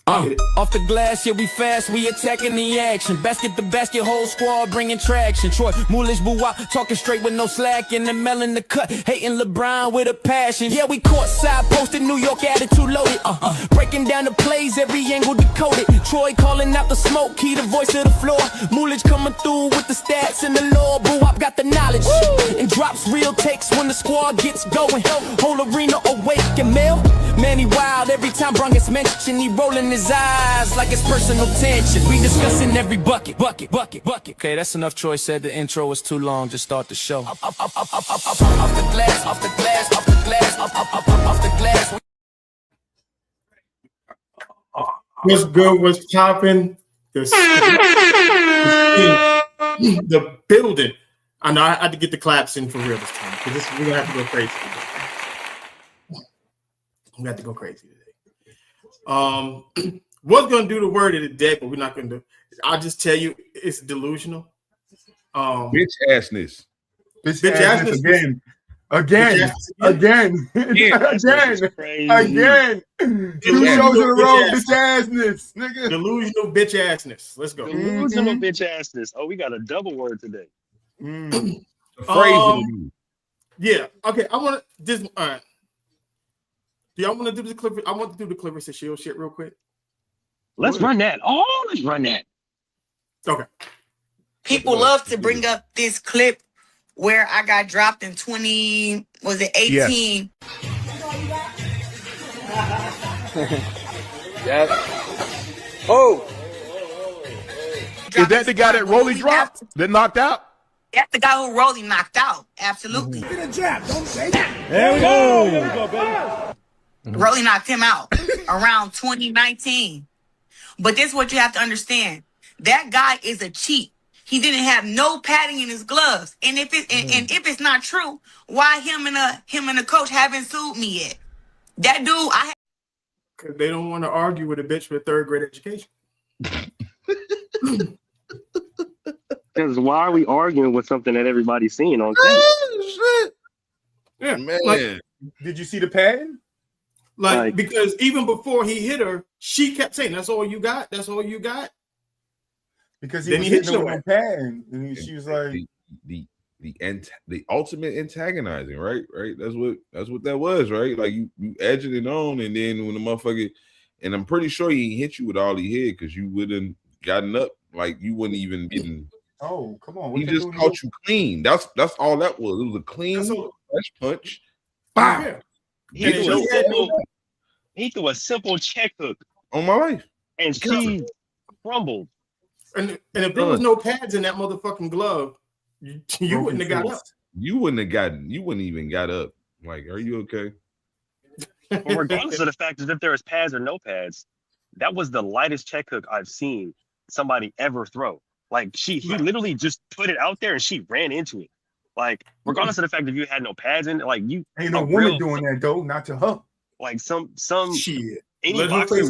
Off the glass, yeah, we fast, we attacking the action. Basket to basket, whole squad bringing traction. Troy, Moolish, Bouwa, talking straight with no slack. And the melon the cut, hating LeBron with a passion. Yeah, we courtside, posted New York attitude loaded. Breaking down the plays, every angle decoded. Troy calling out the smoke, he the voice of the floor. Moolish coming through with the stats and the law. Bouwa got the knowledge and drops real takes when the squad gets going. Whole arena awake and Mel, man, he wild. Every time Bron gets mentioned, he rolling his eyes like it's personal tension. We discussing every bucket. Okay, that's enough. Troy said the intro was too long. Just start the show. Off the glass, off the glass, off the glass, off the glass. What's good? What's popping? The building. I know I had to get the claps in for real this time because we're gonna have to go crazy. We have to go crazy today. Was gonna do the word of the day, but we're not gonna do. I'll just tell you, it's delusional. Bitch assness. Bitch assness Again. Two shows in a row, bitch assness, nigga. Delusional bitch assness. Let's go. Delusional bitch assness. Oh, we got a double word today. Yeah. Okay. I want to this. All right. Do y'all want to do the Clippers? I want to do the Clippers and Shield shit real quick. Let's run that. Oh, let's run that. Okay. People love to bring up this clip where I got dropped in 18? Yes. Yes. Oh. Is that the guy that Rolly dropped? That knocked out? That's the guy who Rolly knocked out. Absolutely. Get a jab. Don't say that. There we go. There we go, baby. Rolly knocked him out around 2019. But this is what you have to understand. That guy is a cheat. He didn't have no padding in his gloves. And if it's not true, why him and the coach haven't sued me yet? That dude, Because they don't want to argue with a bitch with a third grade education. Because why are we arguing with something that everybody's seeing on camera? Shit. Yeah, Man. like, Did you see the padding? like because even before he hit her, she kept saying, "That's all you got. That's all you got." Because he Then was he hit hitting her your with a padding, and she was like, the ultimate antagonizing, right? That's what that was, right? Like you edging it on, and then when the motherfucker, and I'm pretty sure he hit you with all he hit because you wouldn't gotten up, like you wouldn't even been. "Oh, come on!" He just caught you clean. That's all that was. It was a clean fresh punch. Wow. He threw a simple check hook On my life, and she crumbled. And if there was no pads in that motherfucking glove, you wouldn't have got up. you wouldn't even got up. Like, are you okay? But regardless of the fact that if there was pads or no pads, that was the lightest check hook I've seen somebody ever throw. Like he literally just put it out there and she ran into it. Like regardless of the fact that you had no pads in it, like you ain't no woman doing that though, not to her. Like some shit. Any boxer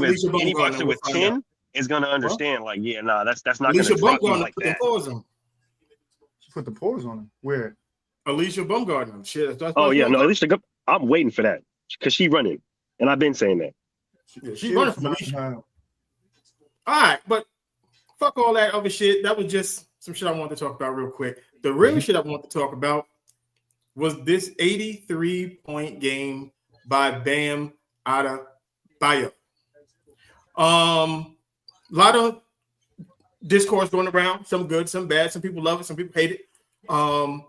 with 10 is gonna understand. Like, yeah, nah, that's not Alicia gonna drop you Bumgarner like put that. the paws on. She put the paws on him. Where? Alicia Bumgarner. Shit. Oh yeah, no, Alicia, I'm waiting for that because she running, and I've been saying that. She's running from Alicia. All right, but fuck all that other shit. That was just some shit I wanted to talk about real quick. The real shit I want to talk about was this 83-point game by Bam Adebayo. A lot of discourse going around, some good, some bad, some people love it, some people hate it.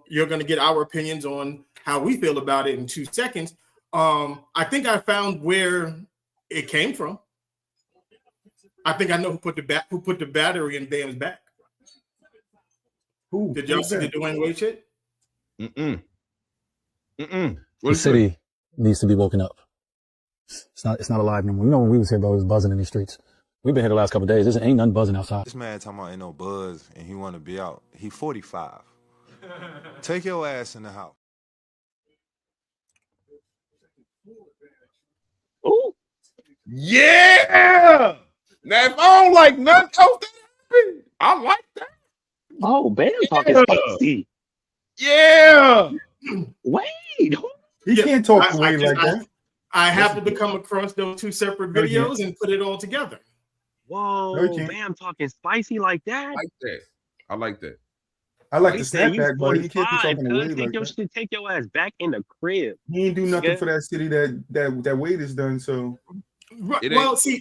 You're going to get our opinions on how we feel about it in 2 seconds. I think I found where it came from. I think I know who put the battery in Bam's back. Who? Did y'all see the Dwayne Wade shit? The city needs to be woken up. It's not alive no more. You know when we was here, bro, it was buzzing in these streets. We've been here the last couple of days. There ain't nothing buzzing outside. This man talking about ain't no buzz and he want to be out. He 45. Take your ass in the house. Ooh. Yeah. Now if I don't like nothing else that happened, I like that. Oh, Bam talking spicy. Yeah. Wade. He can't talk to Wade like that. I happened to come across those two separate videos and put it all together. Whoa, can't. Bam talking spicy like that. I like that. I like that. I like He the said you snapback, but he can't be 45, talking away cuz. like that. Take your ass back in the crib. He ain't do nothing Yeah. for that city that Wade has done. So Right. Well, see,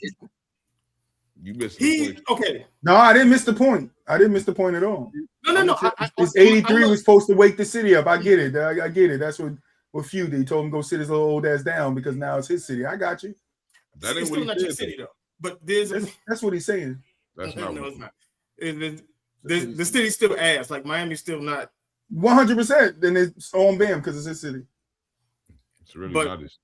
you missed the point. okay. no, I didn't miss the point. I didn't miss the point at all. No. It's 83 was supposed to wake the city up. I get it. I get it. That's what Few did. He told him go sit his little old ass down because now it's his city. I got you. That ain't It's what still he not said, your city though. But there's That's what he's saying. That's not no, what it's not. The city's still ass. Like Miami's still not 100%. Then it's on Bam because it's his city. it's really but- not his.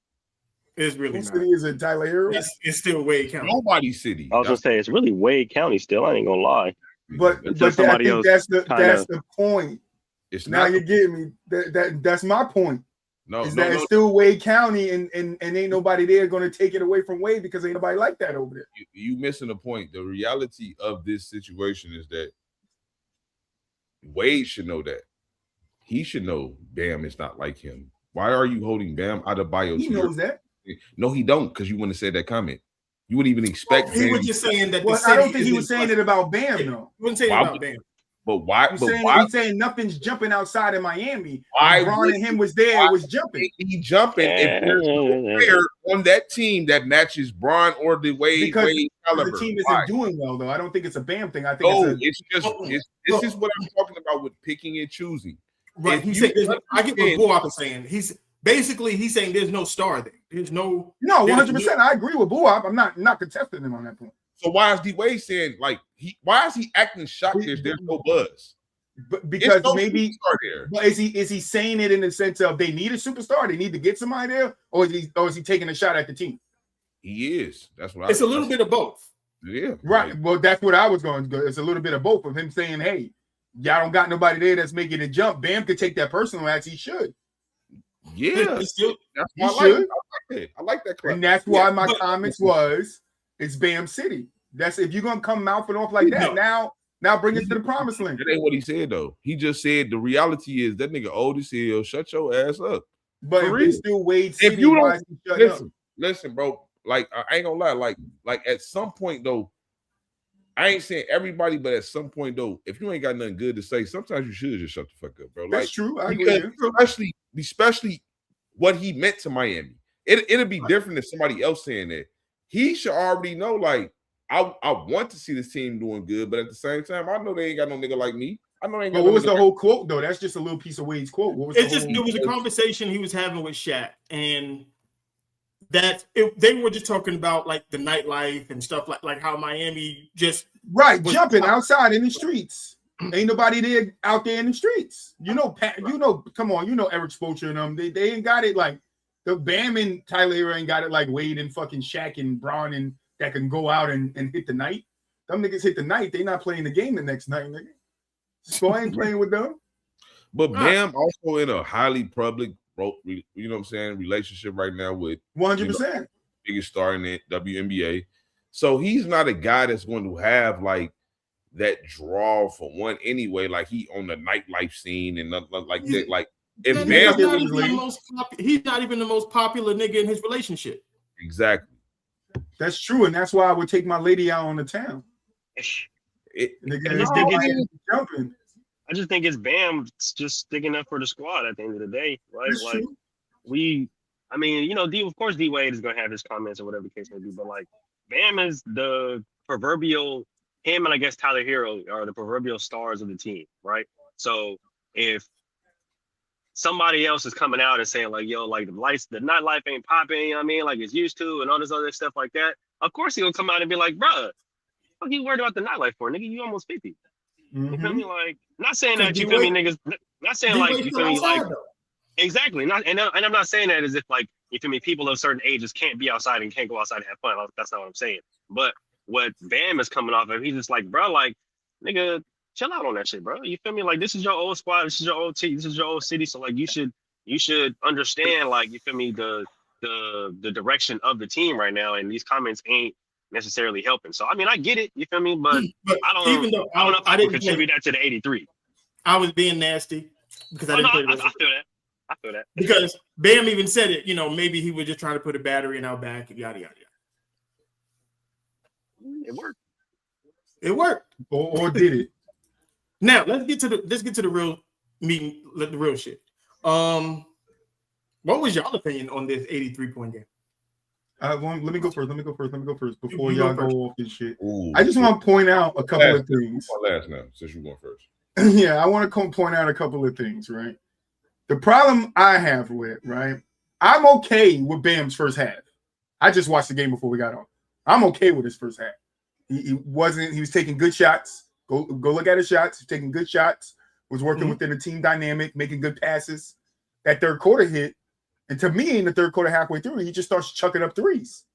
It's really Whose not. city is it? Tyler Hero? It's still Wade County. Nobody's city. I was gonna say it's really Wade County still. I ain't gonna lie. But Until I somebody think else that's the point. It's Now not you're getting me. That's my point. no, Is no, that no. it's still Wade County and ain't nobody there going to take it away from Wade because ain't nobody like that over there. You missing the point. The reality of this situation is that Wade should know that. He should know Bam is not like him. Why are you holding Bam out of bio? He knows that. No, he don't, because you wouldn't have said that comment. You wouldn't even expect He Bam. was just saying that. Well, I don't think he was saying it about Bam though. He wasn't saying Why about would- Bam. But why? He's saying nothing's jumping outside of Miami. Why When Bron would and him was there, it was jumping. he jumping if there's no player on that team that matches Bron or the Wade Because caliber? the team isn't Why? doing well though. I don't think it's a Bam thing. I think No, it's this is what I'm talking about with picking and choosing. Right. If He's you saying, I get what Buwop is saying. He's saying there's no star there. There's no. no there's 100%. I agree with Buwop. I'm not contesting him on that point. So why is D Wade saying why is he acting shocked? There's no buzz. But because It's no maybe, superstar there. but is he saying it in the sense of they need a superstar, they need to get somebody there, or is he taking a shot at the team? He is. That's what It's a little bit of both. Yeah. Right. Like, Well, that's what I was going to go. It's a little bit of both of him saying, "Hey, y'all don't got nobody there that's making a jump." Bam could take that personal as he should. yeah. He's still, That's He why should. I like it. I like that clip. And that's why Yeah, my but- comments was it's Bam City. That's if you're gonna come mouthing off like that. Now bring it to the promised land. That ain't what he said though. He just said the reality is that nigga old as hell. Shut your ass up. But For if real. it's still Wade City, If you why don't is he shutting up? listen, bro. Like I ain't gonna lie. Like at some point though, I ain't saying everybody, but at some point though, if you ain't got nothing good to say, sometimes you should just shut the fuck up, bro. Like, That's true. I agree. because with you. especially what he meant to Miami. It'd be different than somebody else saying that. He should already know, like, I want to see this team doing good, but at the same time, I know they ain't got no nigga like me. I know they ain't got But no what was nigga the like whole quote though? That's just a little piece of Wade's quote. What was it the was a conversation he was having with Shaq, and they were just talking about like the nightlife and stuff like how Miami just right was jumping outside in the streets? Ain't nobody there out there in the streets. Come on, Eric Spoelstra and them. They ain't got it like the Bam and Tyler Hero ain't got it like Wade and fucking Shaq and Bron and that can go out and hit the night. Them niggas hit the night. They not playing the game the next night, nigga. So I ain't playing with them. But Bam also in a highly public, you know what I'm saying, relationship right now with 100%. biggest star in the WNBA. So he's not a guy that's going to have like that draw for one anyway. Like he on the nightlife scene and nothing like that. Like if That Bam, nigga's not even the most he's not even the most popular nigga in his relationship. exactly. That's true, and that's why I would take my lady out on the town. Jumping. I just think it's Bam just sticking up for the squad at the end of the day, right? That's like true. of course D Wade is gonna have his comments or whatever the case may be, but like Bam is the proverbial, him and I guess Tyler Hero are the proverbial stars of the team, right? So if somebody else is coming out and saying like, yo, like the nightlife ain't popping, you know what I mean? Like it's used to and all this other stuff like that. Of course he'll come out and be like, bruh, what you worried about the nightlife for? Nigga, you almost 50. You feel me? Like, not saying that you feel me, niggas. Not saying like you feel me, like exactly. Not and I'm not saying that as if like you feel me, people of certain ages can't be outside and can't go outside and have fun. That's not what I'm saying. But what Bam is coming off of, he's just like, bro, like, nigga, chill out on that shit, bro. You feel me? Like this is your old squad, this is your old team, this is your old city. So like you should understand, like, you feel me, the direction of the team right now, and these comments ain't necessarily helping. So I mean, I get it, you feel me, but I don't know if I can contribute that to the 83. I was being nasty because I didn't play the rest. I feel that. Because Bam even said it, maybe he was just trying to put a battery in our back, yada yada yada. It worked. It worked. Or did it? Now let's get to the real meeting, the real shit. What was y'all opinion on this 83-point game? Let me go first before y'all go off this shit. Ooh, I just want to point out a couple of things. Last now, since you went first. Yeah, I want to point out a couple of things, right? The problem I have with, right? I'm okay with Bam's first half. I just watched the game before we got on. I'm okay with his first half. He was taking good shots. Go look at his shots. He's taking good shots, was working within the team dynamic, making good passes. That third quarter hit. And to me, in the third quarter, halfway through, he just starts chucking up threes.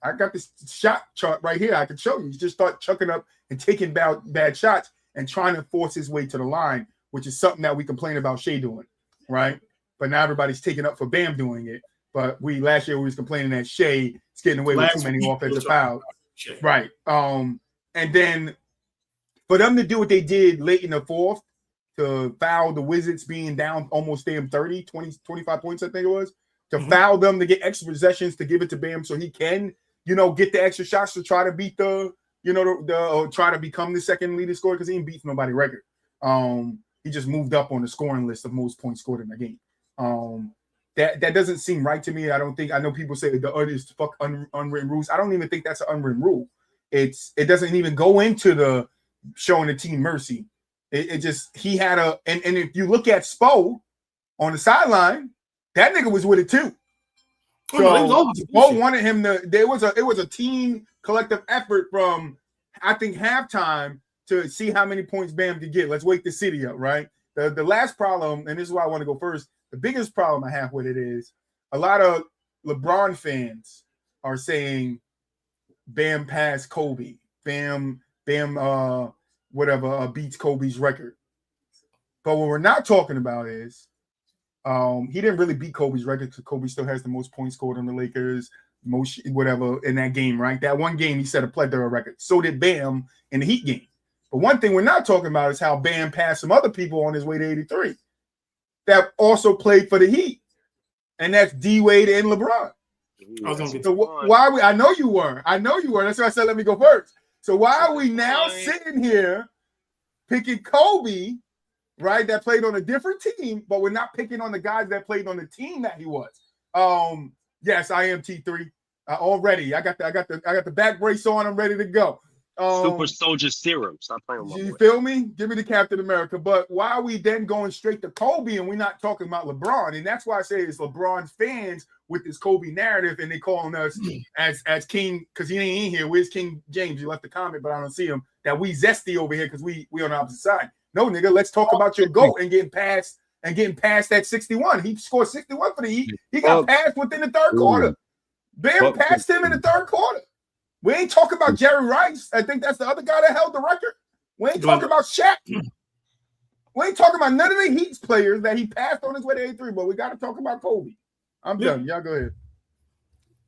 I got this shot chart right here. I can show you. He just start chucking up and taking bad shots and trying to force his way to the line, which is something that we complain about Shea doing, right? But now everybody's taking up for Bam doing it. But last year we was complaining that Shea is getting away with too many offensive fouls. Right. And then for them to do what they did late in the fourth, to foul the Wizards being down almost damn 30, 20, 25 points, I think it was, to foul them to get extra possessions to give it to Bam so he can, get the extra shots to try to beat try to become the second leading scorer because he ain't beat nobody record. He just moved up on the scoring list of most points scored in the game. That doesn't seem right to me. I know people say it's fuck unwritten rules. I don't even think that's an unwritten rule. It doesn't even go into the showing the team mercy. It just, he had and if you look at Spo on the sideline, that nigga was with it too. So Spo wanted him to, it was a team collective effort from, I think, halftime to see how many points Bam could get. Let's wake the city up, right? The last problem, and this is why I want to go first, the biggest problem I have with it is a lot of LeBron fans are saying Bam passed Kobe. Bam beats Kobe's record. But what we're not talking about is he didn't really beat Kobe's record because Kobe still has the most points scored on the Lakers, most whatever in that game, right? That one game he set a plethora record. So did Bam in the Heat game. But one thing we're not talking about is how Bam passed some other people on his way to 83 that also played for the Heat. And that's D-Wade and LeBron. I know you were. That's why I said let me go first. So why are we now sitting here picking Kobe, right, that played on a different team, but we're not picking on the guys that played on the team that he was? Yes, I am T3 already. I got the back brace on. I'm ready to go. Super Soldier Serum. Stop playing with my boy. Feel me? Give me the Captain America. But why are we then going straight to Kobe and we're not talking about LeBron? And that's why I say it's LeBron's fans with this Kobe narrative, and they calling us as King, because he ain't in here. Where's King James? You left a comment, but I don't see him. That we zesty over here because we on the opposite side. No, nigga, let's talk about your GOAT and getting past that 61. He scored 61 for the Heat. He got passed within the third quarter. Bam passed him in the third quarter. We ain't talking about Jerry Rice. I think that's the other guy that held the record. We ain't talking about Shaq. We ain't talking about none of the Heat's players that he passed on his way to 83, but we got to talk about Kobe. I'm done. Y'all go ahead.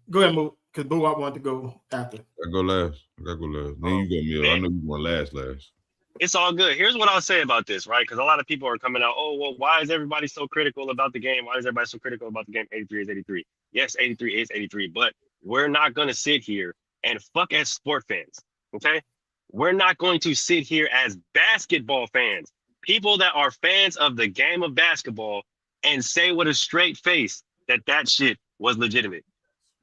Go ahead, Mo, because Boo, I want to go after. I go last. Then you go, Mill. I know you want last. It's all good. Here's what I'll say about this, right? Because a lot of people are coming out, why is everybody so critical about the game? Why is everybody so critical about the game? 83 is 83. Yes, 83 is 83, but we're not going to sit here and fuck as sport fans, okay? We're not going to sit here as basketball fans, people that are fans of the game of basketball, and say with a straight face that shit was legitimate.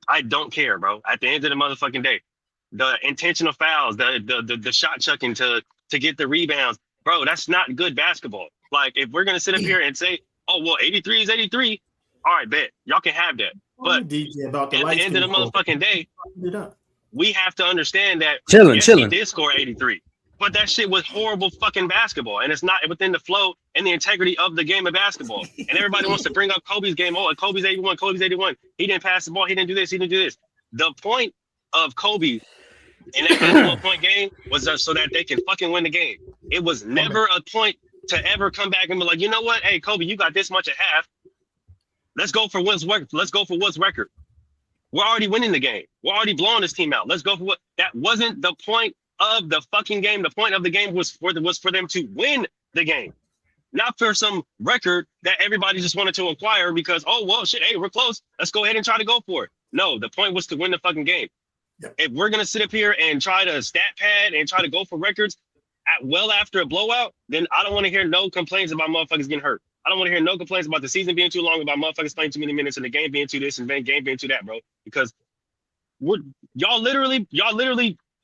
I don't care, bro. At the end of the motherfucking day, the intentional fouls, the shot chucking to get the rebounds, bro, that's not good basketball. Like, if we're gonna sit up here and say, 83 is 83, all right, bet. Y'all can have that. But at the end of the motherfucking day, we have to understand that he did score 83. But that shit was horrible fucking basketball. And it's not within the flow and the integrity of the game of basketball. And everybody wants to bring up Kobe's game. Kobe's 81, Kobe's 81. He didn't pass the ball. He didn't do this. He didn't do this. The point of Kobe in that 12-point game was so that they can fucking win the game. It was never a point to ever come back and be like, you know what? Hey, Kobe, you got this much at half. Let's go for what's record. We're already winning the game. We're already blowing this team out. Let's go for what. That wasn't the point of the fucking game. The point of the game was for them to win the game, not for some record that everybody just wanted to acquire because, shit, hey, we're close. Let's go ahead and try to go for it. No, the point was to win the fucking game. If we're gonna sit up here and try to stat pad and try to go for records after a blowout, then I don't want to hear no complaints about motherfuckers getting hurt. I don't want to hear no complaints about the season being too long, about motherfuckers playing too many minutes, and the game being too this and the game being too that, bro. Because y'all literally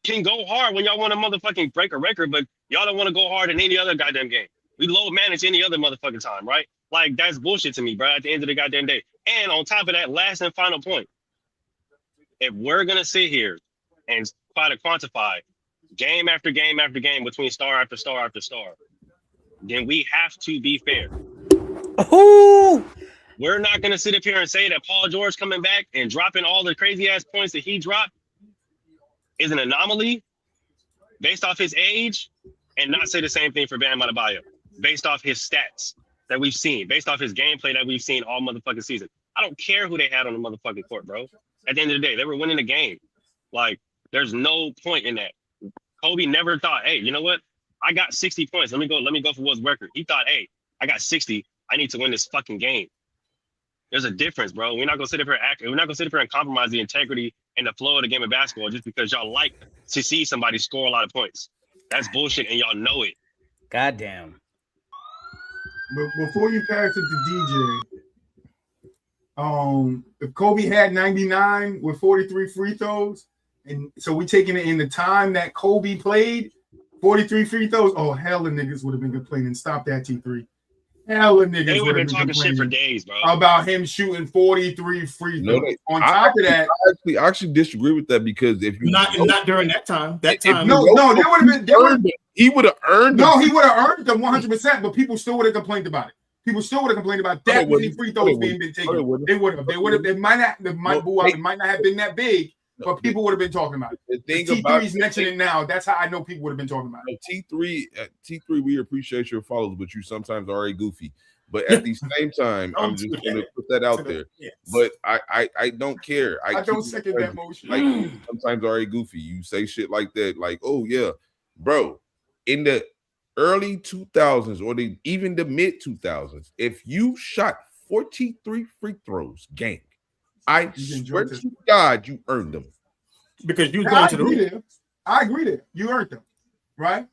can go hard when y'all want to motherfucking break a record, but y'all don't want to go hard in any other goddamn game. We low manage any other motherfucking time, right? Like, that's bullshit to me, bro, at the end of the goddamn day. And on top of that, last and final point, if we're going to sit here and try to quantify game after game after game between star after star after star, then we have to be fair. Ooh. We're not going to sit up here and say that Paul George coming back and dropping all the crazy ass points that he dropped is an anomaly based off his age, and not say the same thing for Bam Adebayo based off his stats that we've seen, based off his gameplay that we've seen all motherfucking season. I don't care who they had on the motherfucking court, bro. At the end of the day, they were winning the game. Like, there's no point in that. Kobe never thought, hey, you know what? I got 60 points. Let me go for what's record. He thought, hey, I got 60. I need to win this fucking game. There's a difference, bro. We're not gonna sit up here and compromise the integrity and the flow of the game of basketball just because y'all like to see somebody score a lot of points. That's bullshit, and y'all know it. Goddamn. But before you pass it to DJ, if Kobe had 99 with 43 free throws, and so we taking it in the time that Kobe played, 43 free throws, oh, hell, the niggas would have been complaining. Stop that, T3. Hell, the niggas They would have been talking shit for days, bro. About him shooting 43 free throws. On top of that, I actually disagree with that, because if you not during that time, no, there would have been. He would have earned them. No, he would have earned them 100%, but people still would have complained about it. People still would have complained about that many free throws being taken. They would have. It might not have been that big, but people would have been talking about it. The thing T3's mentioning now. That's how I know people would have been talking about it. T3, we appreciate your follows, but you sometimes are a goofy. But at the same time, I'm just going to put that out there. Yes. But I don't care. I don't second that motion. Like, sometimes are a goofy. You say shit like that, like, oh yeah, bro. In the early 2000s or even the mid 2000s, if you shot 43 free throws, gang, I swear to God, you earned them. Because you going to the hoop. I agree there. You earned them, right?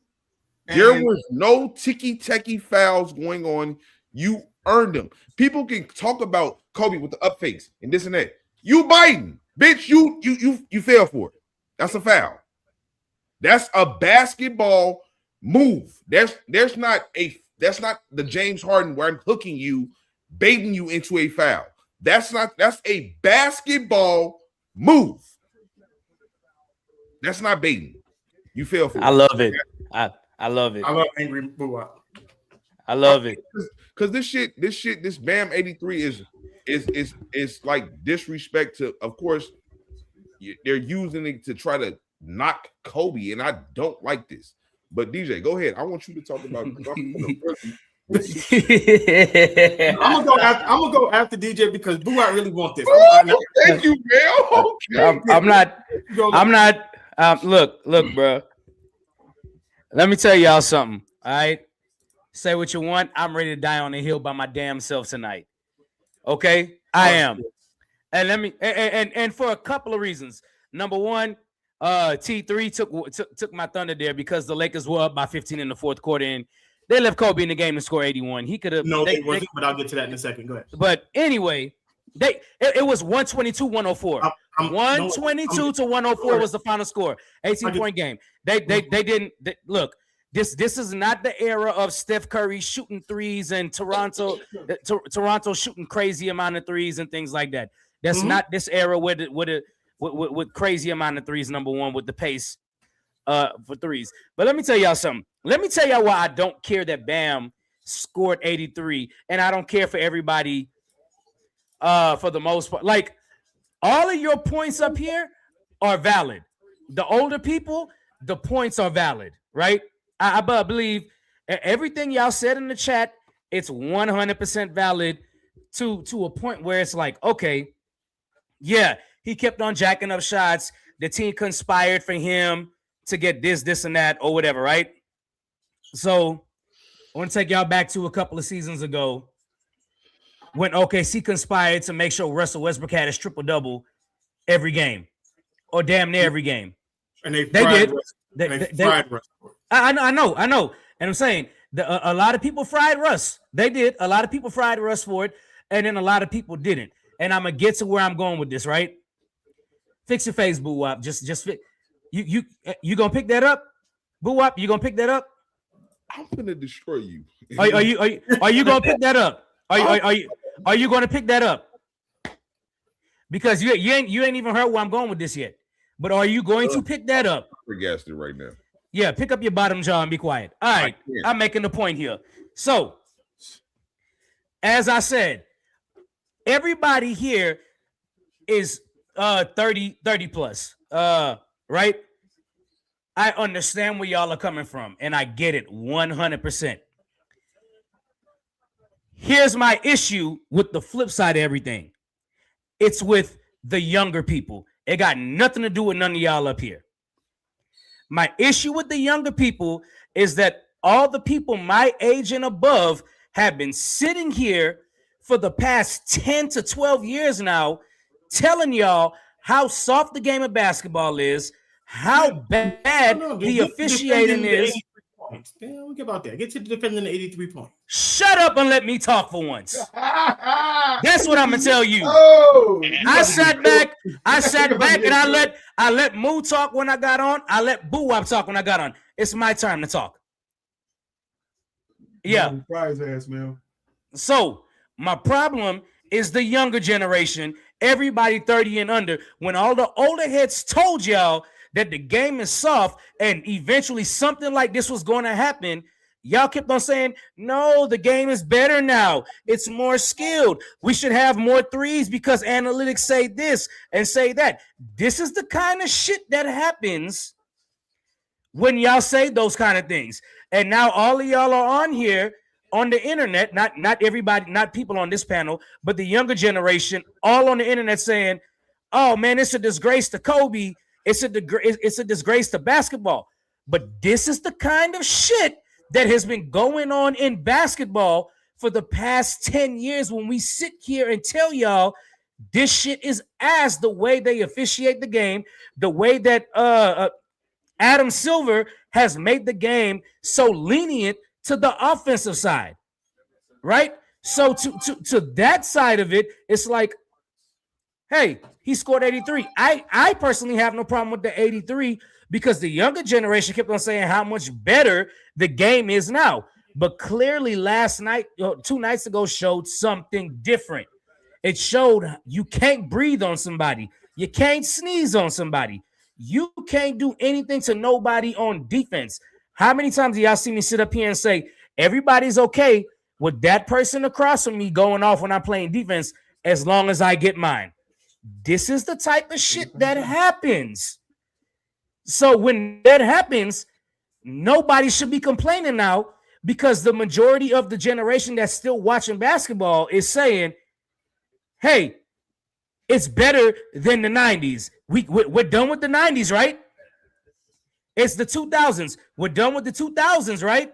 There was no ticky-tacky fouls going on. You earned them. People can talk about Kobe with the up fakes and this and that. You Biden, bitch, you fell for it. That's a foul. That's a basketball move. That's not the James Harden where I'm hooking you, baiting you into a foul. That's a basketball move. That's not baiting. You fell for it. I love it. I love it. I love angry boo-up. I love it. Because this Bam 83 is like disrespect to, of course, they're using it to try to knock Kobe, and I don't like this. But DJ, go ahead. I want you to talk about. I'm gonna go after DJ because Boo-Wop really want this. Thank you, man. I'm not. Look, bro. Let me tell y'all something. All right. Say what you want. I'm ready to die on the hill by my damn self tonight. Okay, I am. And let me and for a couple of reasons. Number one, T3 took my thunder there because the Lakers were up by 15 in the fourth quarter and they left Kobe in the game to score 81. He could have. No, they wasn't, but I'll get to that in a second. Go ahead. But anyway, it was 122-104. 122 to 104 was the final score. 18-point game. They didn't look. This is not the era of Steph Curry shooting threes and Toronto shooting crazy amount of threes and things like that. That's not this era with crazy amount of threes. Number one, with the pace for threes. But let me tell y'all something. Let me tell y'all why I don't care that Bam scored 83, and I don't care for everybody for the most part. Like, all of your points up here are valid. The older people, the points are valid, right? I believe everything y'all said in the chat, it's 100% valid to a point where it's like, okay, yeah, he kept on jacking up shots. The team conspired for him to get this, and that, or whatever, right? So I want to take y'all back to a couple of seasons ago when OKC conspired to make sure Russell Westbrook had his triple-double every game. or damn near every game. And they did. They fried Russ. I know. And I'm saying a lot of people fried Russ. They did. A lot of people fried Russ for it, and then a lot of people didn't. And I'm gonna get to where I'm going with this, right? Fix your face, Boo Wop. Just fit. You gonna pick that up, Boo Wop? You gonna pick that up? I'm gonna destroy you. Are you gonna pick that up? Are you gonna pick that up? Because you ain't even heard where I'm going with this yet. But are you going to pick that up? I'm flabbergasted right now. Yeah, pick up your bottom jaw and be quiet. All right, I'm making the point here. So, as I said, everybody here is 30 plus, right? I understand where y'all are coming from, and I get it 100%. Here's my issue with the flip side of everything. It's with the younger people. It got nothing to do with none of y'all up here. My issue with the younger people is that all the people my age and above have been sitting here for the past 10 to 12 years now, telling y'all how soft the game of basketball is, how bad the officiating is. Yeah, we'll get about that. Get to the defending the 83 points. Shut up and let me talk for once. That's what I'm gonna tell you. Oh, I sat back and I let Moo talk when I got on. I let Boo Wop talk when I got on. It's my time to talk. Yeah. Prize ass, man. So my problem is the younger generation, everybody 30 and under, when all the older heads told y'all that the game is soft and eventually something like this was going to happen, y'all kept on saying, no, the game is better now. It's more skilled. We should have more threes because analytics say this and say that. This is the kind of shit that happens when y'all say those kind of things. And now all of y'all are on here on the internet, not everybody, not people on this panel, but the younger generation, all on the internet saying, oh man, it's a disgrace to Kobe. It's a disgrace to basketball. But this is the kind of shit that has been going on in basketball for the past 10 years when we sit here and tell y'all this shit is ass, the way they officiate the game, the way that Adam Silver has made the game so lenient to the offensive side, right? So to that side of it, it's like, hey, he scored 83. I personally have no problem with the 83 because the younger generation kept on saying how much better the game is now. But clearly last night, 2 nights ago, showed something different. It showed you can't breathe on somebody. You can't sneeze on somebody. You can't do anything to nobody on defense. How many times do y'all see me sit up here and say, everybody's okay with that person across from me going off when I'm playing defense as long as I get mine? This is the type of shit that happens. So when that happens, nobody should be complaining now because the majority of the generation that's still watching basketball is saying, hey, it's better than the 90s. We're done with the 90s, right? It's the 2000s. We're done with the 2000s, right?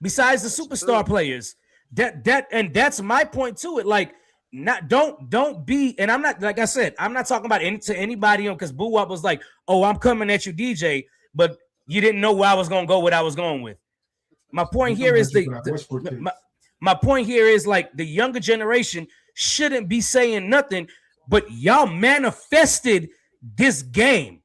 Besides the superstar players. That's my point to it. Like, don't be, and I'm not, like I said, I'm not talking about to anybody on, because Boo Wop was like, oh, I'm coming at you, DJ, but you didn't know where I was gonna go, what I was going with. My point here is my point here is like the younger generation shouldn't be saying nothing, but y'all manifested this game.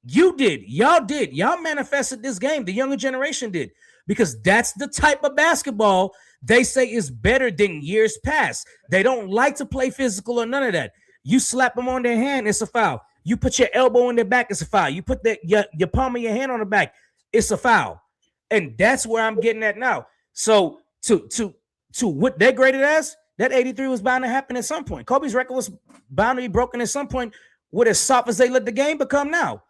You did, y'all manifested this game. The younger generation did, because that's the type of basketball they say is better than years past. They don't like to play physical or none of that. You slap them on their hand, it's a foul. You put your elbow in their back, it's a foul. You put your palm of your hand on the back, it's a foul. And that's where I'm getting at now. So to what they graded as, that 83 was bound to happen at some point. Kobe's record was bound to be broken at some point with as soft as they let the game become now.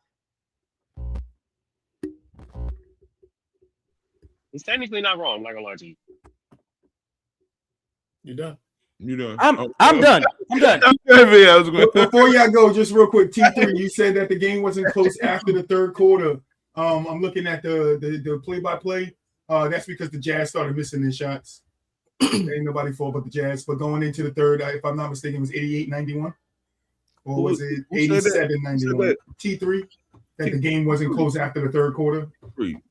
It's technically not wrong. I'm not gonna lie to you. You done? You done? I'm done. I'm done. Before y'all go, just real quick, T3, you said that the game wasn't close after the third quarter. I'm looking at the play-by-play. That's because the Jazz started missing their shots. Ain't nobody fault but the Jazz. But going into the third, if I'm not mistaken, it was 88-91. or was it Who said that? 87-91? T3 that the game wasn't close after the third quarter.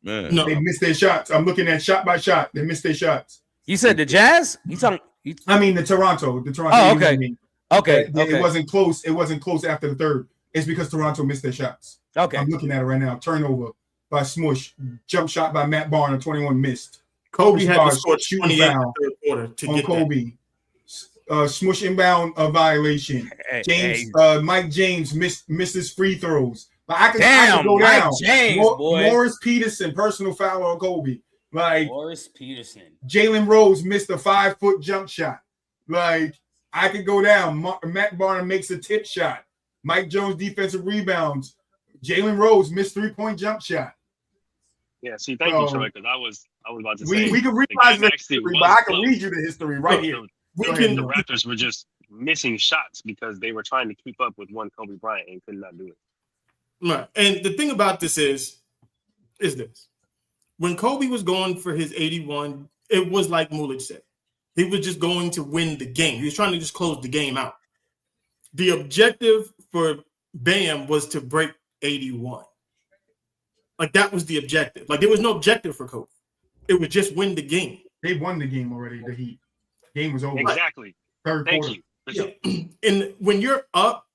Man, no, they missed their shots. I'm looking at shot by shot. They missed their shots. You said the Jazz? You talking? I mean the Toronto. Oh, okay. Okay. It wasn't close. It wasn't close after the third. It's because Toronto missed their shots. Okay. I'm looking at it right now. Turnover by Smush. Jump shot by Matt Barnes. 21 missed. Kobe had to score 28 in the third quarter to on get Kobe. Smush inbound violation. Mike James misses free throws. Like I can go Mike down. James, boy. Morris Peterson personal foul on Kobe. Like Morris Peterson. Jalen Rose missed a 5-foot jump shot. Like I could go down. Matt Barnes makes a tip shot. Mike Jones defensive rebounds. Jalen Rose missed 3-point jump shot. Yeah, see, thank you, Troy, because I was about to say we can revise the history, but I can read you the history right here. The Raptors were just missing shots because they were trying to keep up with one Kobe Bryant and could not do it. Right. And the thing about this is this. When Kobe was going for his 81, it was like Mulich said. He was just going to win the game. He was trying to just close the game out. The objective for Bam was to break 81. Like that was the objective. Like there was no objective for Kobe. It was just win the game. They won the game already. The Heat game was over. Exactly. Third quarter. Yeah. And when you're up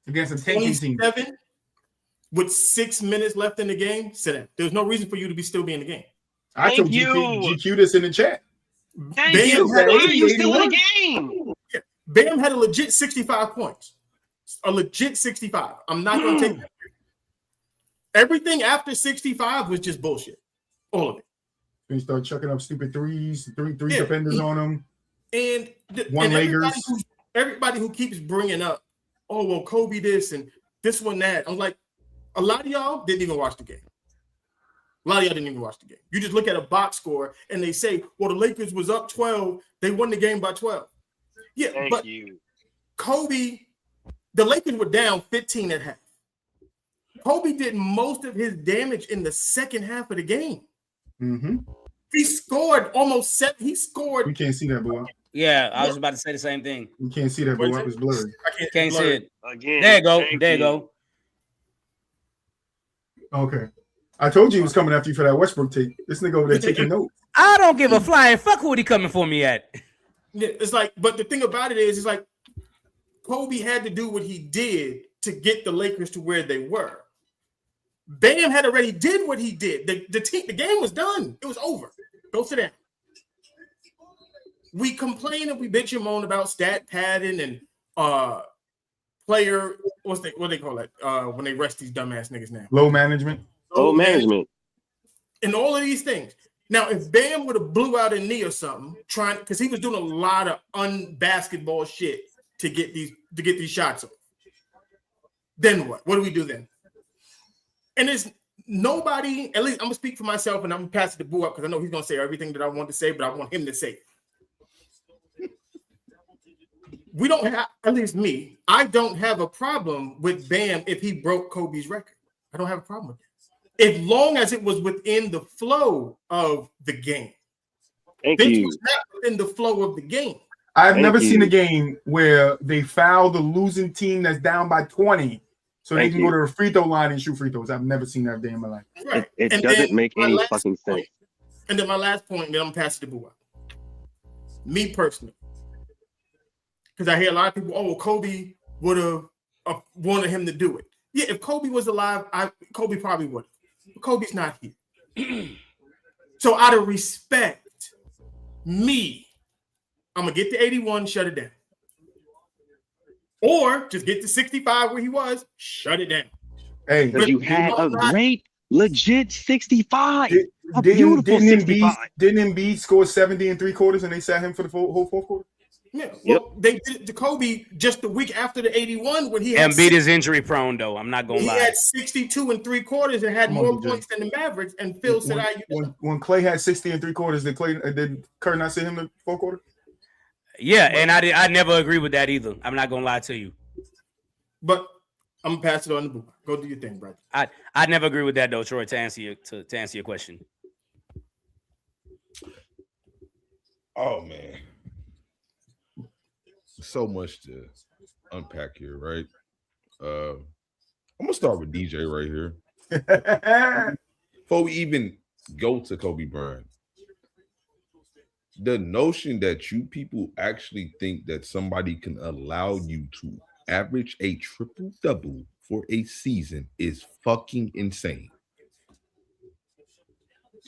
against a tanking team with 6 minutes left in the game, sit down. There's no reason for you to still be in the game. I told GQ this in the chat. Thank you. Why are you still in the game? Yeah. Bam had a legit 65 points. A legit 65. I'm not going to take that. Everything after 65 was just bullshit. All of it. They start chucking up stupid three defenders on them. And everybody who keeps bringing up, oh, well, Kobe this and this one that. I'm like, a lot of y'all didn't even watch the game. A lot of y'all didn't even watch the game. You just look at a box score and they say, well, the Lakers was up 12. They won the game by 12. Yeah, Thank you. Kobe, the Lakers were down 15 at half. Kobe did most of his damage in the second half of the game. Mm-hmm. He scored almost 7. He scored. You can't see that, boy. Yeah, I was about to say the same thing. You can't see that, boy. It was blurry. I can't see it. Again, there you go. There you go. Okay. I told you he was coming after you for that Westbrook take. This nigga over there taking notes. I don't give a flying fuck who he coming for me at. Yeah, it's like, but the thing about it is, it's like Kobe had to do what he did to get the Lakers to where they were. Bam had already did what he did. The game was done. It was over. Go sit down. We complain and we bitch and moan about stat padding and player. What they call it? When they rest these dumbass niggas now. Low management. Low management. And all of these things. Now, if Bam would have blew out a knee or something, trying because he was doing a lot of unbasketball shit to get these shots off. Then what? What do we do then? And it's nobody, at least I'm gonna speak for myself and I'm gonna pass it to Boo up because I know he's gonna say everything that I want to say, but I want him to say it. We don't have, at least me, I don't have a problem with Bam if he broke Kobe's record. I don't have a problem with that. As long as it was within the flow of the game. Thank you. Was not within the flow of the game. I've never seen a game where they foul the losing team that's down by 20 so they can go to the free throw line and shoot free throws. I've never seen that day in my life. Right. It doesn't make any fucking sense. And then my last point, then I'm passing to Boo. Me personally. Because I hear a lot of people, oh, Kobe would have wanted him to do it. Yeah, if Kobe was alive, Kobe probably would. But Kobe's not here. So out of respect, me, I'm going to get to 81, shut it down. Or just get to 65 where he was, shut it down. Hey, because you had a great, legit 65. A beautiful 65. Didn't Embiid score 70 in 3 quarters and they sat him for the whole 4th quarter? Yeah, well, they did it to Kobe just the week after the 81 when he had Embiid is injury prone though. I'm not gonna lie. He had 62 in 3 quarters and had more points than the Mavericks. And Phil said, when Clay had 60 in 3 quarters, did Kerr not sit him in the 4th quarter? Yeah, and I never agree with that either. I'm not gonna lie to you. But I'm gonna pass it on the book. Go do your thing, brother. I never agree with that though, Troy. To answer your question. Oh man. So much to unpack here, right? I'm gonna start with DJ right here. Before we even go to Kobe Bryant, the notion that you people actually think that somebody can allow you to average a triple double for a season is fucking insane.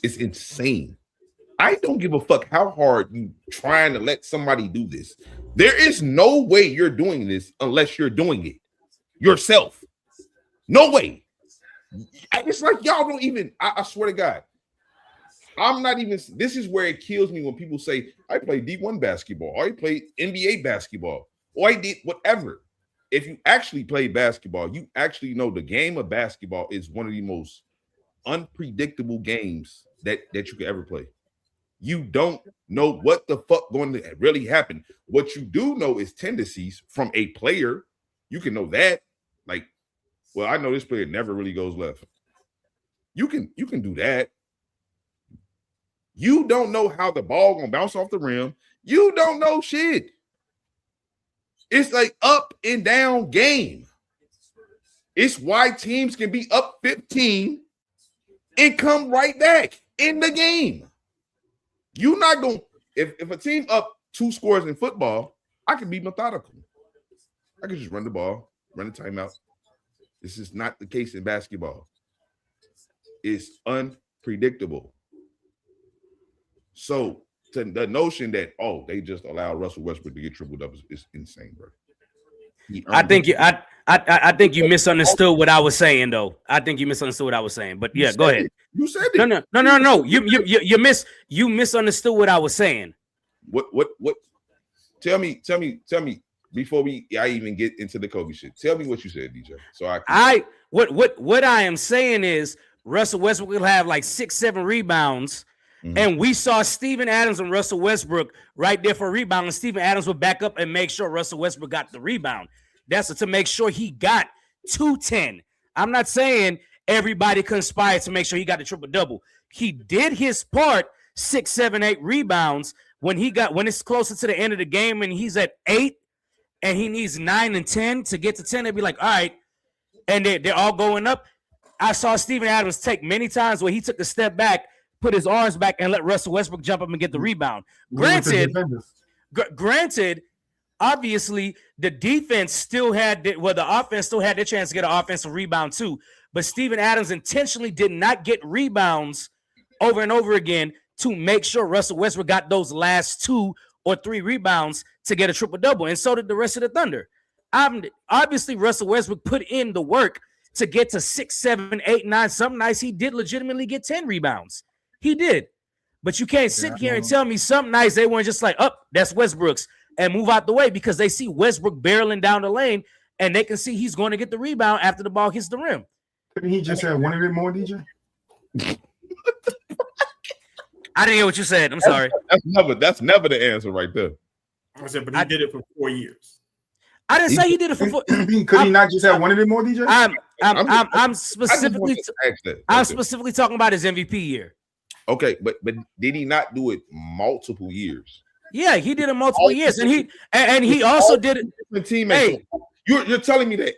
It's insane. I don't give a fuck how hard you trying to let somebody do this. There is no way you're doing this unless you're doing it yourself. No way. It's like y'all don't even, I swear to God, I'm not even, this is where it kills me when people say, I played D1 basketball, or I played NBA basketball, or I did whatever. If you actually play basketball, you actually know the game of basketball is one of the most unpredictable games that you could ever play. You don't know what the fuck going to really happen. What you do know is tendencies from a player. You can know that. Like, well, I know this player never really goes left. You can do that. You don't know how the ball gonna bounce off the rim. You don't know shit. It's like up and down game. It's why teams can be up 15 and come right back in the game. You're not going, if a team up 2 scores in football, I can be methodical. I can just run the ball, run the timeout. This is not the case in basketball. It's unpredictable. So to the notion that, oh, they just allow Russell Westbrook to get triple doubles is insane, bro. I think you misunderstood what I was saying, though. I think you misunderstood what I was saying. But yeah, go ahead. You said it. No. You misunderstood what I was saying. What? Tell me before I even get into the Kobe shit. Tell me what you said, DJ. So what I am saying is Russell Westbrook will have like 6-7 rebounds. Mm-hmm. And we saw Steven Adams and Russell Westbrook right there for a rebound, and Steven Adams would back up and make sure Russell Westbrook got the rebound. That's to make sure he got 210. I'm not saying everybody conspired to make sure he got the triple-double. He did his part, 6, 7, 8 rebounds. When it's closer to the end of the game and he's at 8 and he needs 9 and 10 to get to 10, they'd be like, all right, and they're all going up. I saw Steven Adams take many times where he took a step back, put his arms back, and let Russell Westbrook jump up and get the rebound. Granted, obviously, the defense still had the offense still had their chance to get an offensive rebound too. But Steven Adams intentionally did not get rebounds over and over again to make sure Russell Westbrook got those last 2 or 3 rebounds to get a triple-double, and so did the rest of the Thunder. Obviously, Russell Westbrook put in the work to get to 6, 7, 8, 9. Some nights he did legitimately get 10 rebounds. He did. But you can't sit here and tell me some nights they weren't just like, that's Westbrook's, and move out the way because they see Westbrook barreling down the lane and they can see he's going to get the rebound after the ball hits the rim. Couldn't he just have one of it more, DJ? I didn't hear what you said. I'm sorry. That's never the answer right there. I said, but he did it for 4 years. I didn't say he did it for 4 years. Could he not just have one of them more, DJ? I'm specifically talking about his MVP year. Okay, but did he not do it multiple years? Yeah, he did it multiple years, and he also did it. Teammates. Hey, you're telling me that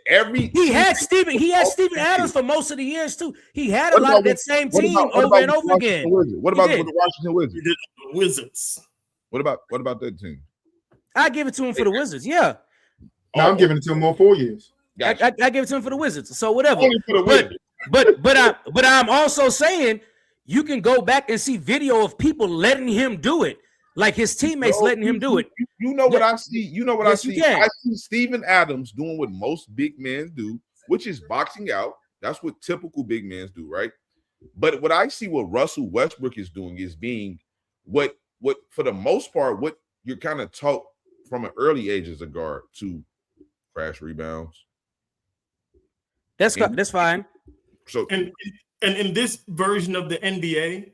he had Steven Adams for most of the years too. He had a lot of that same team over and over again. What about the Washington Wizards? He did the Wizards. What about that team? I give it to him for the Wizards. Yeah. No, I'm giving it to him all 4 years. Gotcha. I give it to him for the Wizards. So whatever. But I'm also saying you can go back and see video of people letting him do it. Like his teammates letting him do it. You know what I see? You know what I see? I see Steven Adams doing what most big men do, which is boxing out. That's what typical big men do, right? But what I see what Russell Westbrook is doing is being what for the most part, what you're kind of taught from an early age as a guard to crash rebounds. That's fine. So and in this version of the NBA,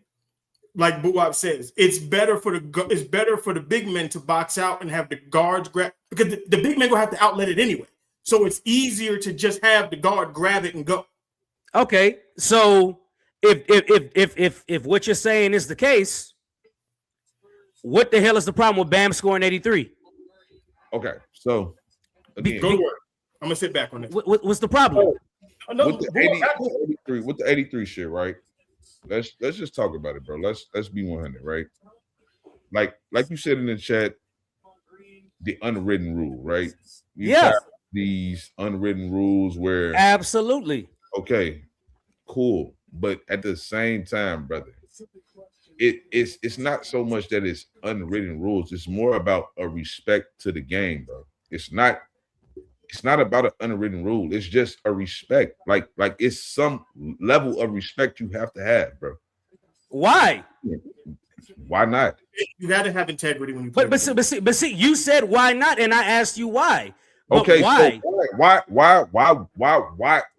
like Buwab says, it's better for the big men to box out and have the guards grab, because the big men will have to outlet it anyway. So it's easier to just have the guard grab it and go. Okay, so if what you're saying is the case, what the hell is the problem with Bam scoring 83? Okay, so again. Go to work. I'm gonna sit back on this. What's the problem? With the 83 shit, right? Let's just talk about it, bro. Let's be 100, right? Like you said in the chat, the unwritten rule, right? You got these unwritten rules where absolutely okay, cool, but at the same time, brother, it's not so much that it's unwritten rules. It's more about a respect to the game, bro. It's not about an unwritten rule. It's just a respect. Like it's some level of respect you have to have, bro. Why? Why not? You got to have integrity when you play. But see, you said why not, and I asked you why. But okay, why? So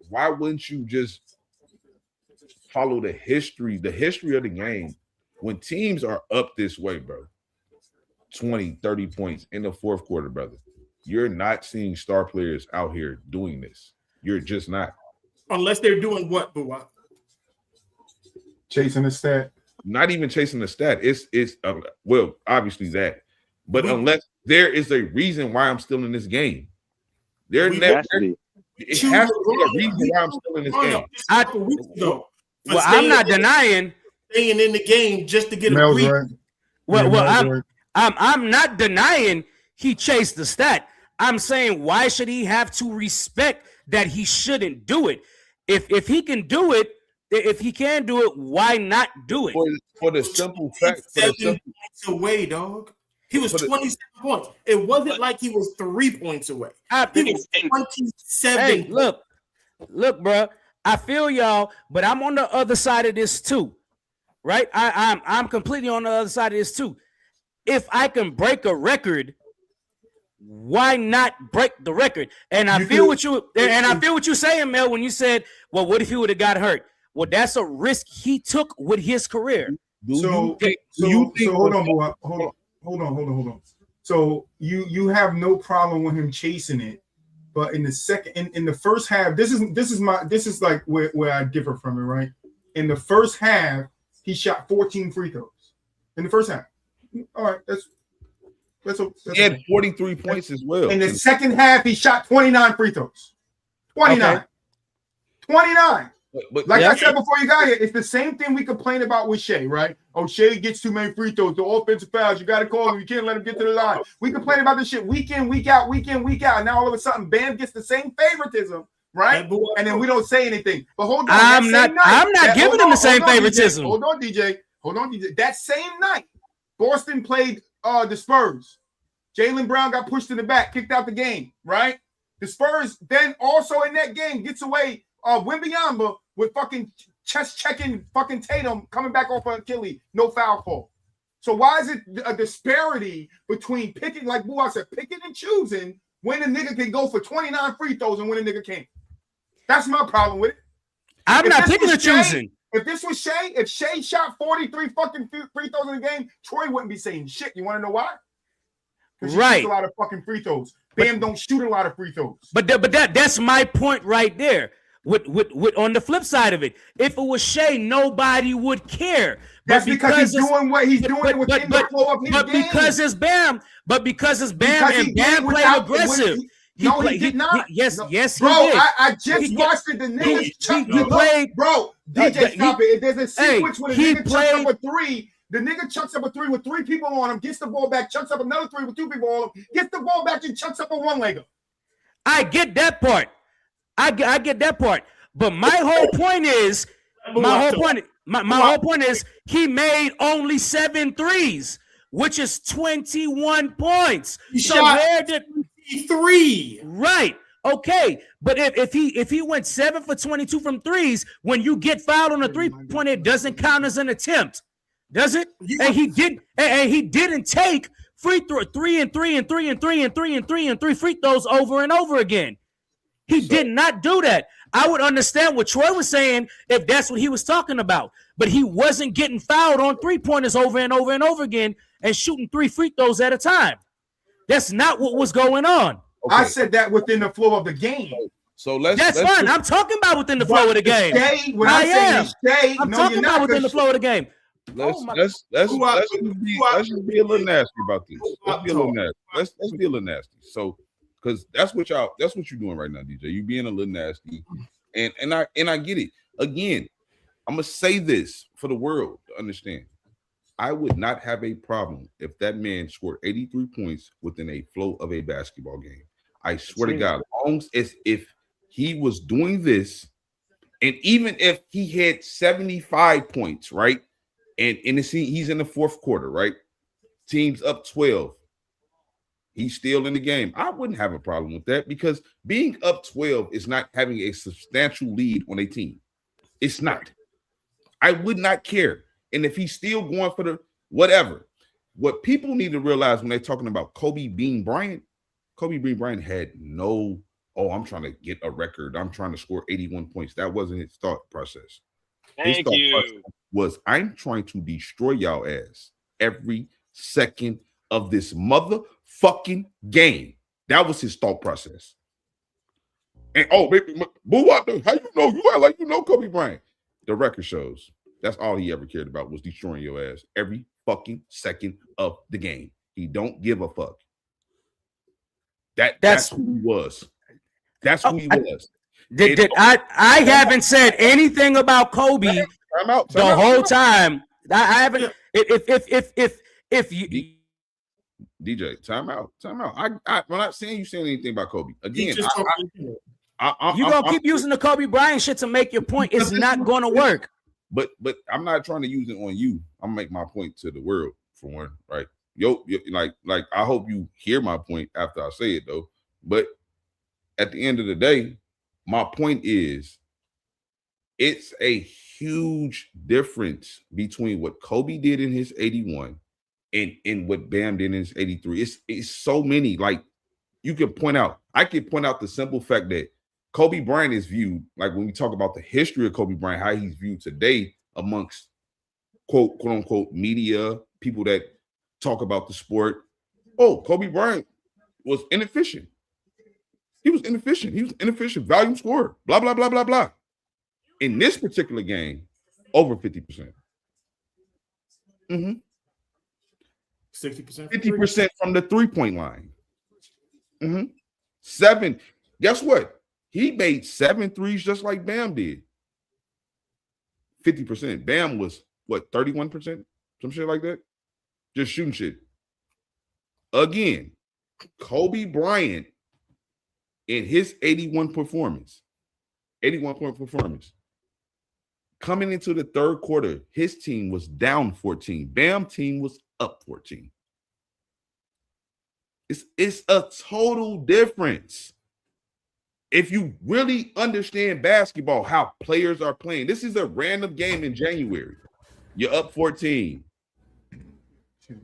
why wouldn't you just follow the history of the game? When teams are up this way, bro, 20, 30 points in the fourth quarter, brother, you're not seeing star players out here doing this. You're just not. Unless they're doing what, Buwa? Chasing the stat. Not even chasing the stat. It's well, obviously that. But unless there is a reason why I'm still in this game. It has to be a reason why I'm still in this game. I'm not denying staying in the game just to get a brief. Right. I'm not denying he chased the stat. I'm saying why should he have to respect that he shouldn't do it? If he can do it, if he can do it, why not do it? For the simple fact, 7 points away, dog. He was 27 points. It wasn't like he was 3 points away. He was 27. Hey, look, bro. I feel y'all, but I'm on the other side of this too, right? I'm completely on the other side of this too. If I can break a record, why not break the record? And I feel what you're saying, Mel, when you said, "Well, what if he would have got hurt?" Well, that's a risk he took with his career. Hold on. So you have no problem with him chasing it, but in the first half, this is like where I differ from it, right? In the first half, he shot 14 free throws. In the first half. All right, that's he had 43 points as well. In the second half, he shot 29 free throws. 29. Okay. 29. But like I said before you got here, it's the same thing we complain about with Shea, right? Oh, Shea gets too many free throws, the offensive fouls. You got to call him. You can't let him get to the line. We complain about this shit week in, week out. And now all of a sudden, Bam gets the same favoritism, right? And then we don't say anything. But hold on. I'm not giving him the same favoritism. Hold on, DJ. That same night, Boston played the Spurs. Jaylen Brown got pushed in the back, kicked out the game, right? The Spurs then also in that game gets away Wembanyama with fucking chest checking fucking Tatum coming back off of Achilles, no foul call. So why is it a disparity between picking, like Buwa said, picking and choosing when a nigga can go for 29 free throws and when a nigga can't? That's my problem with it. I'm not picking or choosing. If this was Shea, if Shea shot 43 fucking free throws in the game, Troy wouldn't be saying shit. You want to know why? Because he shoots a lot of fucking free throws. Bam don't shoot a lot of free throws. But that's my point right there. With on the flip side of it, if it was Shea, nobody would care. That's because he's doing what he's doing within the flow of his game. Because it's Bam, and Bam played aggressive. He did not. Yes, bro, he did. I just watched it. The niggas bro, DJ, stop it. There's a sequence where the nigga chucks up a three. The nigga chucks up a three with 3 people on him, gets the ball back, chucks up another 3 with 2 people on him, gets the ball back and chucks up a one-legger. I get that part. I get that part. But my whole point is, my whole point is he made only 7 threes, which is 21 points. He shot 3. Right. Okay. But if he went 7 for 22 from threes, when you get fouled on a 3-pointer, it doesn't count as an attempt. Does it? And he didn't take free throw 3 and 3 and 3 and 3 and 3 and 3 and 3 free throws over and over again. He did not do that. I would understand what Troy was saying if that's what he was talking about. But he wasn't getting fouled on 3-pointers over and over and over again and shooting 3 free throws at a time. That's not what was going on. Okay. I said that within the flow of the game. So that's fine. I'm talking about within the flow of the game. I'm talking about within the flow of the game. Let's just be a little nasty about this. Let's be a little nasty. So because that's what you're doing right now, DJ. You being a little nasty, and I get it. Again, I'm gonna say this for the world to understand. I would not have a problem if that man scored 83 points within a flow of a basketball game. I swear to God, as long as if he was doing this, and even if he had 75 points, right? And he's in the fourth quarter, right? Team's up 12. He's still in the game. I wouldn't have a problem with that because being up 12 is not having a substantial lead on a team. It's not. I would not care. And if he's still going for the whatever, what people need to realize when they're talking about Kobe Bean Bryant had no, I'm trying to get a record. I'm trying to score 81 points. That wasn't his thought process. His thought process was, I'm trying to destroy y'all ass every second of this motherfucking game. That was his thought process. And baby, boo out there. How you know? You act like you know Kobe Bryant. The record shows. That's all he ever cared about was destroying your ass every fucking second of the game. He don't give a fuck. That's who he was. That's who he was. I haven't said anything about Kobe the whole time. I haven't. If you DJ, time out. I'm not saying you saying anything about Kobe again. You're gonna keep using the Kobe Bryant shit to make your point. It's not going to work. But I'm not trying to use it on you. I'm gonna make my point to the world for one, right? Like I hope you hear my point after I say it though. But at the end of the day, my point is it's a huge difference between what Kobe did in his 81 and what Bam did in his 83. It's so many. Like I can point out the simple fact that Kobe Bryant is viewed, like when we talk about the history of Kobe Bryant, how he's viewed today amongst quote unquote media, people that talk about the sport. Kobe Bryant was inefficient. He was inefficient, volume scorer, blah, blah, blah, blah, blah. In this particular game, over 50%. 60%. 50% from the three-point line. 7. Guess what? He made 7 threes just like Bam did. 50%. Bam was, 31%? Some shit like that? Just shooting shit. Again, Kobe Bryant in his 81-point performance, coming into the third quarter, his team was down 14. Bam team was up 14. It's a total difference. If you really understand basketball, how players are playing, this is a random game in January. You're up 14.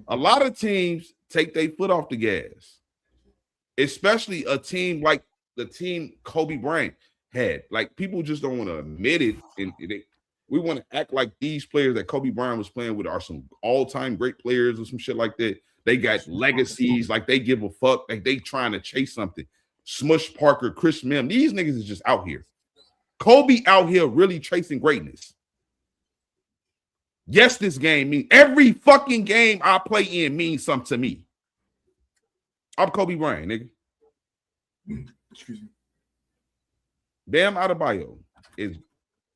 A lot of teams take their foot off the gas, especially a team like the team Kobe Bryant had. Like, people just don't want to admit it. And we want to act like these players that Kobe Bryant was playing with are some all-time great players or some shit like that. They got legacies, like they give a fuck, like they trying to chase something. Smush Parker, Chris Mim, these niggas is just out here. Kobe out here really chasing greatness. Yes, this game means every fucking game I play in means something to me. I'm Kobe Bryant, nigga. Excuse me. Bam Adebayo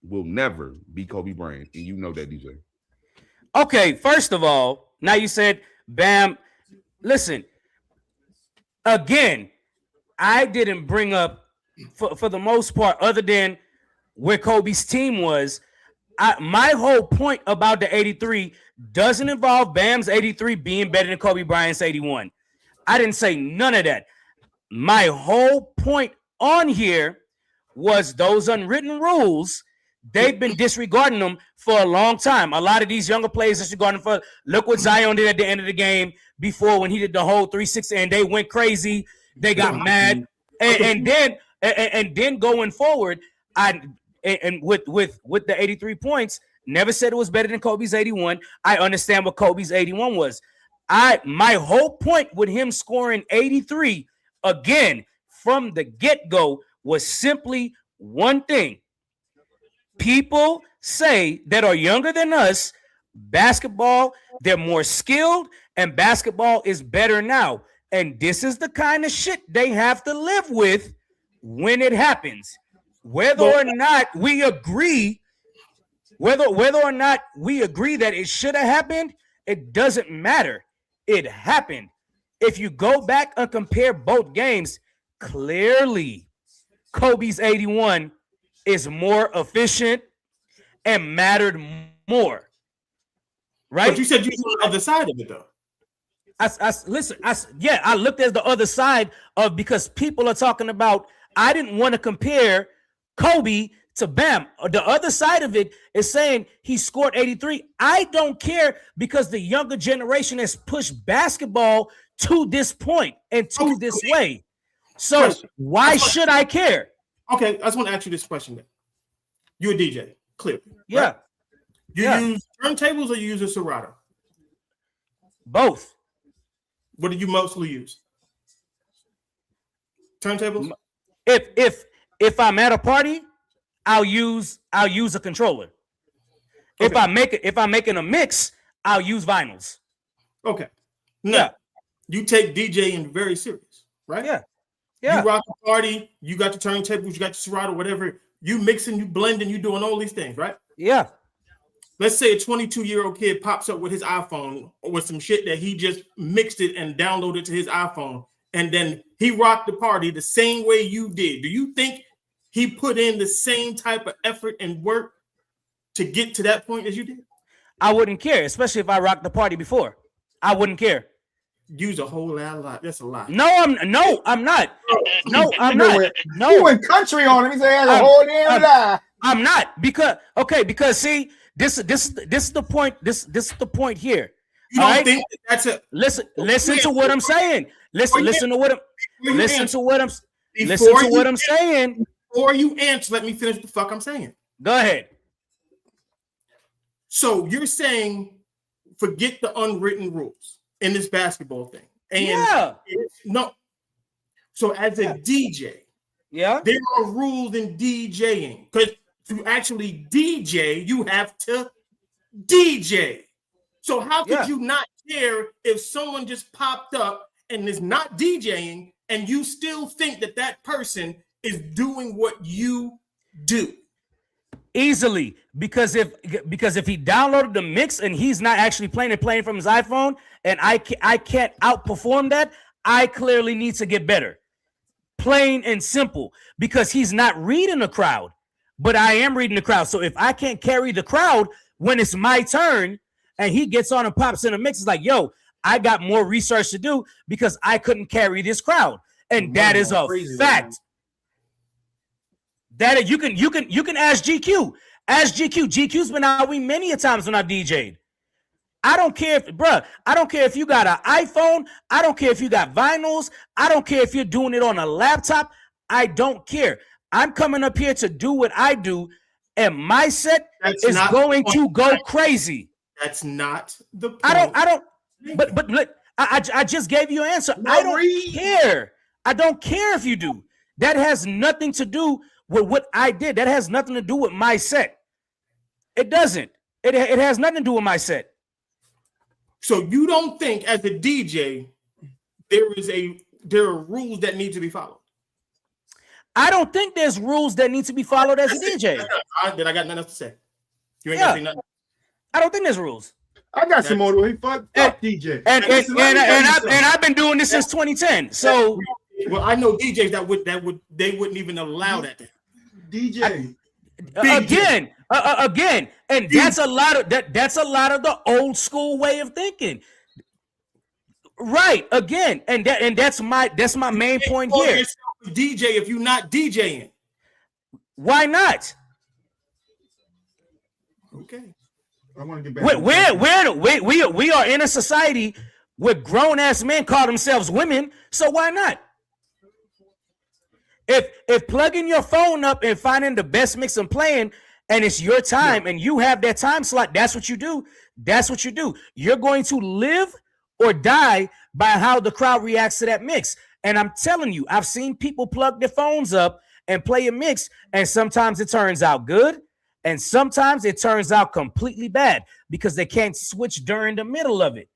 will never be Kobe Bryant, and you know that, DJ. Okay, first of all, now you said Bam. Listen, again, I didn't bring up for the most part, other than where Kobe's team was. My whole point about the 83 doesn't involve Bam's 83 being better than Kobe Bryant's 81. I didn't say none of that. My whole point on here was those unwritten rules. They've been disregarding them for a long time. A lot of these younger players disregarding for. Look what Zion did at the end of the game before when he did the whole 360 and they went crazy. They got mad, and then going forward, with the 83 points, never said it was better than Kobe's 81. I understand what Kobe's 81 was. My whole point with him scoring 83 again from the get-go was simply one thing. People say that are younger than us, basketball, they're more skilled, and basketball is better now. And this is the kind of shit they have to live with when it happens. Whether or not we agree that it should have happened, it doesn't matter. It happened. If you go back and compare both games, clearly Kobe's 81 is more efficient and mattered more. Right? But you said you was on the other side of it, though. I looked at the other side of, because people are talking about, I didn't want to compare Kobe to Bam. The other side of it is saying he scored 83. I don't care, because the younger generation has pushed basketball to this point and to this way. So why should I care? Okay, I just want to ask you this question then. You're a DJ, clearly. Yeah. Right? You use turntables or you use a Serato? Both. What do you mostly use? Turntables? If I'm at a party, I'll use a controller. Okay. If I'm making a mix, I'll use vinyls. Okay. Now, you take DJing very serious, right? Yeah. You rock a party, you got the turntables, you got the Serato, whatever. You mixing, you blending, you doing all these things, right? Yeah. Let's say a 22-year-old kid pops up with his iPhone with some shit that he just mixed it and downloaded to his iPhone, and then he rocked the party the same way you did. Do you think he put in the same type of effort and work to get to that point as you did? I wouldn't care, especially if I rocked the party before. I wouldn't care. Use a whole lot. That's a lot. No, I'm not. No, I'm not. No, you went country on him. He said a whole damn lot. I'm not, because see, this is the point. This is the point here. You don't think that's a listen to what I'm saying. Listen to what I'm saying. Before you answer, let me finish the fuck I'm saying. Go ahead. So you're saying forget the unwritten rules in this basketball thing. And no. So as a DJ, there are rules in DJing, because to actually DJ, you have to DJ. So how could you not care if someone just popped up and is not DJing, and you still think that that person is doing what you do? Easily, because if he downloaded the mix and he's not actually playing from his iPhone, and I can't outperform that, I clearly need to get better. Plain and simple, because he's not reading the crowd, but I am reading the crowd. So if I can't carry the crowd when it's my turn and he gets on and pops in a mix, it's like, yo, I got more research to do because I couldn't carry this crowd. And that is a fact. That you can ask GQ. Ask GQ. GQ's been out with me many a times when I've DJ'd. I don't care if you got an iPhone. I don't care if you got vinyls. I don't care if you're doing it on a laptop. I don't care. I'm coming up here to do what I do, and my set is going to go crazy. That's not the point. I just gave you an answer. I don't care. I don't care if you do. That has nothing to do with what I did. That has nothing to do with my set. It doesn't. It has nothing to do with my set. So you don't think, as a DJ, there are rules that need to be followed? I don't think there's rules that need to be followed as a DJ. Then I got nothing else to say. You ain't got to say nothing. I don't think there's rules. I got some more to way. Fuck DJ. And I've been doing this since 2010. So well, I know DJs that wouldn't even allow that. DJ. Again, and that's a lot of the old school way of thinking. Right, again, and that's my main point here. DJ, if you're not DJing, why not? Okay. I want to get back. We are in a society where grown ass men call themselves women, so why not? If plugging your phone up and finding the best mix and playing, and it's your time and you have that time slot, that's what you do. That's what you do. You're going to live or die by how the crowd reacts to that mix. And I'm telling you, I've seen people plug their phones up and play a mix, and sometimes it turns out good, and sometimes it turns out completely bad because they can't switch during the middle of it.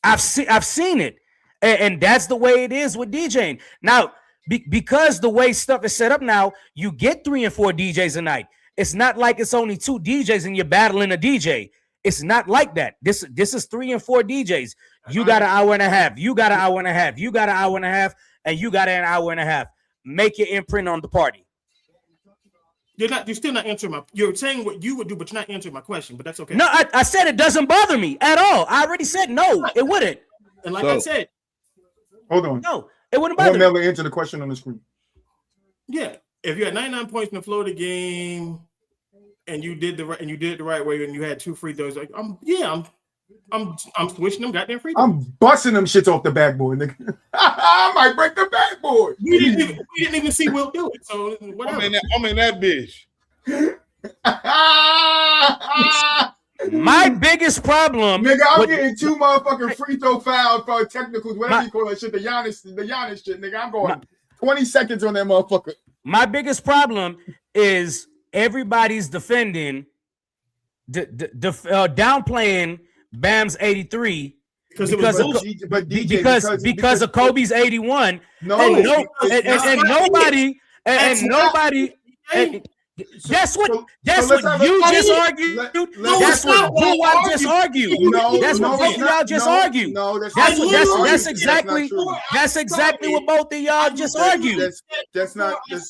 I've seen it. And that's the way it is with DJing. Now, because the way stuff is set up now, you get 3 and 4 DJs a night. It's not like it's only 2 DJs and you're battling a DJ. It's not like that. This is 3 and 4 DJs. You got an hour and a half. You got an hour and a half. You got an hour and a half. And you got an hour and a half. Make your imprint on the party. You're still not answering my. You're saying what you would do, but you're not answering my question. But that's okay. No, I said it doesn't bother me at all. I already said no, it wouldn't. And like I said, hold on. No, it wouldn't bother me. Never answer the question on the screen. Yeah, if you had 99 points in the Florida game, and you did it the right way, and you had 2 free throws, like I'm switching them goddamn free throws. I'm busting them shits off the backboard, nigga. I might break the backboard. We didn't even see Will do it. So whatever. I'm in that bitch. My biggest problem, nigga, I'm getting 2 motherfucking free throw fouls for technicals, whatever you call that shit, the Giannis shit, nigga. I'm going 20 seconds on that motherfucker. My biggest problem is everybody's defending, downplaying Bam's 83 because of Kobe's 81. Nobody. That's what you just argued. That's what y'all just argued. That's what both of y'all just argued. That's exactly what both of y'all just argued. That's not. If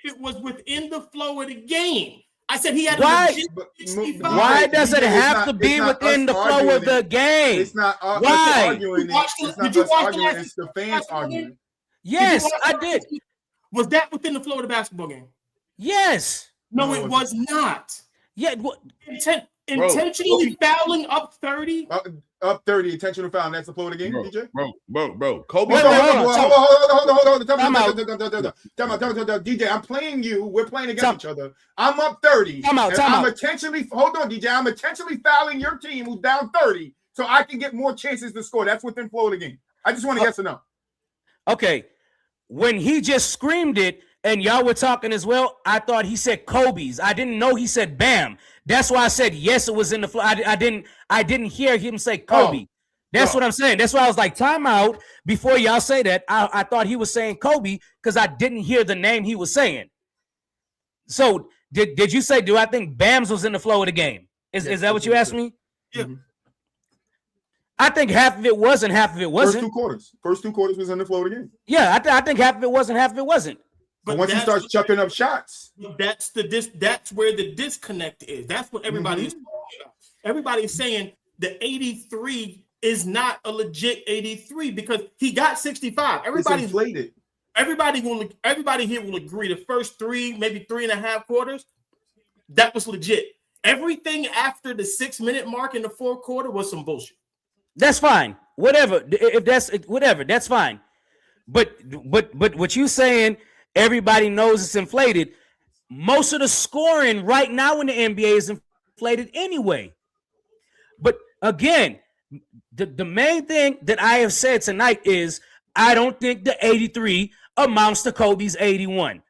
it was within the flow of the game. I said he had why does it have to be within the flow of the game? It's not why? Did you watch it's the fans arguing. Yes, I did. Was that within the flow of the basketball game? Yes. No, it was not. Yeah. Intentionally fouling up 30. Up 30, intentional foul. That's the flow of the game, DJ. Bro. Kobe. Hold on. Time out. DJ, I'm playing you. We're playing against each other. I'm up 30. Time out. Hold on, DJ. I'm intentionally fouling your team who's down 30 so I can get more chances to score. That's within flow of the game. I just want to yes or no. Okay. When he just screamed it and y'all were talking as well, I thought he said Kobe's. I didn't know he said Bam. That's why I said yes, it was in the flow. I didn't hear him say Kobe. That's what I'm saying. That's why I was like, time out. Before y'all say that, I thought he was saying Kobe because I didn't hear the name he was saying. So did you say, do I think Bam's was in the flow of the game? Is that what you asked me? Yeah. I think half of it was and half of it wasn't. First two quarters was in the flow of the game. Yeah, I think half of it was and half of it wasn't. But once he starts chucking up shots, that's where the disconnect is. That's what everybody is talking about. Everybody's saying the 83 is not a legit 83 because he got 65. Everybody's inflated. Everybody here will agree the first 3, maybe 3.5 quarters, that was legit. Everything after the 6-minute mark in the 4th quarter was some bullshit. That's fine. Whatever. If that's whatever, that's fine. But what you saying? Everybody knows it's inflated. Most of the scoring right now in the NBA is inflated anyway. But again, the main thing that I have said tonight is I don't think the 83 amounts to Kobe's 81,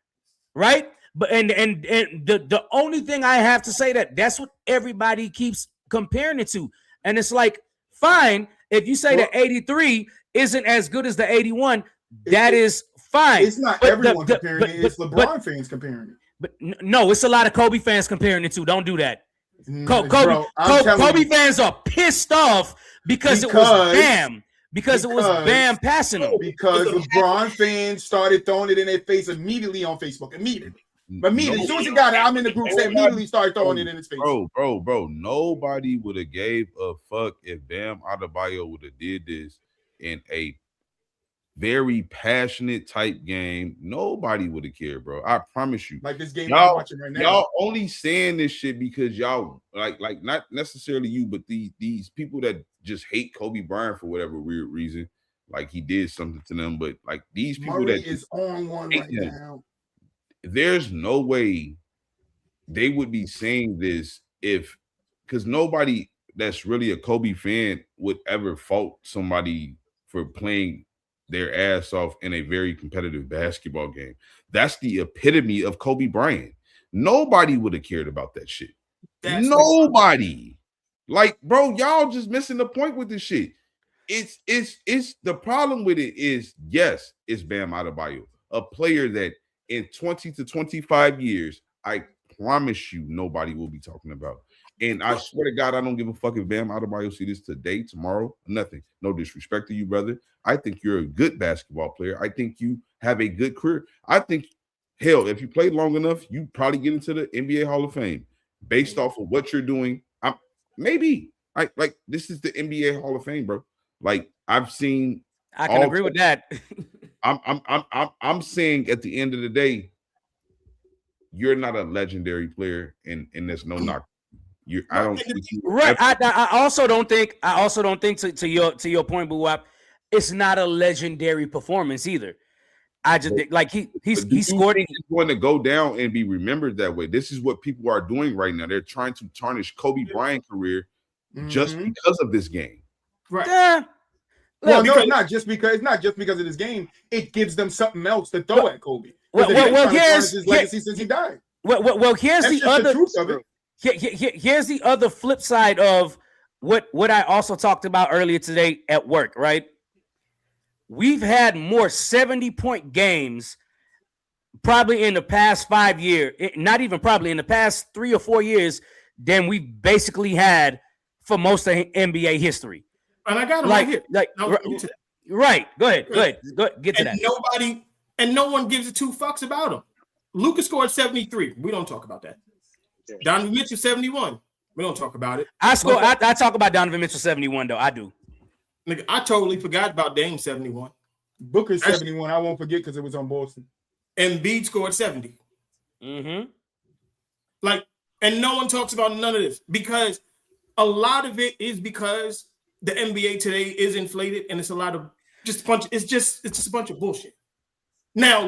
right? But and the only thing I have to say that's what everybody keeps comparing it to, and it's like fine if you say the 83 isn't as good as the 81, that is fine. It's not everyone comparing it. It's LeBron fans comparing it. But no, it's a lot of Kobe fans comparing it to. Don't do that. Kobe fans are pissed off because it was Bam. Because it was Bam passing them. Because LeBron fans started throwing it in their face immediately on Facebook. Immediately. As soon as he got it, I'm in the group. They immediately started throwing it in his face. Bro. Nobody would have gave a fuck if Bam Adebayo would have did this in a very passionate type game. Nobody would have cared, bro. I promise you. Like this game I'm watching right now. Y'all only saying this shit because y'all like not necessarily you, but these people that just hate Kobe Bryant for whatever weird reason. Like he did something to them, but like these people Murray that is on one right now. There's no way they would be saying this because nobody that's really a Kobe fan would ever fault somebody for playing their ass off in a very competitive basketball game. That's the epitome of Kobe Bryant. Nobody would have cared about that shit. Nobody. Like, bro, y'all just missing the point with this shit. it's the problem with it is, yes, it's Bam Adebayo, a player that in 20 to 25 years, I promise you nobody will be talking about. And I swear to God, I don't give a fuck if Bam Adebayo see this today, tomorrow, nothing. No disrespect to you, brother. I think you're a good basketball player. I think you have a good career. I think, hell, if you play long enough, you probably get into the NBA Hall of Fame based off of what you're doing. Maybe. Like this is the NBA Hall of Fame, bro. Like I've seen. I can agree with that. I'm saying at the end of the day, you're not a legendary player, and there's no knock. I don't think right. I also don't think to your point, Buwap, it's not a legendary performance either. I just like he scored. He's going to go down and be remembered that way. This is what people are doing right now. They're trying to tarnish Kobe Bryant's career just because of this game. Right. Yeah. Well, no, it's not just because of this game. It gives them something else to throw at Kobe. Here's his legacy since he died. Well, here's That's the other the truth of it. Here's the other flip side of what I also talked about earlier today at work, right? We've had more 70-point games probably in the past 5 years, not even probably in the past 3 or 4 years than we basically had for most of NBA history. And I got him right here. Right. Go ahead. Get to that. No one gives a two fucks about him. Luka scored 73. We don't talk about that. Donovan Mitchell 71. We don't talk about it. I talk about Donovan Mitchell 71 though. I do. Nigga, I totally forgot about Dame 71. Booker 71. I won't forget because it was on Boston. Embiid scored 70. Mm-hmm. Like, and no one talks about none of this because a lot of it is because the NBA today is inflated and it's a lot of just a bunch. It's just a bunch of bullshit. Now,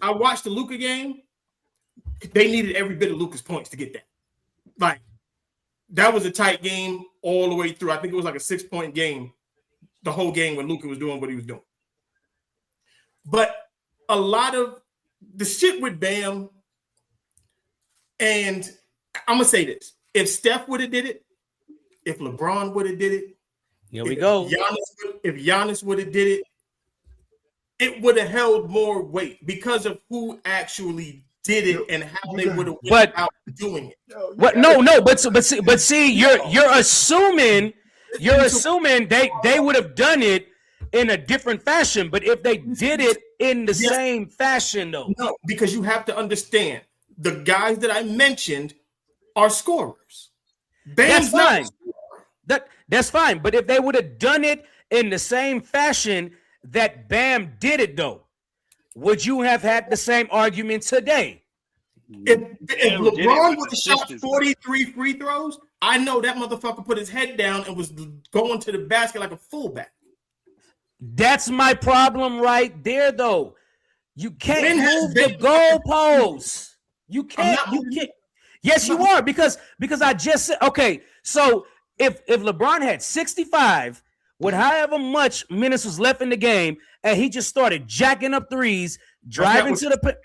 I watched the Luka game. They needed every bit of Luka's points to get that. Like, that was a tight game all the way through. I think it was like a 6-point game, the whole game when Luka was doing what he was doing. But a lot of the shit with Bam, and I'm gonna say this: if Steph would have did it, if LeBron would have did it, here we go. If Giannis would have did it, it would have held more weight because of who actually did it and how they would have went out doing it. What? No. But see, you're assuming they would have done it in a different fashion. But if they did it in the same fashion, though, no, because you have to understand the guys that I mentioned are scorers. That's fine. That's fine. But if they would have done it in the same fashion that Bam did it, though, would you have had the same argument today? If LeBron would have shot 43 free throws, I know that motherfucker put his head down and was going to the basket like a fullback. That's my problem right there, though. You can't move the goalposts. You can't. Yes, you are because I just said okay. So if LeBron had 65 with however much minutes was left in the game, and he just started jacking up threes, driving to the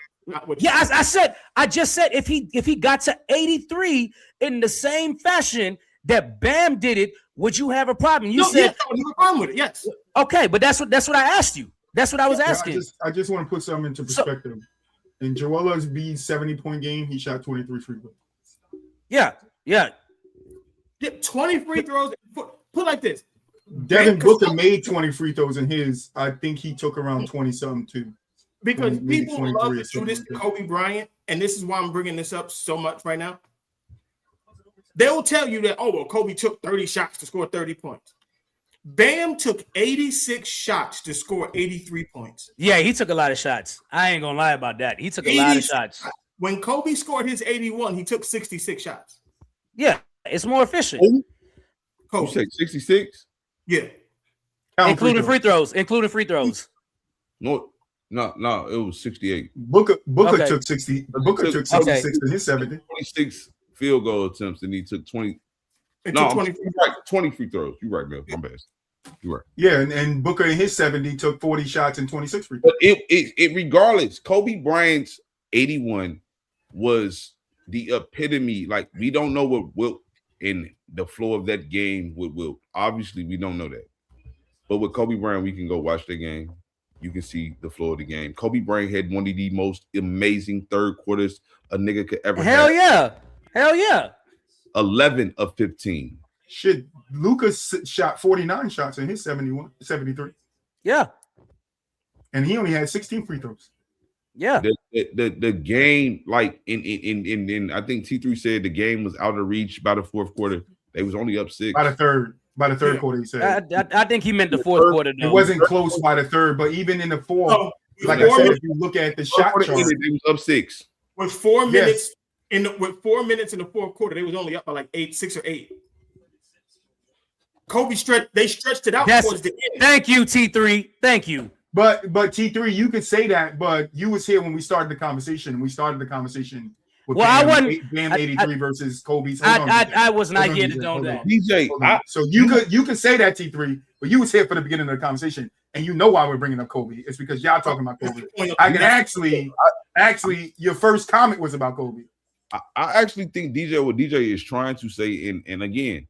I just said if he got to 83 in the same fashion that Bam did it, would you have a problem? You said no problem with it. Yes. Okay, but that's what I asked you. That's what I was asking. I just want to put something into perspective. In Joel Embiid's 70-point game, he shot 23 free throws. Yeah. 20 free throws. Put like this. Devin Booker made 20 free throws in his. I think he took around 20-something too. Because people love to do this to Kobe Bryant, and this is why I'm bringing this up so much right now. They'll tell you that, Kobe took 30 shots to score 30 points. Bam took 86 shots to score 83 points. Yeah, he took a lot of shots. I ain't gonna lie about that. He took a lot of shots. When Kobe scored his 81, he took 66 shots. Yeah, it's more efficient. You said 66? Yeah. Including free throws. No, it was 68. Booker took 60. Booker took 66 in his 70. 26 field goal attempts, and he took 20. No, 20 free throws. You're right, Bill. My bad. You're right. Yeah, and Booker in his 70 took 40 shots and 26 free throws. But it regardless, Kobe Bryant's 81 was the epitome. Like, we don't know what Wilt in the flow of that game with Wilt. Obviously, we don't know that. But with Kobe Bryant, we can go watch the game. You can see the flow of the game. Kobe Bryant had one of the most amazing third quarters a nigga could ever Hell have. Hell yeah. 11 of 15. Shit, Lucas shot 49 shots in his 73. Yeah. And he only had 16 free throws. Yeah. The game, like in I think T3 said the game was out of reach by the fourth quarter. They was only up 6. By the third quarter, he said. I think he meant the fourth quarter. Though. It wasn't close by the third, but even in the fourth, like I said, if you look at the shot chart, it was up 6. With 4 minutes with 4 minutes in the fourth quarter, they was only up by like 6 or 8. Kobe stretched it out towards the end. Thank you, T3. Thank you. But T3, you could say that, but you was here when we started the conversation. We started the conversation with Bam 83 versus Kobe's. I was not here to know that. DJ, so you could say that, T3, but you was here for the beginning of the conversation, and you know why we're bringing up Kobe. It's because y'all talking about Kobe. I can actually your first comment was about Kobe. I actually think what DJ is trying to say, and again,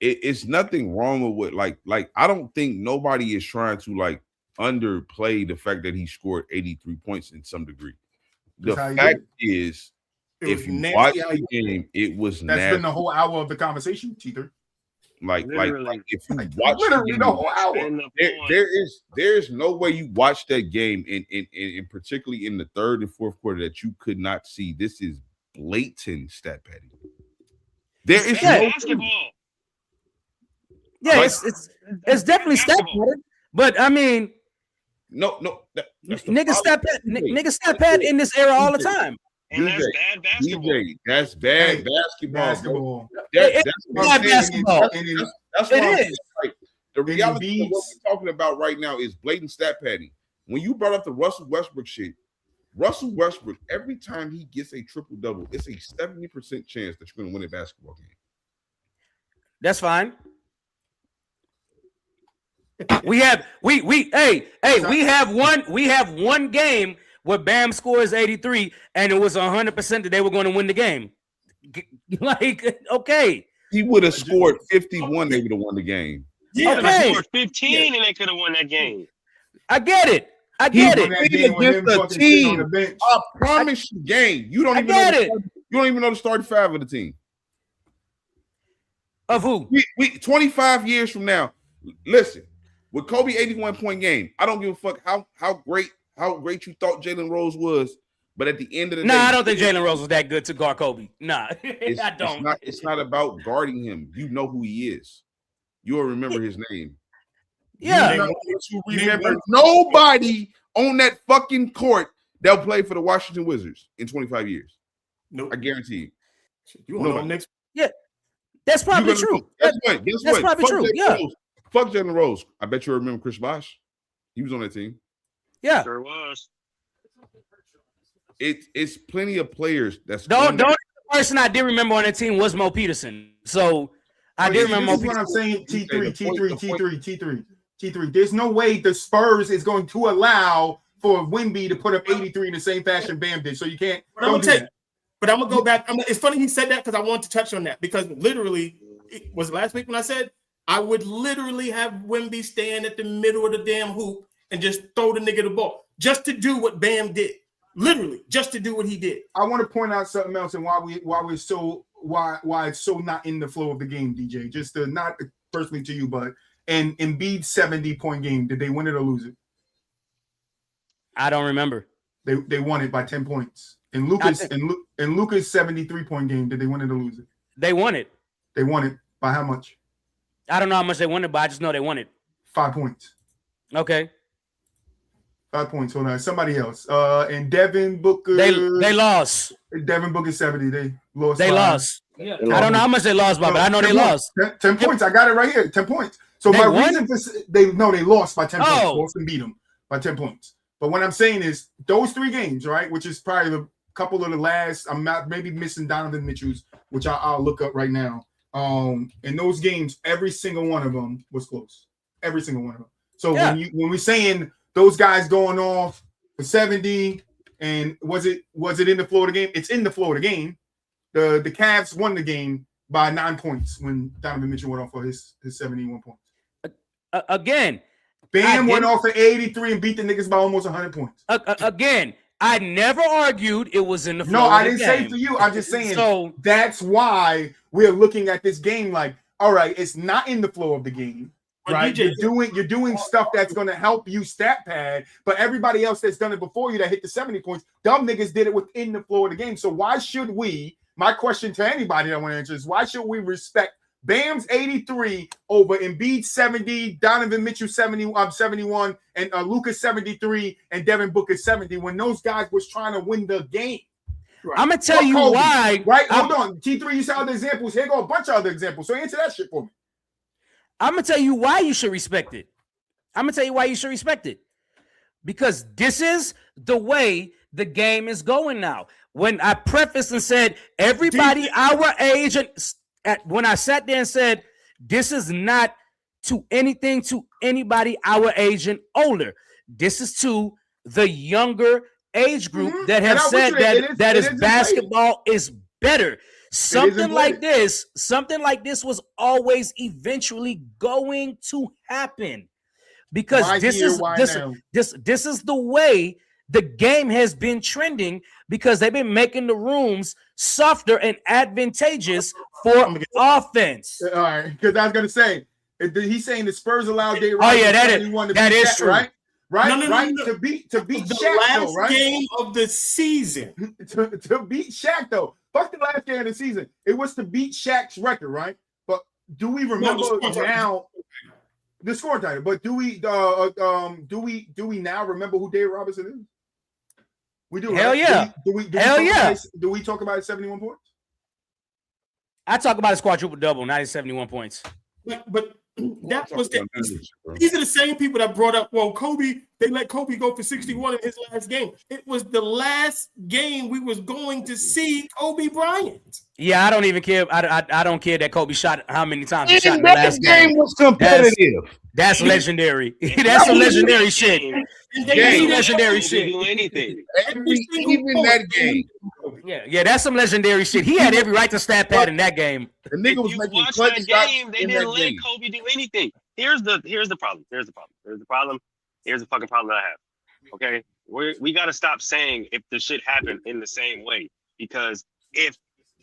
it's nothing wrong with what like I don't think nobody is trying to like underplay the fact that he scored 83 points in some degree. The fact is, if you watch the game, it was nasty. That's been the whole hour of the conversation, T3. Like if you watch literally the whole hour, there's no way you watch that game and particularly in the third and fourth quarter that you could not see this is blatant stat padding. There is no basketball. Yeah, like, it's definitely stat padding, but I mean, niggas stat pad in this era all the time. And that's bad basketball. DJ, that's bad basketball. That's bad basketball. That's what I'm saying. Like, the reality of what we're talking about right now is blatant stat padding. When you brought up the Russell Westbrook shit, Russell Westbrook, every time he gets a triple-double, it's a 70% chance that you're going to win a basketball game. That's fine. We have one game where Bam scores 83 and it was 100% that they were going to win the game. Like, okay. He would have scored 51, they would have won the game. Yeah, they scored 15 and they could have won that game. I get it. I promise you, game. You don't even know the starting five of the team. Of who? We 25 years from now. Listen, with Kobe 81-point game, I don't give a fuck how great you thought Jalen Rose was, but at the end of the day, I don't think Jalen Rose was that good to guard Kobe. Nah, I don't. It's not about guarding him. You know who he is. You'll remember his name. Yeah. You remember nobody on that fucking court that'll play for the Washington Wizards in 25 years. Nope. I guarantee you. You want to know next? Yeah. That's probably true. Guess what? That's probably true. Yeah. Fuck Jalen Rose. I bet you remember Chris Bosh. He was on that team. Yeah. Sure was. It's plenty of players that's the person I did remember on that team was Mo Peterson. So I did remember Mo Peterson. What I'm saying, T3. There's no way the Spurs is going to allow for Wemby to put up 83 in the same fashion Bam did. So you can't. But I'm gonna go back. It's funny he said that because I want to touch on that because literally it was last week when I said I would literally have Wemby stand at the middle of the damn hoop and just throw the nigga the ball just to do what Bam did. Literally, just to do what he did. I want to point out something else and why it's so not in the flow of the game, DJ. Just to not personally to you, but and Embiid's 70-point game, did they win it or lose it? I don't remember. They won it by 10 points. And Lucas 73-point game, did they win it or lose it? They won it. They won it by how much? I don't know how much they won it, but I just know they won it. 5 points. Okay. 5 points. Hold on. Somebody else. And Devin Booker. They lost. Devin Booker 70. They lost. They lost. Yeah. I don't know how much they lost by, but I know they lost. 10 points. I got it right here. 10 points. So my reason for they lost by 10 points. Boston beat them by 10 points. But what I'm saying is those 3 games, right, which is probably the couple of the last. I'm not maybe missing Donovan Mitchell's, which I'll look up right now. In those games, every single one of them was close. Every single one of them. So when we're saying those guys going off for 70, and was it in the flow of the game? It's in the flow of the game. The Cavs won the game by 9 points when Donovan Mitchell went off for his 71 points. Again, Bam went off at 83 and beat the niggas by almost 100 points. Again, I never argued it was in the flow. No, I didn't say for you. I'm just saying so that's why we're looking at this game like, all right, it's not in the flow of the game. Right, you're doing stuff that's gonna help you stat pad, but everybody else that's done it before you that hit the 70 points, dumb niggas did it within the flow of the game. So why should we? My question to anybody that want to answer is why should we respect Bam's 83 over Embiid 70, Donovan Mitchell 71, and Lucas 73, and Devin Booker 70 when those guys was trying to win the game? Right. I'm gonna tell you Kobe, why. Right, hold on. T3, you saw other examples. Here go a bunch of other examples. So answer that shit for me. I'm gonna tell you why you should respect it. Because this is the way the game is going now. When I prefaced and said everybody our age, and when I sat there and said this is not to anything to anybody our age and older. This is to the younger age group that have said that basketball is better. Something like this was always eventually going to happen because this is the way the game has been trending because they've been making the rooms softer and advantageous for offense. All right, because I was gonna say he's saying the Spurs allowed Dave Robinson. Oh yeah, that is true. Right? Right? To beat the Shaq, last though, right? game of the season. to beat Shaq, though. Fuck the last game of the season. It was to beat Shaq's record, right? But do we remember now the score title? But do we now remember who Dave Robinson is? We do. Hell right? yeah. Do we talk about 71 points? I talk about his quadruple double, not his 71 points. But that was these are the same people that brought up, well, Kobe, they let Kobe go for 61 in his last game. It was the last game we was going to see Kobe Bryant. Yeah, I don't even care. I don't care that Kobe shot how many times he shot in the last game was competitive. That's legendary. That's some legendary shit. Legendary shit. Do anything. Even that game. Yeah, that's some legendary shit. He had every right to stat pad in that game. The nigga was making clutch shots. They didn't let Kobe do anything. Here's the problem. Here's the fucking problem that I have. Okay, we got to stop saying if the shit happened in the same way, because if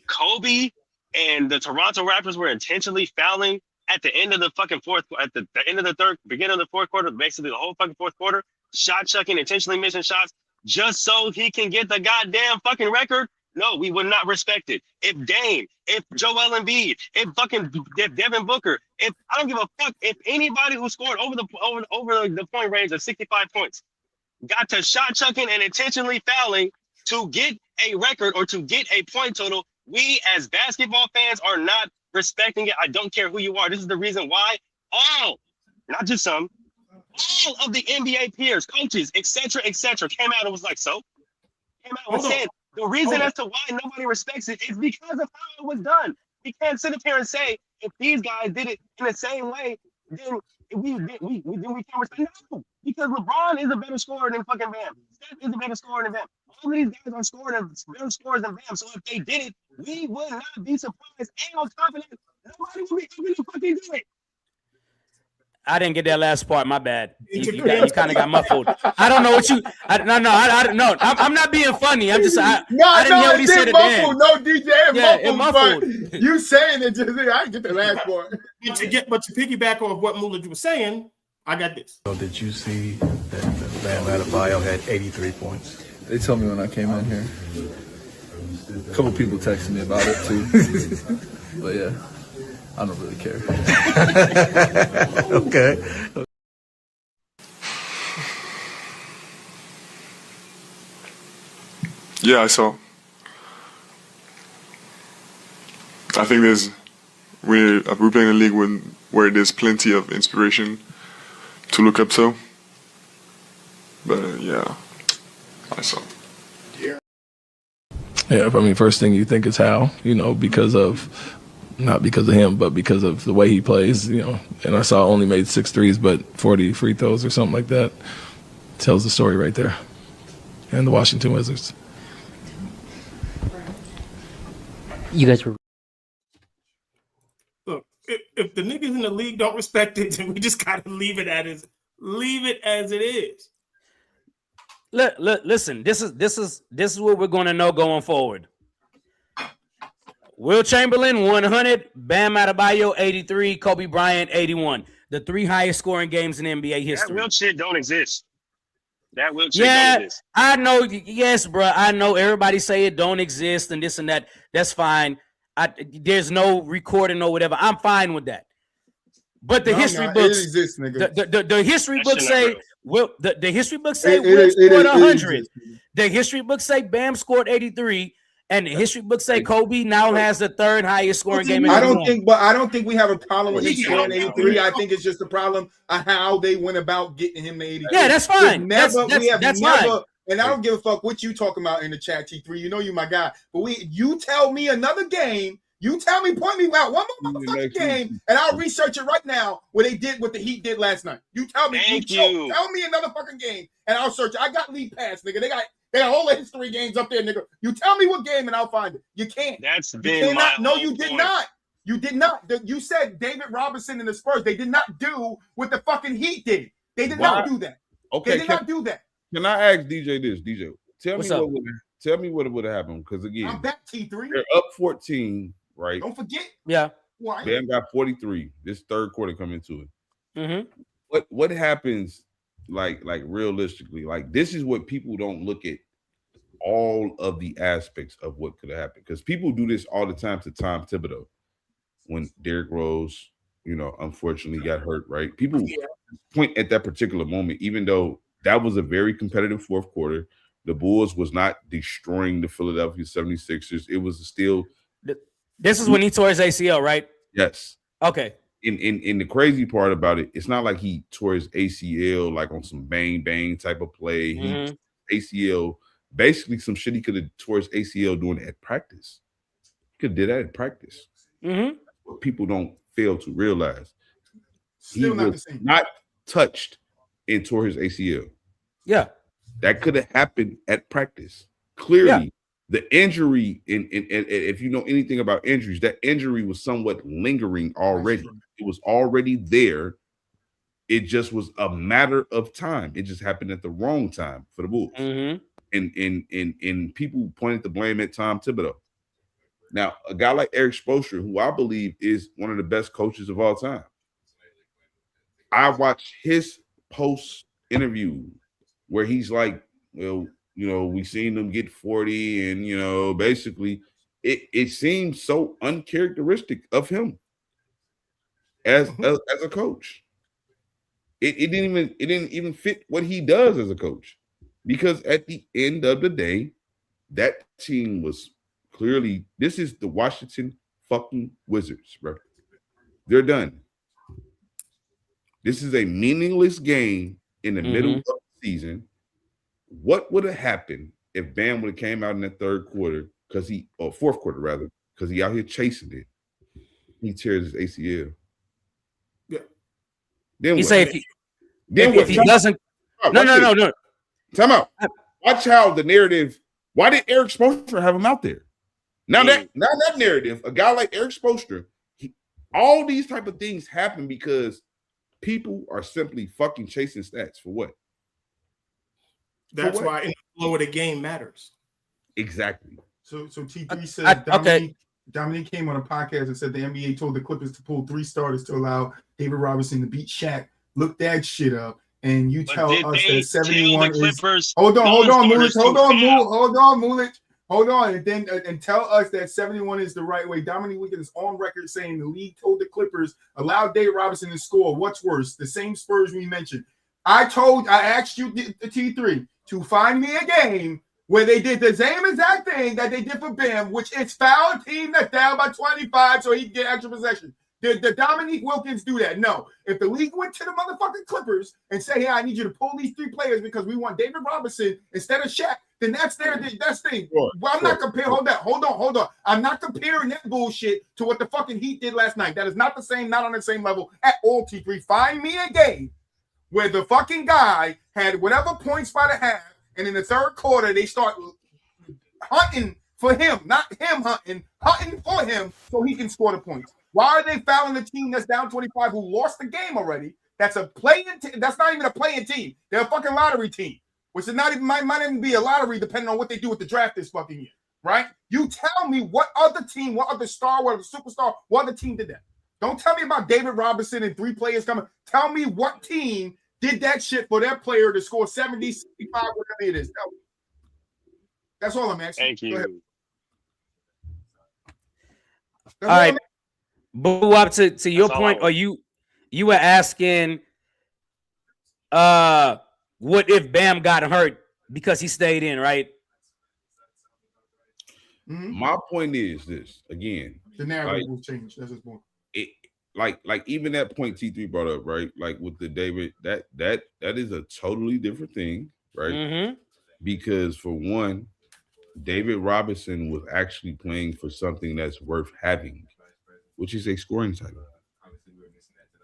Kobe and the Toronto Raptors were intentionally fouling at the end of the fucking at the end of the third, beginning of the fourth quarter, basically the whole fucking fourth quarter, shot chucking, intentionally missing shots, just so he can get the goddamn fucking record, no, we would not respect it. If Dame, if Joel Embiid, if Devin Booker, if I don't give a fuck, if anybody who scored over the point range of 65 points got to shot chucking and intentionally fouling to get a record or to get a point total, we as basketball fans are not respecting it. I don't care who you are. This is the reason why all, not just some, all of the NBA peers, coaches, etc., came out and was like, so? Came out and said, the reason as to why nobody respects it is because of how it was done. We can't sit up here and say, if these guys did it in the same way, then we can't respect it. No, because LeBron is a better scorer than fucking Bam. Steph is a better scorer than Bam. All of these guys are scoring better scores than Bam. So if they did it, we would not be surprised and confident nobody would be able to fucking do it. I didn't get that last part. My bad. You kind of got muffled. I don't know what you. No. I'm not being funny. I'm just. I didn't hear what he said at the end. No, DJ, it muffled. You saying it just. I didn't get the last part. But to piggyback on what Mullah was saying, I got this. So did you see that Bam Adebayo had 83 points? They told me when I came in here. A couple people texted me about it too. But yeah. I don't really care. Okay. Yeah, I saw. I think we're playing a league where there's plenty of inspiration to look up to. But yeah, I saw. Yeah, I mean, first thing you think is how, because of. Not because of him, but because of the way he plays, And I saw only made 6 threes, but 40 free throws or something like that. Tells the story right there. And the Washington Wizards. You guys were. look, if the niggas in the league don't respect it, then we just gotta leave it as it is. Listen, this is what we're gonna know going forward. Will Chamberlain 100, Bam Adebayo 83, Kobe Bryant 81. The 3 highest scoring games in NBA history. That Wilt shit don't exist. That Wilt shit don't exist. I know. Yes, bro. I know everybody say it don't exist and this and that. That's fine. There's no recording or whatever. I'm fine with that. But the history books, it exists, nigga. The history books say the history books say Will scored 100. The history books say Bam scored 83. And the history books say Kobe now has the 3rd highest scoring game. I don't think we have a problem with him scoring 83. I think it's just a problem of how they went about getting him to 83. Yeah, that's fine. That's fine. And I don't give a fuck what you talking about in the chat, T3. You know you my guy. But you tell me another game. You tell me, point me out one more motherfucking game, and I'll research it right now what they did, what the Heat did last night. You tell me. Tell me another fucking game, and I'll search it. I got league pass, nigga. They got all the history games up there, nigga. You tell me what game and I'll find it. You can't. That's been you did not. You did not. You said David Robinson and the Spurs. They did not do what the fucking Heat did. They did not do that. Okay, they did not do that. Can I ask DJ this? DJ, tell me what would have happened? Because again, I'm back, T3. They're up 14, right? Don't forget. Yeah. Why? Bam got 43. This 3rd quarter coming to it. Mm-hmm. What happens? Like realistically, like this is what people don't look at all of the aspects of what could have happened, because people do this all the time to Tom Thibodeau when Derrick Rose, unfortunately got hurt, right? People point at that particular moment, even though that was a very competitive 4th quarter. The Bulls was not destroying the Philadelphia 76ers. It was still. This is when he tore his ACL, right? Yes. Okay. In the crazy part about it, it's not like he tore his ACL like on some bang bang type of play. Mm-hmm. He ACL, basically some shit he could have tore his ACL doing at practice. He could have did that at practice. Mm-hmm. What people don't fail to realize. Still he not was the same. Not touched and tore his ACL. Yeah. That could have happened at practice. Clearly, the injury, and if you know anything about injuries, that injury was somewhat lingering already. It was already there. It just was a matter of time. It just happened at the wrong time for the Bulls. Mm-hmm. And people pointed the blame at Tom Thibodeau. Now, a guy like Eric Spoelstra, who I believe is one of the best coaches of all time, I watched his post interview where he's like, well, we seen them get 40, and basically it seemed so uncharacteristic of him as a coach. It didn't even fit what he does as a coach, because at the end of the day, that team was clearly, this is the Washington fucking Wizards, bro. They're done. This is a meaningless game in the middle of the season. What would have happened if Bam would have came out in that 3rd quarter, or 4th quarter rather, because he out here chasing it? He tears his ACL. Yeah. Then You what? say if he doesn't. No. Time out. Watch how the narrative. Why did Eric Spoelstra have him out there? Now that narrative, a guy like Eric Spoelstra, all these type of things happen because people are simply fucking chasing stats for what? That's why in the flow of the game matters. Exactly. So T3 said Dominique came on a podcast and said the NBA told the Clippers to pull 3 starters to allow David Robinson to beat Shaq. Look that shit up. And you tell us that 71 is. Hold on, Mulich. Hold on, and tell us that 71 is the right way. Dominique Wilkins is on record saying the league told the Clippers allow David Robinson to score. What's worse, the same Spurs we mentioned? I asked you, the T3, to find me a game where they did the same exact thing that they did for Bam, which is foul a team that's down by 25 so he can get extra possession. Did Dominique Wilkins do that? No. If the league went to the motherfucking Clippers and say, hey, I need you to pull these 3 players because we want David Robinson instead of Shaq, then that's thing. Well, I'm not comparing. Hold on. I'm not comparing that bullshit to what the fucking Heat did last night. That is not the same, not on the same level at all, T3. Find me a game where the fucking guy had whatever points by the half, and in the 3rd quarter, they start hunting for him, not him hunting for him so he can score the points. Why are they fouling the team that's down 25 who lost the game already? That's a playing team. That's not even a playing team. They're a fucking lottery team, which is not even might even be a lottery depending on what they do with the draft this fucking year, right? You tell me what other team, what other star, what other superstar, what other team did that? Don't tell me about David Robinson and 3 players coming. Tell me what team did that shit for their player to score 70, 65, whatever it is. Tell me. That's all I'm asking. Thank you. All right. Boo up to your point, or you were asking what if Bam got hurt because he stayed in, right? My point is this again. The narrative will change. That's his point. Like even that point T3 brought up, right? Like with the David, that is a totally different thing, right? Because for one, David Robinson was actually playing for something that's worth having, which is a scoring title.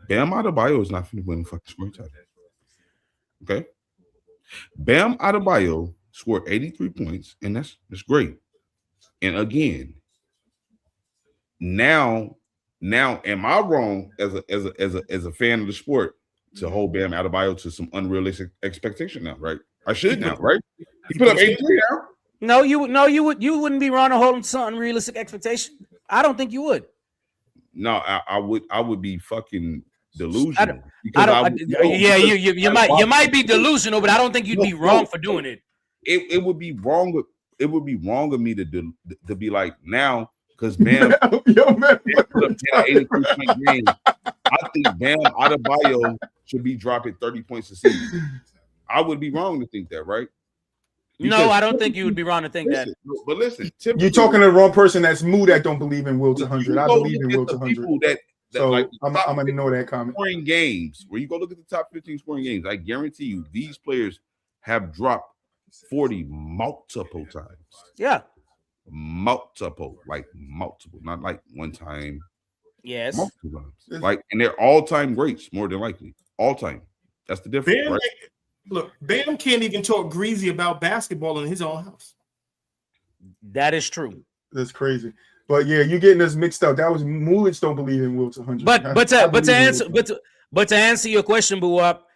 Bam Adebayo is not going to win a fucking scoring title. Okay? Bam Adebayo scored 83 points, and that's great. And again, now, am I wrong as a fan of the sport to hold Bam Adebayo to some unrealistic expectation now, right? I should now, right? He put up 83 now. No, you wouldn't be wrong to hold him to some unrealistic expectation. I don't think you would. No, I would be fucking delusional. You might be delusional, but I don't think you'd be wrong for doing it. It would be wrong. It would be wrong of me to be like now because Bam put up 83 point game. I think Bam Adebayo should be dropping 30 points a season. I would be wrong to think that, right? No, I don't think you would be wrong to think that. But listen, you're talking to the wrong person. That's Moo that don't believe in Will to 100. I believe in Will to 100. So like I'm gonna know that comment. Scoring games, where you go look at the top 15 scoring games, I guarantee you these players have dropped 40 multiple times. Yeah, multiple, not like one time. Yes, multiple times. Like, and they're all-time greats, more than likely, all time. That's the difference. Bam, right? Look, Bam can't even talk greasy about basketball in his own house. That is true. That's crazy. But yeah, you're getting us mixed up. That was Moolich don't believe in Will to 100. But to answer your question, Boo Up,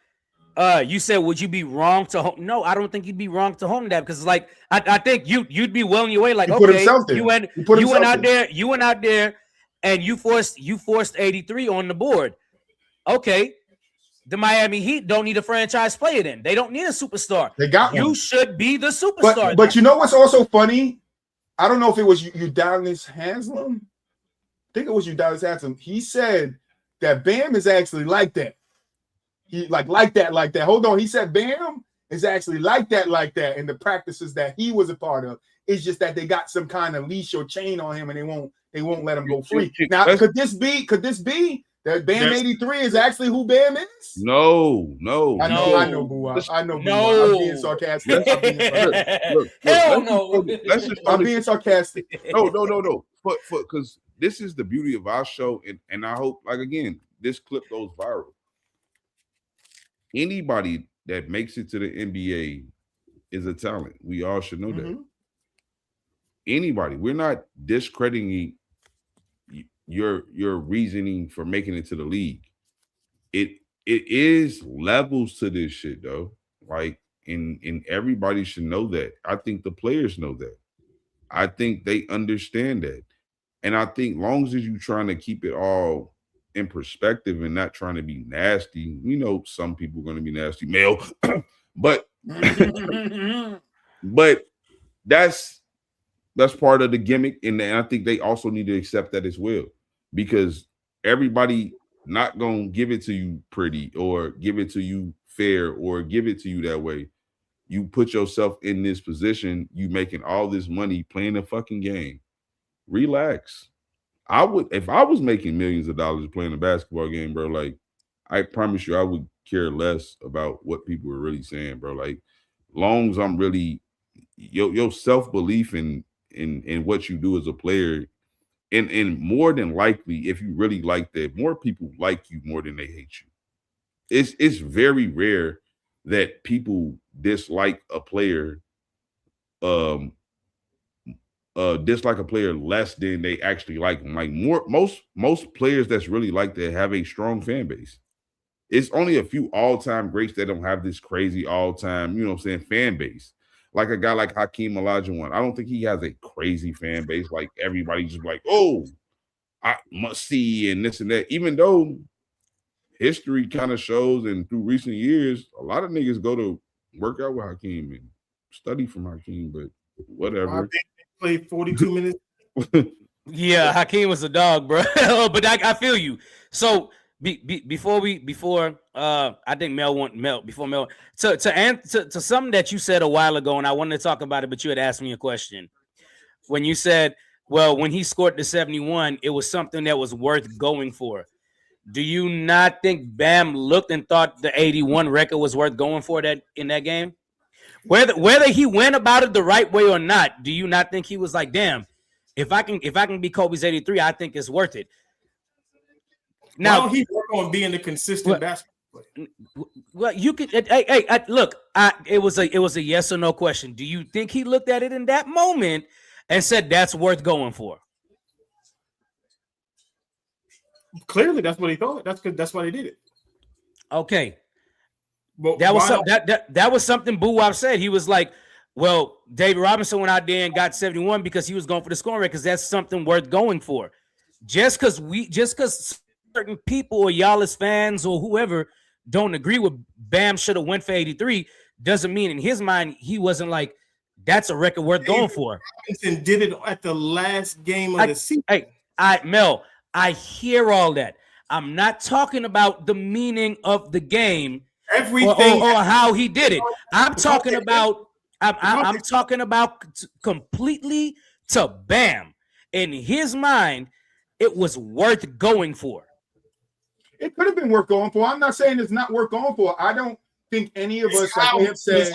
you said would you be wrong to home? No, I don't think you'd be wrong to home that because like I think you'd be well in your way. Like okay, you went out there and you forced 83 on the board. Okay. The Miami Heat don't need a franchise player then. They don't need a superstar. They got you one. should be the superstar. But you know what's also funny? I don't know if it was Udonis Haslem. I think it was Udonis Haslem. He said that Bam is actually like that. He like that. Hold on. He said Bam is actually like that. And the practices that he was a part of. It's just that they got some kind of leash or chain on him and they won't let him go free. Now, could this be that Bam 83 is actually who Bam is? No. I know, Boo. I know, Boo. I'm being sarcastic. Hell no. I'm being sarcastic. No. But because this is the beauty of our show, and I hope, like again, this clip goes viral. Anybody that makes it to the NBA is a talent. We all should know that. Anybody. We're not discrediting your reasoning for making it to the league. It is levels to this shit though. Like and everybody should know that. I think the players know that. I think they understand that. And I think long as you're trying to keep it all in perspective and not trying to be nasty, you know, some people are going to be nasty, male, but that's part of the gimmick. And I think they also need to accept that as well, because everybody not going to give it to you pretty or give it to you fair or give it to you that way. You put yourself in this position, you making all this money playing a fucking game. Relax. I would, if I was making millions of dollars playing a basketball game, bro, like I promise you I would care less about what people are really saying, bro. Like long as I'm really your self-belief in what you do as a player, and more than likely, if you really like that, more people like you more than they hate you. It's very rare that people dislike a player dislike a player less than they actually like him. Like most players that's really like that have a strong fan base. It's only a few all-time greats that don't have this crazy all-time, you know what I'm saying, fan base. Like a guy like Hakeem Olajuwon. I don't think he has a crazy fan base. Like everybody just like, oh, I must see and this and that. Even though history kind of shows and through recent years, a lot of niggas go to work out with Hakeem and study from Hakeem, but whatever. Played 42 minutes. Yeah, Hakeem was a dog, bro. But I feel you. So before I think before Mel to something that you said a while ago, and I wanted to talk about it, but you had asked me a question when you said, well, when he scored the 71, it was something that was worth going for. Do you not think Bam looked and thought the 81 record was worth going for that in that game? Whether he went about it the right way or not, do you not think he was like, damn, if I can be Kobe's 83, I think it's worth it. Now he work on being a consistent basketball player. Well, you could look. It was a yes or no question. Do you think he looked at it in that moment and said that's worth going for? Clearly, that's what he thought. That's why they did it. Okay. But that was something Boo Wop said. He was like, well, David Robinson went out there and got 71 because he was going for the scoring record, because that's something worth going for. Just because certain people or y'all as fans or whoever don't agree with Bam should have went for 83 doesn't mean in his mind he wasn't like, that's a record worth going for. Robinson did it at the last game of the season. Mel, I hear all that. I'm not talking about the meaning of the game, everything or how he did it. I'm talking about completely to Bam. In his mind, it was worth going for. It could have been worth going for. I'm not saying it's not worth going for. I don't think any of us, like we have said,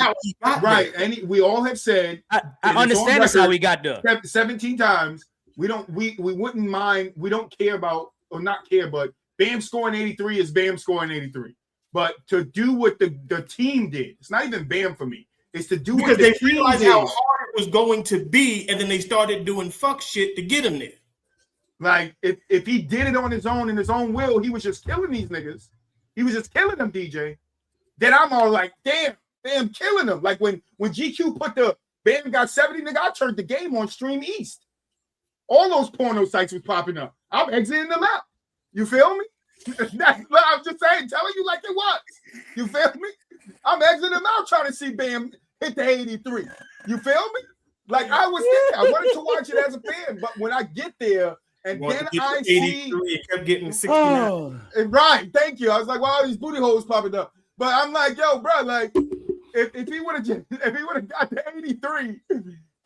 right? We all have said. I understand that's how we got there 17 times. We wouldn't mind. We don't care about, or not care, but Bam scoring 83 is Bam scoring 83. But to do what the team did, it's not even Bam for me. It's to do because what the they realized how hard it was going to be, and then they started doing fuck shit to get him there. Like if he did it on his own in his own will, he was just killing these niggas. He was just killing them, DJ. Then I'm all like, damn, killing them. Like when GQ put the Bam got 70, nigga, I turned the game on Stream East. All those porno sites was popping up. I'm exiting them out. You feel me? I'm just saying, telling you like it was. You feel me? I'm exiting them out trying to see Bam hit the 83. You feel me? Like I was there. I wanted to watch it as a fan, but when I get there and then I see it kept getting 69. Right, thank you. I was like, wow, these booty holes popping up. But I'm like, yo, bro, like if he would have got the 83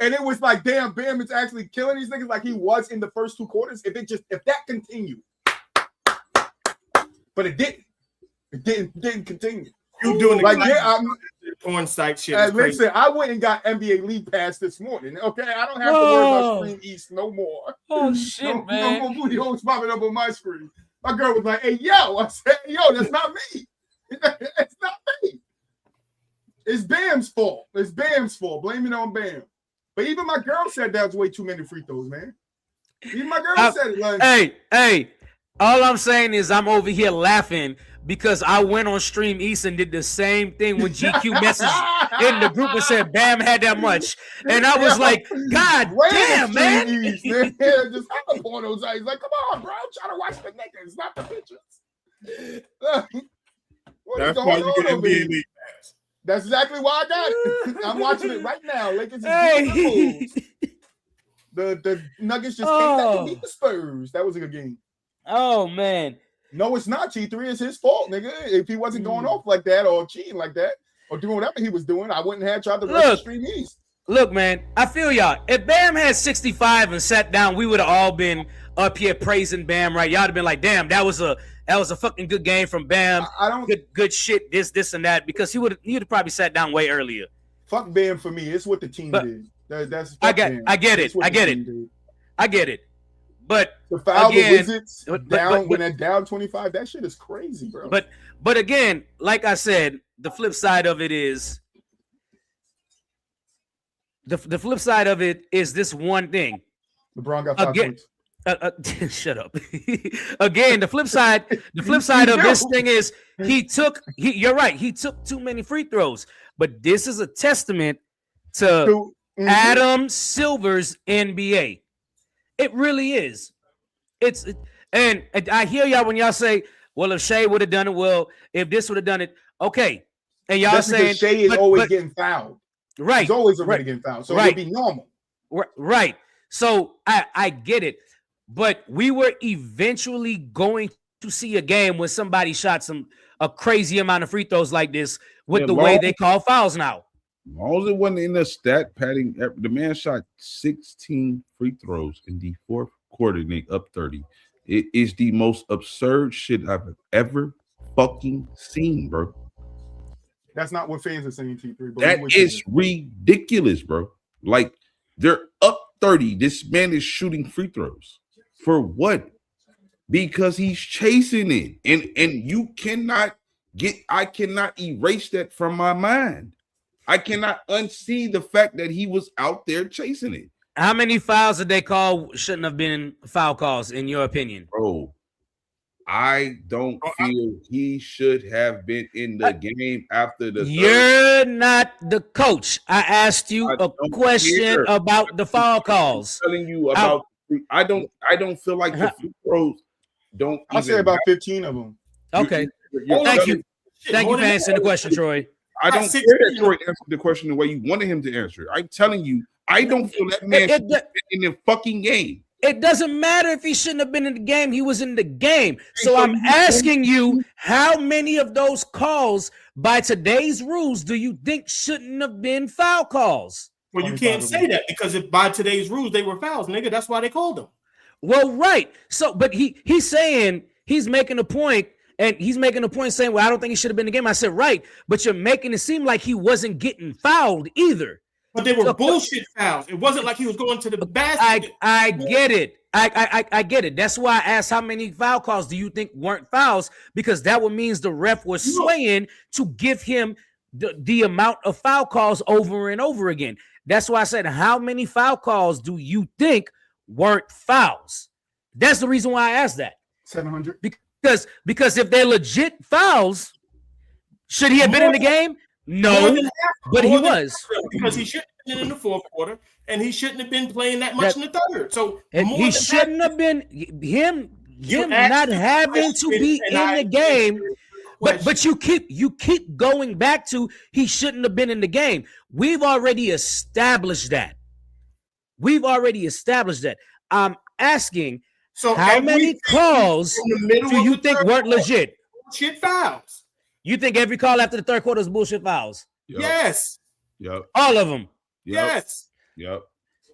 and it was like, damn, Bam is actually killing these niggas like he was in the first two quarters, if that continued. But it didn't. It didn't continue. You doing like porn site shit. Listen, I went and got NBA League Pass this morning. Okay, I don't have to worry about Stream East no more. Oh shit, man! No more booty holes popping up on my screen. My girl was like, "Hey, yo," I said, "Yo, that's not me. It's not me. It's Bam's fault. It's Bam's fault. Blame it on Bam." But even my girl said that was way too many free throws, man. Even my girl said it. Like, hey. All I'm saying is I'm over here laughing because I went on Stream East and did the same thing when GQ messaged in the group and said Bam had that much. And I was like, God damn, man. East, man. Just have a porno site. He's like, come on, bro. I'm trying to watch the niggas, not the pictures. What is going on over here? That's exactly why I got it. I'm watching it right now. Lakers the Nuggets just came back and beat the Spurs. That was a good game. Oh man, no, it's not. T3 is his fault, nigga. If he wasn't going off like that or cheating like that or doing whatever he was doing, I wouldn't have tried to rush the Stream East. Look, man, I feel y'all. If Bam had 65 and sat down, we would have all been up here praising Bam, right? Y'all have been like, damn, that was a fucking good game from Bam. I don't good shit, this and that, because he would have probably sat down way earlier. Fuck Bam for me. It's what the team did. I get it. But the foul the Wizards down when they're down 25, that shit is crazy, bro. But again, like I said, the flip side of it is the flip side of it is this one thing. LeBron got 5 points. Shut up. Again, the flip side of this thing is you're right. He took too many free throws, but this is a testament to Adam Silver's NBA. It really is. And I hear y'all when y'all say, well, if Shea would have done it, well, if this would have done it, okay. And y'all saying Shea is always getting fouled. Right. He's always already getting fouled. So it'd be normal. Right. So I get it. But we were eventually going to see a game when somebody shot a crazy amount of free throws like this with the way they call fouls now. As long as it wasn't in the stat padding, the man shot 16 free throws in the fourth quarter and they up 30. It is the most absurd shit I've ever fucking seen, bro. That's not what fans are saying, T3. But that is ridiculous, bro. Like, they're up 30. This man is shooting free throws. For what? Because he's chasing it. And you cannot I cannot erase that from my mind. I cannot unsee the fact that he was out there chasing it. How many fouls did they call shouldn't have been foul calls, in your opinion? Bro, I don't feel he should have been in the game after the You're not the coach. I asked you a question about the foul calls. I'm telling you about I don't feel like the free throws don't. I'll say about 15 of them. Okay. Thank you. Thank you for answering the question, Troy. I don't care that Troy answered the question the way you wanted him to answer it. I'm telling you, I don't feel that man should have been in the fucking game. It doesn't matter if he shouldn't have been in the game. He was in the game. So I'm asking you, how many of those calls by today's rules do you think shouldn't have been foul calls? Well, you can't say that because if by today's rules they were fouls, nigga. That's why they called them. Well, right. So, but he's saying he's making a point, and he's making a point saying, well, I don't think he should have been in the game. I said, right, but you're making it seem like he wasn't getting fouled either. But they were bullshit fouls. It wasn't like he was going to the basket. I get it. I get it. That's why I asked how many foul calls do you think weren't fouls? Because that would means the ref was swaying to give him the amount of foul calls over and over again. That's why I said, how many foul calls do you think weren't fouls? That's the reason why I asked that. 700. Because if they're legit fouls, should he have been in the game? No, but he was. Because he shouldn't have been in the fourth quarter, and he shouldn't have been playing that much in the third. So he shouldn't have been him not having to be in the game. But you keep going back to he shouldn't have been in the game. We've already established that. I'm asking, so how many calls do you think weren't legit? Shit fouls. You think every call after the third quarter is bullshit fouls? Yep. Yes. Yep. All of them. Yep. Yes. Yep.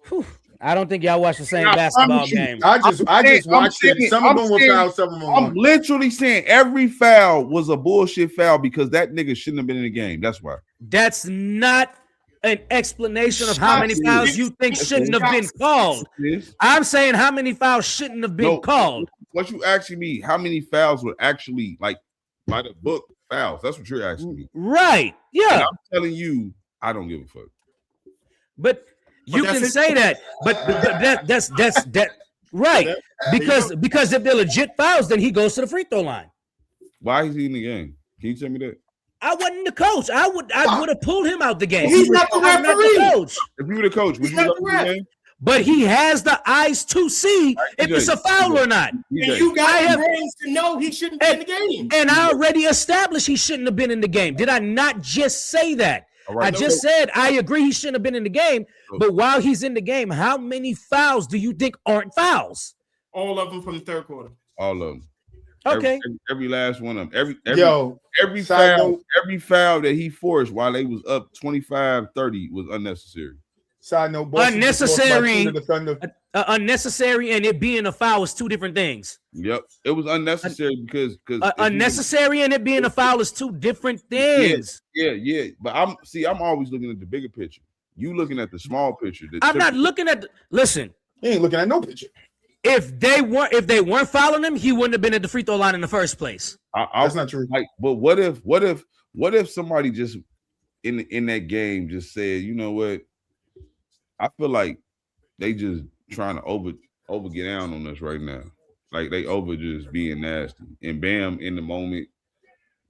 Whew. I don't think y'all watch the same basketball game. I just watched it. Some of them were fouls, some of them were. I'm literally saying every foul was a bullshit foul because that nigga shouldn't have been in the game. That's why. That's not an explanation of how many fouls you think shouldn't have been called. I'm saying how many fouls shouldn't have been called. What you asking me, how many fouls were actually like by the book fouls? That's what you're asking me. Right. Yeah. And I'm telling you, I don't give a fuck. But you can say that, but that's right. Because if they're legit fouls, then he goes to the free throw line. Why is he in the game? Can you tell me that? I wasn't the coach. I would have pulled him out the game. He's not the referee. If you were the coach, would you let him in the game? But he has the eyes to see if it's a foul or not. And you got brains to know he shouldn't be in the game. And I already established he shouldn't have been in the game. Did I not just say that? I just said I agree he shouldn't have been in the game. But while he's in the game, how many fouls do you think aren't fouls? All of them from the third quarter. All of them. Okay. Every last one of them. Every foul that he forced while they was up 25-30 was unnecessary. Side note, unnecessary and it being a foul is two different things. Yep, it was unnecessary because unnecessary and it being a foul is two different things. Yeah. But I'm always looking at the bigger picture. You looking at the small picture. I'm not looking at. Listen, he ain't looking at no picture. If they weren't fouling him, he wouldn't have been at the free throw line in the first place. That's not true. Like, but what if somebody just in that game just said, you know what? I feel like they just trying to over get down on us right now. Like they over just being nasty and bam in the moment,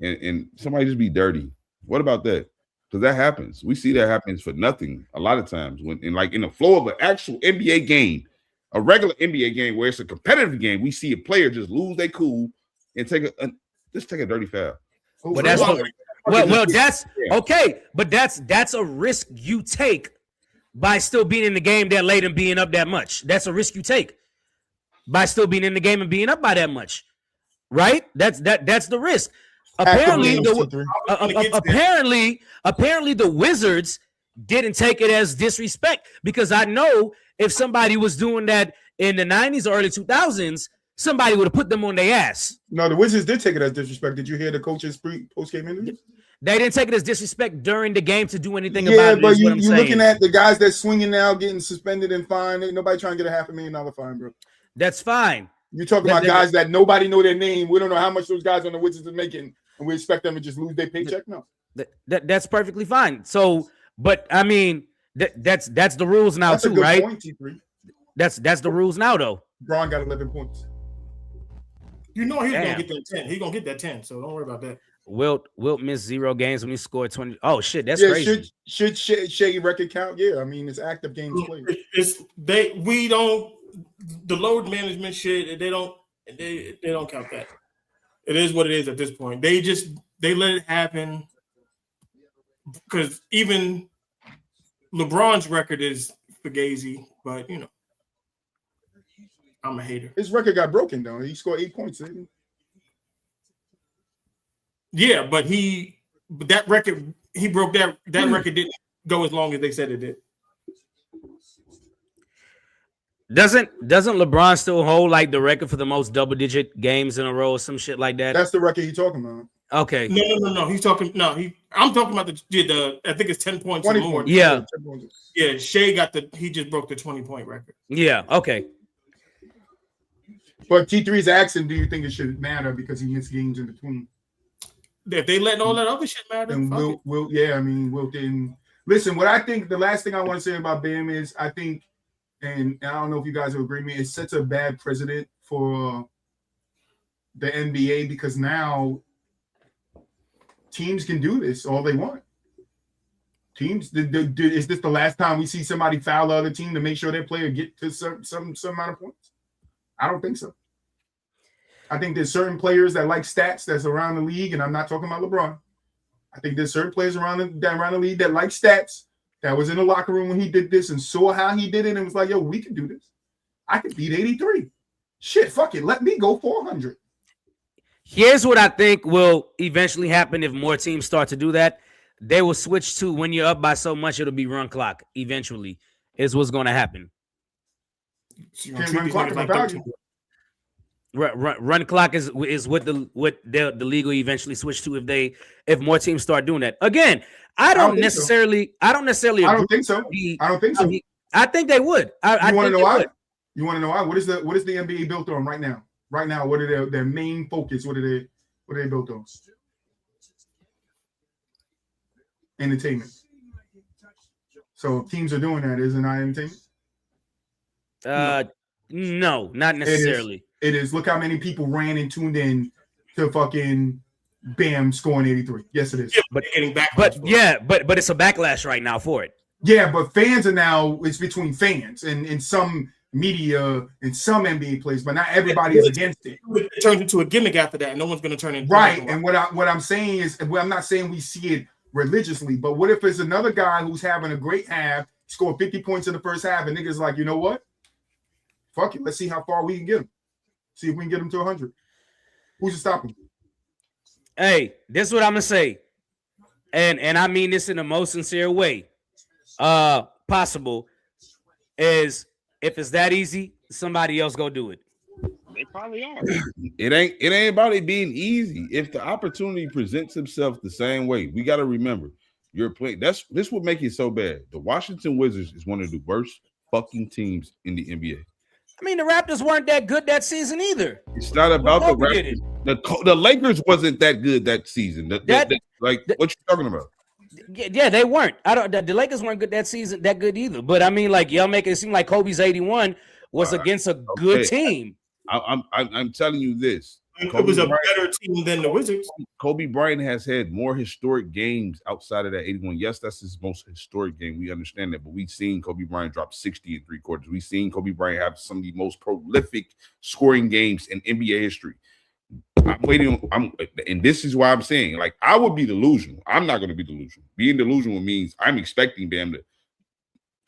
and somebody just be dirty. What about that? Because that happens. We see that happens for nothing a lot of times when in the flow of an actual NBA game, a regular NBA game where it's a competitive game, we see a player just lose their cool and take a dirty foul. Well, that's that's okay, but that's a risk you take by still being in the game that late and being up that much. That's a risk you take by still being in the game and being up by that much, right? That's the risk. Apparently, apparently the Wizards didn't take it as disrespect, because I know if somebody was doing that in the 90s or early 2000s, somebody would have put them on their ass. No, the Wizards did take it as disrespect. Did you hear the coach's post-game interviews? They didn't take it as disrespect during the game to do anything about it. Yeah, but you're looking at the guys that's swinging now, getting suspended and fined. Ain't nobody trying to get a $500,000 fine, bro. That's fine. You're talking about guys that nobody know their name. We don't know how much those guys on the Wizards are making, and we expect them to just lose their paycheck. No, that's perfectly fine. So, but I mean, that's the rules now too, right? Point, T3. That's the rules now, though. Braun got 11 points. You know he's gonna get that 10. He's gonna get that 10. So don't worry about that. Wilt missed 0 games when he scored 20. Oh shit, that's crazy. Should Shea record count? Yeah, I mean it's active games played. The load management shit. They don't count that. It is what it is at this point. They let it happen because even LeBron's record is fugazi, but you know, I'm a hater. His record got broken though. He scored 8 points. Didn't he? Yeah, but that record he broke that record didn't go as long as they said it did. Doesn't LeBron still hold like the record for the most double-digit games in a row or some shit like that? That's the record he's talking about. Okay. No. I'm talking about the I think it's 10 points or more. Points. Yeah. Yeah, Shea he just broke the 20-point record. Yeah, okay. But T3's asking, do you think it should matter because he missed games in between? If they let all that other shit matter, and Wilt didn't. Listen, what I think the last thing I want to say about Bam is I think, and I don't know if you guys will agree with me, it sets a bad precedent for the NBA because now teams can do this all they want. Teams, is this the last time we see somebody foul the other team to make sure their player get to some amount of points? I don't think so. I think there's certain players that like stats that's around the league, and I'm not talking about LeBron. I think there's certain players around the league that like stats that was in the locker room when he did this and saw how he did it and was like, yo, we can do this. I can beat 83. Shit, fuck it. Let me go 400. Here's what I think will eventually happen if more teams start to do that. They will switch to when you're up by so much, it'll be run clock. Eventually, is what's going to happen. Run clock is value. Run clock is what the league will eventually switch to if more teams start doing that. Again, I don't necessarily I don't think so. I think they would. You want to know why? You want to know why? What is the NBA built on right now? Right now, what are their main focus? What are they built on? Entertainment. So if teams are doing that, isn't that entertainment? No, not necessarily. It is. Look how many people ran and tuned in to fucking Bam scoring 83. Yes, it is. Yeah, but getting back. But it's a backlash right now for it. Yeah, but fans are now. It's between fans and some media and some NBA players, but not everybody is against it. It turns into a gimmick after that. No one's going to turn into right. And what I'm saying is, I'm not saying we see it religiously, but what if it's another guy who's having a great half, scored 50 points in the first half, and niggas like, you know what? Fuck it. Let's see how far we can get him. See if we can get him to 100. Who's to stop him? Hey, this is what I'm gonna say, and I mean this in the most sincere way possible. Is if it's that easy, somebody else go do it. They probably are. It ain't about it being easy. If the opportunity presents itself the same way, we got to remember you're playing. This would make it so bad. The Washington Wizards is one of the worst fucking teams in the NBA. I mean, the Raptors weren't that good that season either. It's not about the Raptors. The Lakers wasn't that good that season. What you talking about? Yeah, they weren't. I don't. The Lakers weren't good that season, that good either. But I mean, like y'all make it seem like Kobe's 81 was against a good team. I'm telling you this. It was a better team than the Wizards. Kobe Bryant has had more historic games outside of that 81. Yes, that's his most historic game. We understand that, but we've seen Kobe Bryant drop 60 in 3 quarters. We've seen Kobe Bryant have some of the most prolific scoring games in NBA history. I'm waiting. And this is why I'm saying, like, I would be delusional. I'm not going to be delusional. Being delusional means I'm expecting Bam to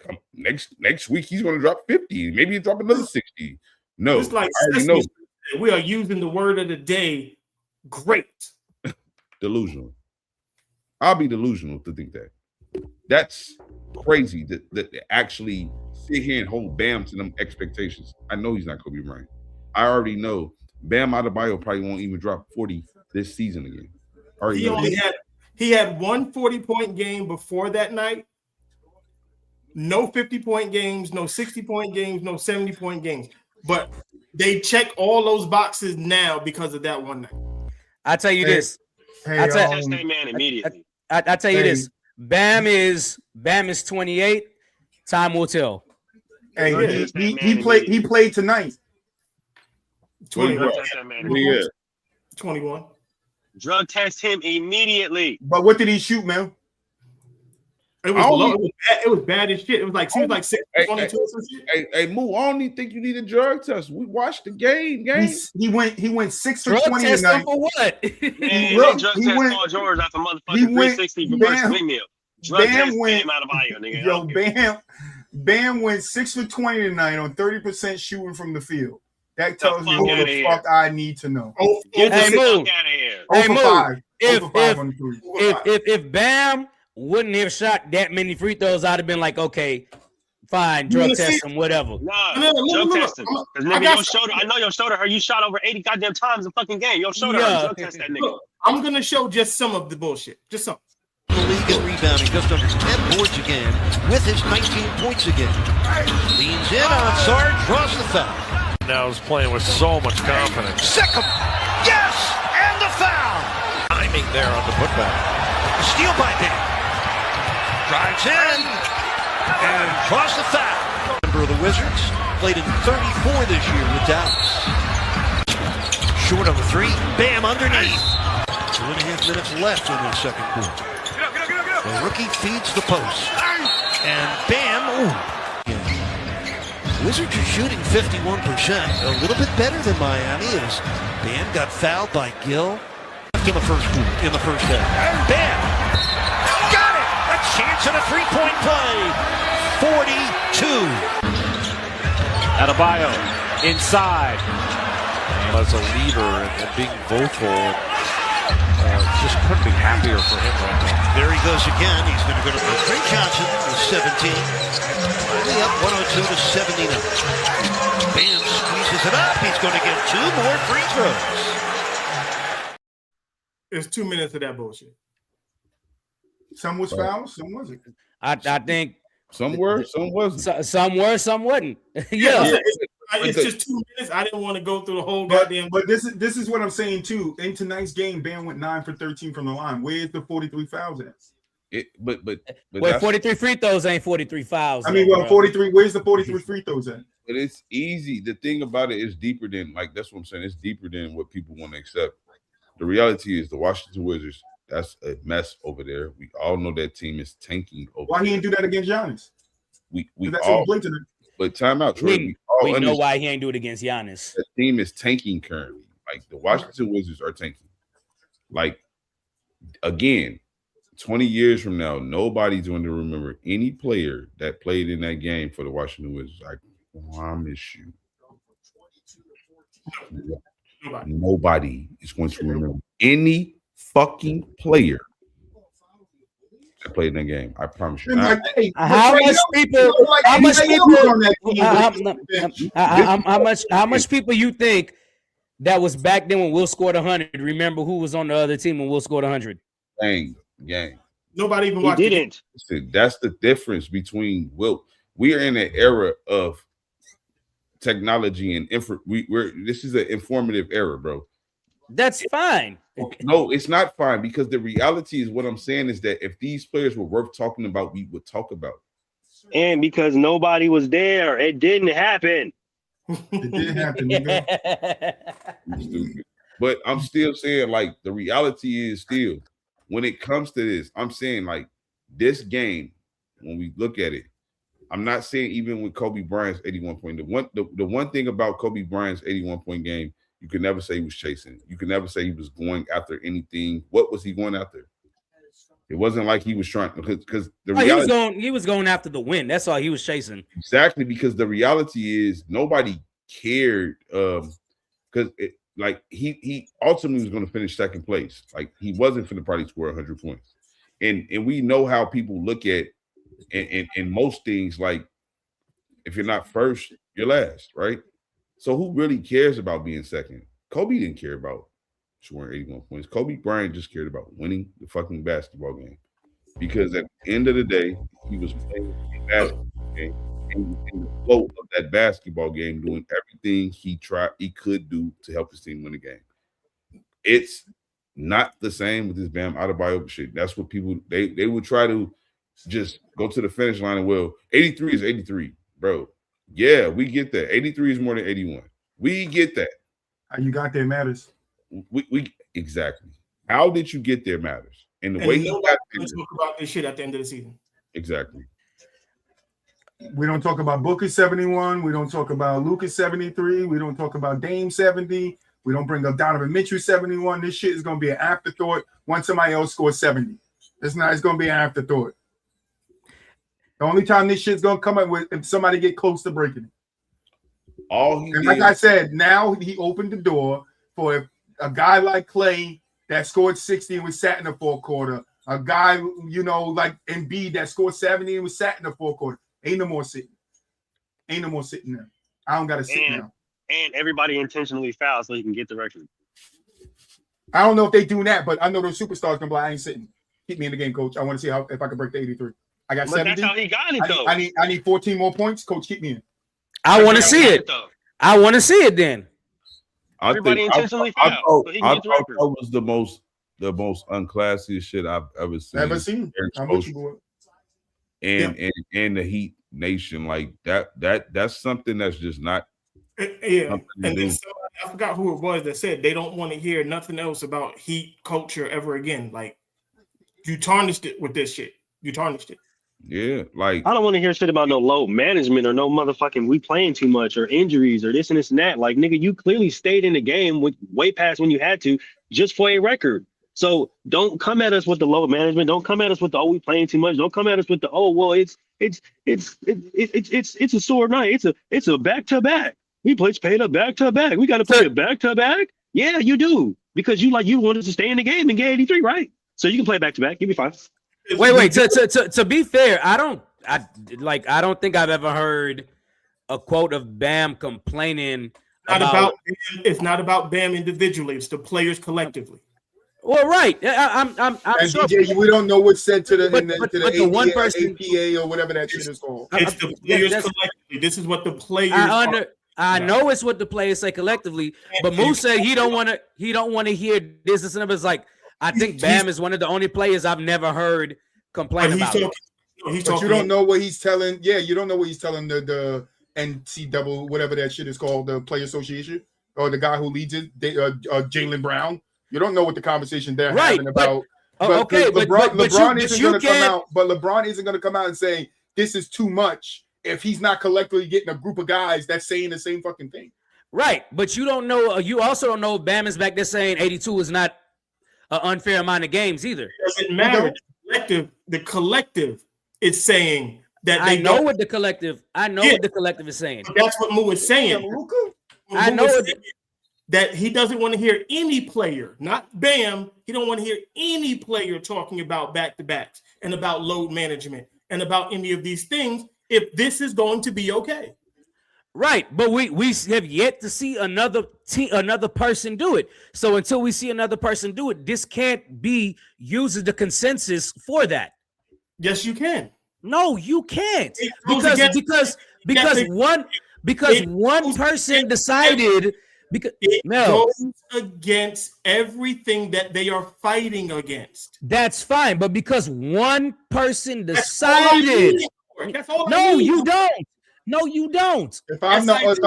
come next week. He's going to drop 50. Maybe he'll drop another 60. No, It's like I already know. we are using the word of the day. Great. Delusional. I'll be delusional to think that. That's crazy that they actually sit here and hold Bam to them expectations. I know he's not Kobe Bryant. I already know Bam Adebayo probably won't even drop 40 this season again. He had one 40-point game before that night. No 50-point games, no 60-point games, no 70-point games. But they check all those boxes now because of that one night. I tell you this. I test that man immediately. I tell you this. Bam is 28. Time will tell. Hey, he played tonight. 21. 21. Drug test him immediately. But what did he shoot, man? It was low. It was bad as shit. It was like 6 22 or some shit. Hey, Moo, I don't even think you need a drug test. We watched the game. He went 6 for Drug 20 test tonight. for what? Man, drug test Paul George after motherfucking 360 reverse windmill. Drug test Bam out of bio, nigga. Yo, Bam went 6 for 20 tonight on 30% shooting from the field. That tells me what the fuck I need to know. Get the fuck out of here. If Bam wouldn't have shot that many free throws, I'd have been like, okay, fine, drug test him, whatever. Nah, drug test him. Because nigga, your shoulder, I know your shoulder hurt. You shot over 80 goddamn times a fucking game. Your shoulder hurt. Drug test that nigga. Look, I'm gonna show just some of the bullshit. Just some. The league in rebounding, just under 10 boards a game, with his 19 points a game. Leans in on Sarge, draws the foul. Now is playing with so much confidence. Second, yes, and the foul. Timing there on the putback. Steal by Bam. Drives in and draws the foul. Member of the Wizards, played in 34 this year with Dallas. Short on the 3, Bam underneath. 2.5 minutes left in the second quarter. The rookie feeds the post. And Bam, Wizards are shooting 51%, a little bit better than Miami as Bam got fouled by Gill in the first half. Bam! Got it! A chance at a three-point play. 42. Adebayo inside. As a leader and being vocal, just couldn't be happier for him right now. There he goes again. He's going to go to Trey Johnson with 17. Finally up 102 to 79. Bam squeezes it up. He's going to get 2 more free throws. It's 2 minutes of that bullshit. Some was fouled, some wasn't. I think some were, some wasn't. Some were, some wasn't. It's just 2 minutes. I didn't want to go through the whole goddamn. But this is what I'm saying too. In tonight's game, Bam went 9 for 13 from the line. Where's the 43 fouls at? But 43 free throws ain't 43 fouls. I mean, 43. Where's the 43 free throws at? But it's easy. The thing about it is deeper than, like, that's what I'm saying. It's deeper than what people want to accept. The reality is the Washington Wizards, that's a mess over there. We all know that team is tanking over Why he didn't do that against Giannis? We that's all, blatant. but time out, Troy. We know why he ain't do it against Giannis. The team is tanking currently. Like, the Washington Wizards are tanking. Like, again, 20 years from now, nobody's going to remember any player that played in that game for the Washington Wizards. I promise you. Nobody is going to remember any fucking player that played in that game. I promise you. How much people you think that was back then when Will scored 100? Remember who was on the other team when Will scored 100? Gang. Nobody even watched it. Listen, that's the difference between Will. We are in an era of technology and this is an informative era, bro. That's fine. Okay, no, it's not fine because the reality is what I'm saying is that if these players were worth talking about, we would talk about. And because nobody was there, it didn't happen. It didn't happen, nigga. But I'm still saying, like, the reality is still, when it comes to this, I'm saying, like, this game, when we look at it, I'm not saying even with Kobe Bryant's 81 point. The one thing about Kobe Bryant's 81 point game, you can never say he was chasing. You can never say he was going after anything. What was he going after? It wasn't like he was trying because the reality he was going after the win. That's all he was chasing. Exactly, because the reality is nobody cared because like he ultimately was going to finish second place. Like he wasn't going to probably score 100 points, and we know how people look at and most things, like if you're not first, you're last, right? So who really cares about being second? Kobe didn't care about scoring 81 points. Kobe Bryant just cared about winning the fucking basketball game, because at the end of the day, he was playing a basketball game and in the flow of that basketball game, doing everything he could do to help his team win the game. It's not the same with this Bam Adebayo shit. That's what people they would try to just go to the finish line and, well, 83 is 83, bro. Yeah, we get that. 83 is more than 81. We get that. How you got there matters. We exactly. How did you get there matters. And the way you got there, talk about this shit at the end of the season. Exactly. We don't talk about Booker 71. We don't talk about Lucas 73. We don't talk about Dame 70. We don't bring up Donovan Mitchell 71. This shit is going to be an afterthought once somebody else scores 70. It's going to be an afterthought. The only time this shit's going to come up with if somebody get close to breaking it. And like I said, now he opened the door for a guy like Clay that scored 60 and was sat in the fourth quarter. A guy, like Embiid that scored 70 and was sat in the fourth quarter. Ain't no more sitting. Ain't no more sitting there. I don't got to sit now. And everybody intentionally fouled so he can get the record. I don't know if they do that, but I know those superstars can be like, I ain't sitting. Keep me in the game, coach. I want to see if I can break the 83. I got 70. That's how he got it, though. I need 14 more points. Coach, keep me in. I want to see it. I want to see it then. Everybody intentionally fouled so he can get the record. That was the most unclassiest shit I've ever seen. Never seen. I'm with you, boy. And the Heat Nation, like that's something that's just not. Yeah, and then I forgot who it was that said they don't want to hear nothing else about Heat culture ever again. Like, you tarnished it with this shit. You tarnished it. Yeah, like I don't want to hear shit about no load management or no motherfucking we playing too much or injuries or this and this and that. Like, nigga, you clearly stayed in the game with way past when you had to just for a record. So don't come at us with the load management. Don't come at us with the we playing too much. Don't come at us with the well it's a sore night. It's a back to back. We played a back to back. We got to play a back to back. Yeah, you do, because you wanted to stay in the game and get 83, right? So you can play back to back. You'll be fine. Wait. To be fair, I don't think I've ever heard a quote of Bam complaining it's not about Bam individually. It's the players collectively. Well, right. I'm sure. DJ, we don't know what's said to the the one person APA or whatever that shit is called. It's the players collectively. This is what the players. I know it's what the players say collectively, but Moose said he don't want to hear this. And it's like, I think Bam is one of the only players I've never heard complain about it. But you don't know what he's telling. Yeah, you don't know what he's telling the NCAA, whatever that shit is called, the Player Association, or the guy who leads it, Jaylen Brown. You don't know what the conversation they're having about. But LeBron isn't going to come out. But LeBron isn't going to come out and say this is too much if he's not collectively getting a group of guys that's saying the same fucking thing. Right, but you don't know. You also don't know Bam is back there saying 82 is not an unfair amount of games either. It doesn't matter. The collective is saying that they know what the collective. I know what the collective is saying. But that's what Moo is saying. I know that he doesn't want to hear any player, not Bam. He don't want to hear any player talking about back-to-backs and about load management and about any of these things if this is going to be okay. Right, but we have yet to see another person do it. So until we see another person do it, this can't be used as the consensus for that. Yes, you can. No, you can't, because one person decided Because it Mel, goes against everything that they are fighting against. that's fine, but because one person decided, That's all I no, need. you don't. No, you don't. If I'm the owners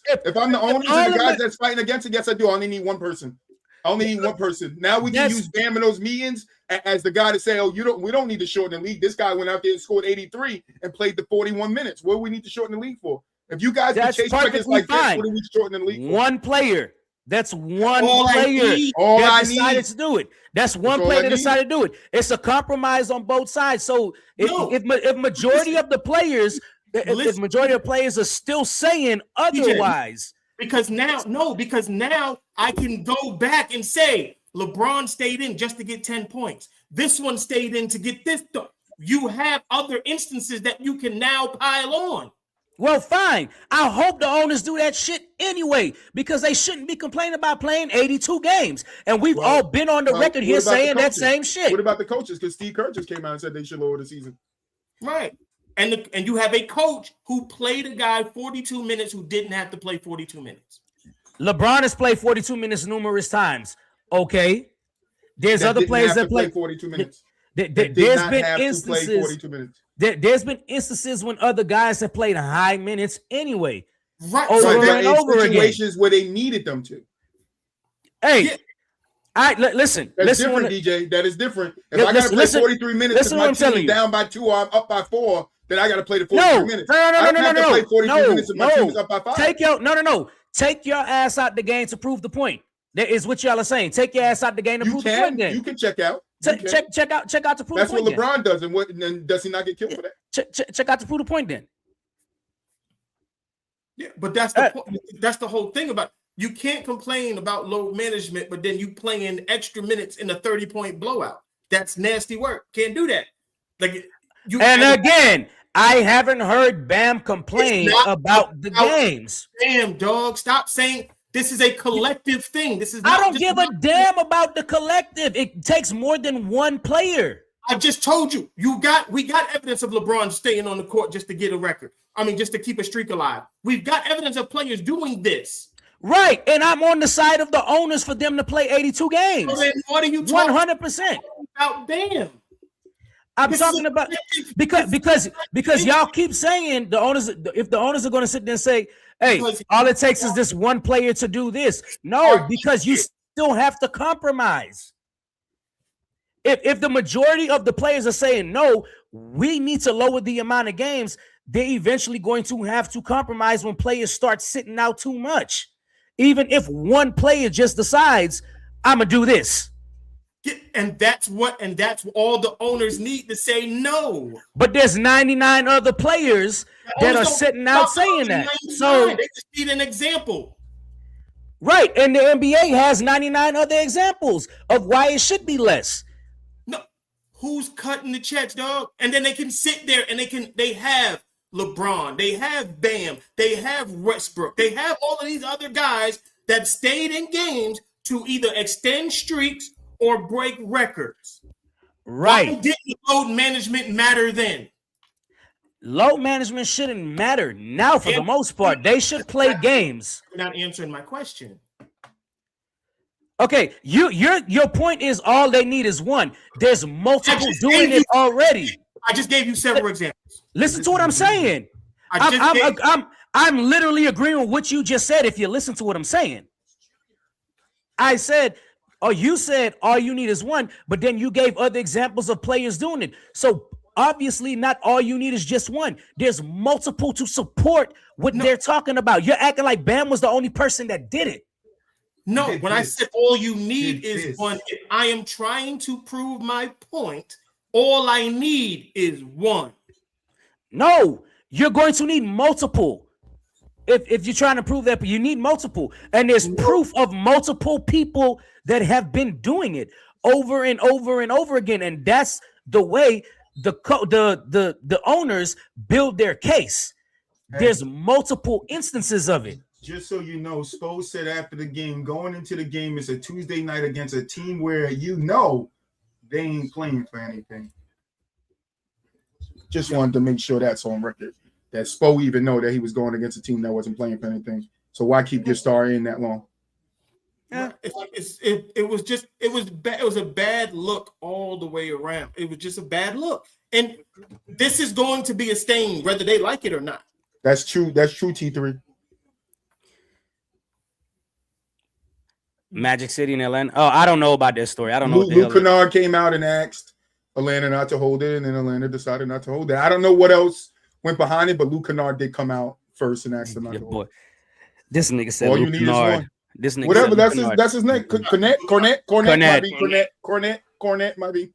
and the guys that's fighting against it, yes, I do. I only need one person. I only need one person. Now we can use Bam in those meetings as the guy to say, "Oh, we don't need to shorten the league. This guy went out there and scored 83 and played the 41 minutes. What do we need to shorten the league for? If you guys can chase records like this, what do we shorten the league for? One player. That's one player that decided to do it. That's one player that decided to do it. It's a compromise on both sides. So if majority of the players, if majority of players are still saying otherwise, because now I can go back and say LeBron stayed in just to get 10 points. This one stayed in to get this. You have other instances that you can now pile on. Well, fine. I hope the owners do that shit anyway, because they shouldn't be complaining about playing 82 games. And we've all been on the record here saying that same shit. What about the coaches? Because Steve Kerr just came out and said they should lower the season. Right. And you have a coach who played a guy 42 minutes who didn't have to play 42 minutes. LeBron has played 42 minutes numerous times. Okay. There's other players that play 42 minutes. There's been instances. 42 minutes. There's been instances when other guys have played high minutes anyway. Right. Over and over again. Situations where they needed them to. Hey, listen. That's listen different, DJ. That is different. If I got to play 43 minutes because my team is down by 2 or I'm up by 4, then I got to play the 43 minutes. No. Play 43 minutes if my team is up by 5. Take your ass out the game to prove the point. That is what y'all are saying. Take your ass out the game to prove the point. Then you can check out. Check out to prove the point. That's what LeBron does, and does he not get killed for that? Check out to prove the point then. Yeah, but that's the point. That's the whole thing about it. You can't complain about load management, but then you playing extra minutes in a 30-point blowout. That's nasty work. Can't do that. Again, I haven't heard Bam complain about the games. Damn, dog. Stop saying this is a collective thing. This is. I don't give a damn about the collective. It takes more than one player. I just told you. We got evidence of LeBron staying on the court just to get a record. I mean, just to keep a streak alive. We've got evidence of players doing this. Right, and I'm on the side of the owners for them to play 82 games. So then what are you talking 100% about? Damn. I'm talking about because y'all keep saying the owners. If the owners are going to sit there and say, "Hey, all it takes is this one player to do this," no, because you still have to compromise. If the majority of the players are saying no, we need to lower the amount of games, they're eventually going to have to compromise when players start sitting out too much. Even if one player just decides, I'm gonna do this. Yeah, and that's all the owners need to say no. But there's 99 other players that are sitting out saying that. So they just need an example. Right, and the NBA has 99 other examples of why it should be less. No, who's cutting the checks, dog? And then they can sit there and they have LeBron, they have Bam, they have Westbrook, they have all of these other guys that stayed in games to either extend streaks or break records. Right. Why didn't load management matter then? Load management shouldn't matter now for the most part. They should play games. You're not answering my question. Okay, your point is all they need is one. There's multiple doing it already. I just gave you several examples. Listen to what I'm saying. I'm literally agreeing with what you just said. If you listen to what I'm saying, I said, you said all you need is one, but then you gave other examples of players doing it. So obviously, not all you need is just one. There's multiple to support what they're talking about. You're acting like Bam was the only person that did it. No, when I said all you need is one, if I am trying to prove my point. All I need is one. No, you're going to need multiple. If you're trying to prove that, but you need multiple. And there's proof of multiple people that have been doing it over and over and over again. And that's the way the owners build their case. There's multiple instances of it. Just so you know, Spo said after the game, going into the game, it's a Tuesday night against a team where they ain't playing for anything. Just wanted to make sure that's on record. That Spo even know that he was going against a team that wasn't playing for anything. So why keep your star in that long? Yeah. It was a bad look all the way around. It was just a bad look. And this is going to be a stain, whether they like it or not. That's true. That's true, T3. Magic City in Atlanta. Oh, I don't know about this story. I don't know. Luke Kennard came out and asked Atlanta not to hold it, and then Atlanta decided not to hold it. I don't know what else went behind it, but Luke Kennard did come out first and asked them not to hold it. This nigga said All Luke you need Kennard. is one. This nigga Whatever. said That's his name. Cornette might be.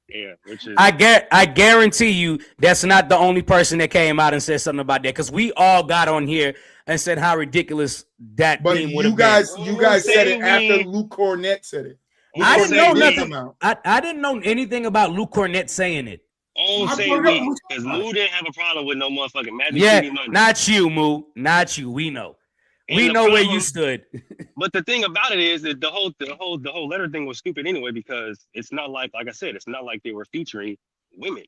Yeah, which is I guarantee you that's not the only person that came out and said something about that, because we all got on here and said how ridiculous that But thing would have you been. guys said it after Luke Cornette said it. I didn't know nothing. I didn't know anything about Luke Cornette saying it. Oh, say we, because Lou didn't have a problem with no motherfucking Magic Yeah, City money. not you, Moo. Not you. We know. We know where you stood. But the thing about it is that the whole letter thing was stupid anyway, because it's not like I said, it's not like they were featuring women.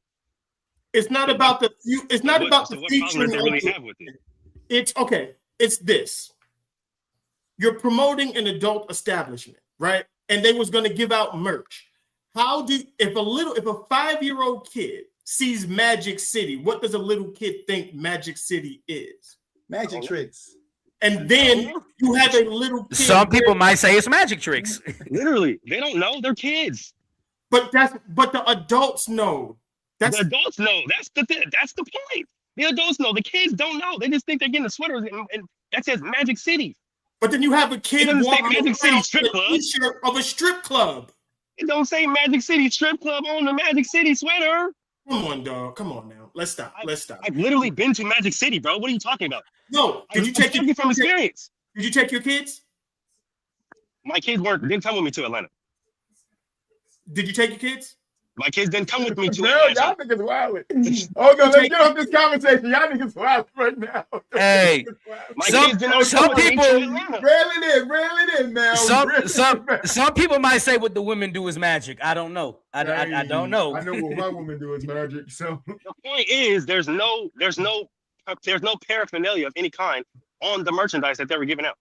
It's not about the featuring. They really have with it. It's okay. It's this. You're promoting an adult establishment, right? And they was going to give out merch. If a 5-year-old kid sees Magic City, what does a little kid think Magic City is? Magic tricks. And then you have a little kid. Some people might say it's magic tricks. Literally, they don't know. They're kids. But the adults know. The adults know. That's the thing. That's the point. The adults know. The kids don't know. They just think they're getting the sweaters and that says Magic City. But then you have a kid walking Magic City strip club. T-shirt of a strip club. It don't say Magic City strip club on the Magic City sweater. Come on, dog. Come on now. Let's stop. I've literally been to Magic City, bro. What are you talking about? No. Did you take it from experience? Did you take your kids? My kids didn't come with me to Atlanta. Did you take your kids? My kids didn't come with me to Atlanta. Y'all niggas wildin'. Oh no, let's get off this conversation. Y'all niggas wild right now. Hey, some people reel it in, man. Some people might say what the women do is magic. I don't know. I don't know. I know what my women do is magic. So the point is, there's no paraphernalia of any kind on the merchandise that they were giving out.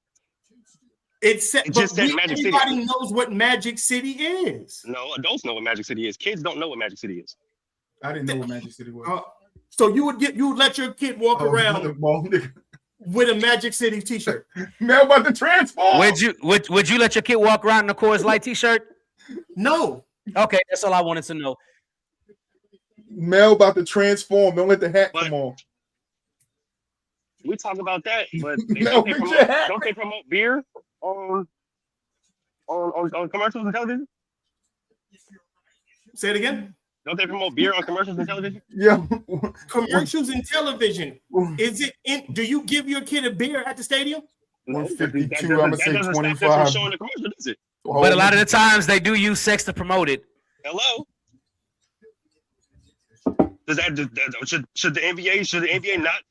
It just said Magic City. Everybody knows what Magic City is. No, adults know what Magic City is. Kids don't know what Magic City is. I didn't know what Magic City was. So you would let your kid walk around with a Magic City T-shirt. Man, about to transform. Would you let your kid walk around in a Coors Light T-shirt? No. Okay, that's all I wanted to know. Mel about to transform. Don't let the hat come on. We talk about that, but don't they promote beer on commercials and television? Say it again. Don't they promote beer on commercials and television? Yeah. Commercials and television. Do you give your kid a beer at the stadium? 152. I'm gonna say 25. Showing the commercial, does it? But a lot of the times they do use sex to promote it. Hello. Should the NBA not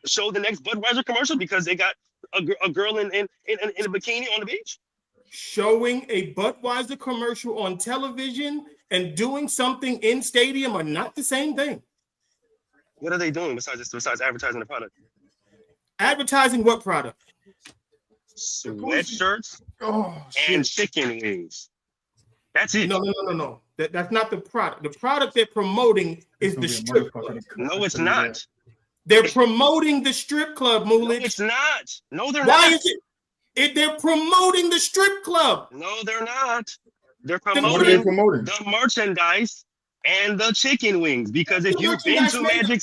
show the next Budweiser commercial because they got a girl in a bikini on the beach? Showing a Budweiser commercial on television and doing something in stadium are not the same thing. What are they doing besides advertising the product? Advertising what product? Sweatshirts and chicken wings. That's it. No. That's not the product. The product they're promoting is the strip club. No, it's not. They're promoting the strip club, Moolich. No, it's not. No, they're Why not. is it? They're promoting the strip club. No, they're not. They're promoting the merchandise and the chicken wings. Because if you've been to Magic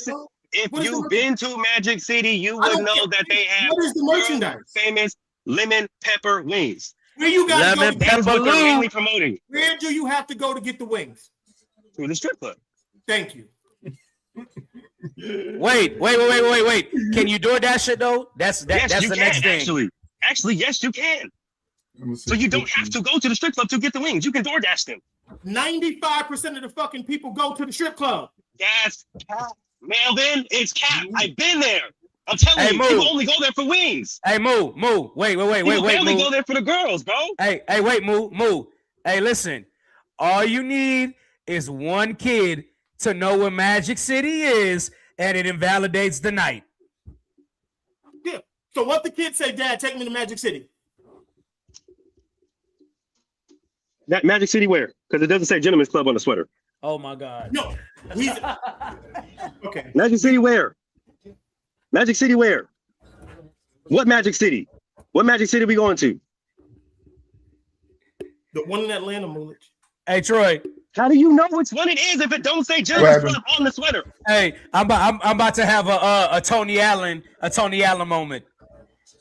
City, you would know that they have what is the merchandise? Famous lemon pepper wings. Where you guys lemon go? Pepper That's what they're mainly promoting. Where do you have to go to get the wings? To the strip club. Thank you. Wait. Can you do that shit though? That's the next thing. Actually, yes, you can. So you don't have to go to the strip club to get the wings. You can DoorDash them. 95% of the fucking people go to the strip club. That's cap. Melvin, it's cap. I've been there. I'm telling you, people only go there for wings. Hey, Moo. Wait. People only Moo. go there for the girls, bro. Hey, wait, Moo. Hey, listen. All you need is one kid to know what Magic City is, and it invalidates the night. Yeah. So what the kids say, Dad, take me to Magic City. That Magic City where? Because it doesn't say Gentlemen's Club on the sweater. Oh my God. No. Okay. Magic City where? Magic City where? What Magic City? What Magic City we going to? The one in Atlanta, Mulich. Hey, Troy. How do you know which one it is if it don't say Gentlemen's Club on the sweater? Hey, I'm about to have a Tony Allen moment.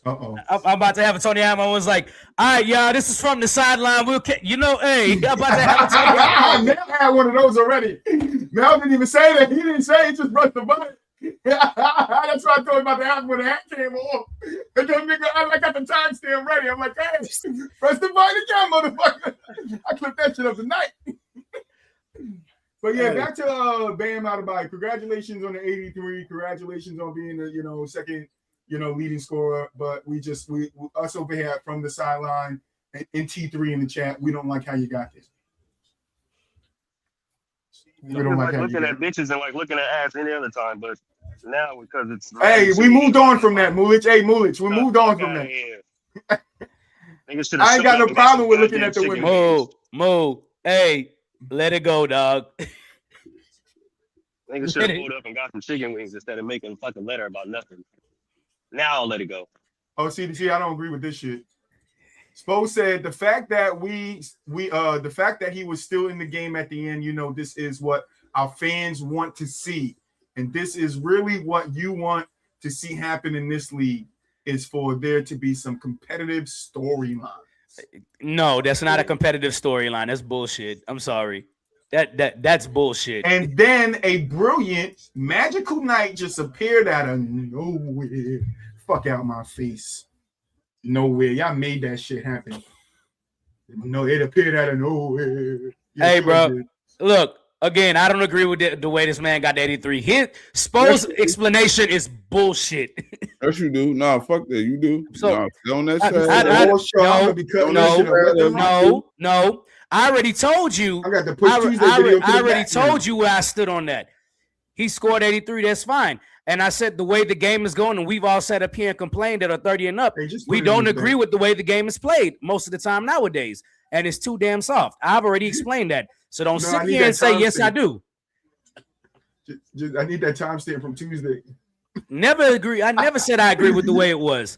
Uh-oh. I'm about to have a Tony Allen moment. Was like, all right, y'all, this is from the sideline. Hey, I'm about to have a Tony Allen moment. Mel had one of those already. Mel didn't even say that. He didn't say it. He just brushed the button. That's what I told him about the happen when the hat came on. And then nigga, I got the timestamp ready. I'm like, hey, press the button again, motherfucker. I clipped that shit up tonight. But yeah, back to Bam Adebayo. Congratulations on the 83. Congratulations on being the second leading scorer. But we us over here from the sideline in T3 in the chat, we don't like how you got this. We don't like looking at bitches and like looking at ass any other time, but now because it's we moved on from that, Mulich. Hey, Mulich, we moved on from that. I ain't got no problem with looking at the women. Mo, hey, let it go, dog. Niggas should have pulled up and got some chicken wings instead of making a fucking letter about nothing. Now I'll let it go. Oh, see, I don't agree with this shit. Spo said the fact that the fact that he was still in the game at the end, this is what our fans want to see. And this is really what you want to see happen in this league, is for there to be some competitive storylines. No, that's not a competitive storyline. That's bullshit. I'm sorry. That's bullshit. And then a brilliant magical night just appeared out of nowhere. Fuck out my face. Nowhere. Y'all made that shit happen. No, it appeared out of nowhere. Hey, bro. Look, again, I don't agree with the way this man got the 83. His Spo's explanation is bullshit. Yes, you do. Nah, fuck that. You do. So on that no. I already told you. I got the push Tuesday video. I already told you where I stood on that. He scored 83. That's fine. And I said the way the game is going, and we've all sat up here and complained that are 30 and up. We don't agree with the way the game is played most of the time nowadays, and it's too damn soft. I've already explained that. So don't sit here and say yes, I do. I need that timestamp from Tuesday. Never agree. I never said I agree with the way it was.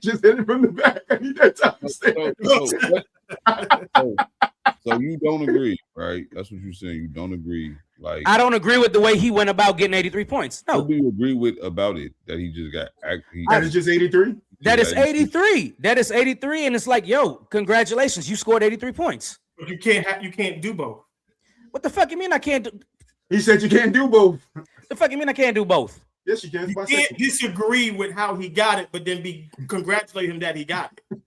Just hit it from the back. I need that So you don't agree, right? That's what you're saying. You don't agree. Like I don't agree with the way he went about getting 83 points. No. What do you agree with about it? That he just got that is just 83? That is 83. That is 83. And it's like, yo, congratulations. You scored 83 points. But you can't do both. What the fuck you mean I can't do? He said you can't do both. The fuck you mean I can't do both? Yes, you can. You can't disagree with how he got it, but then congratulate him that he got it.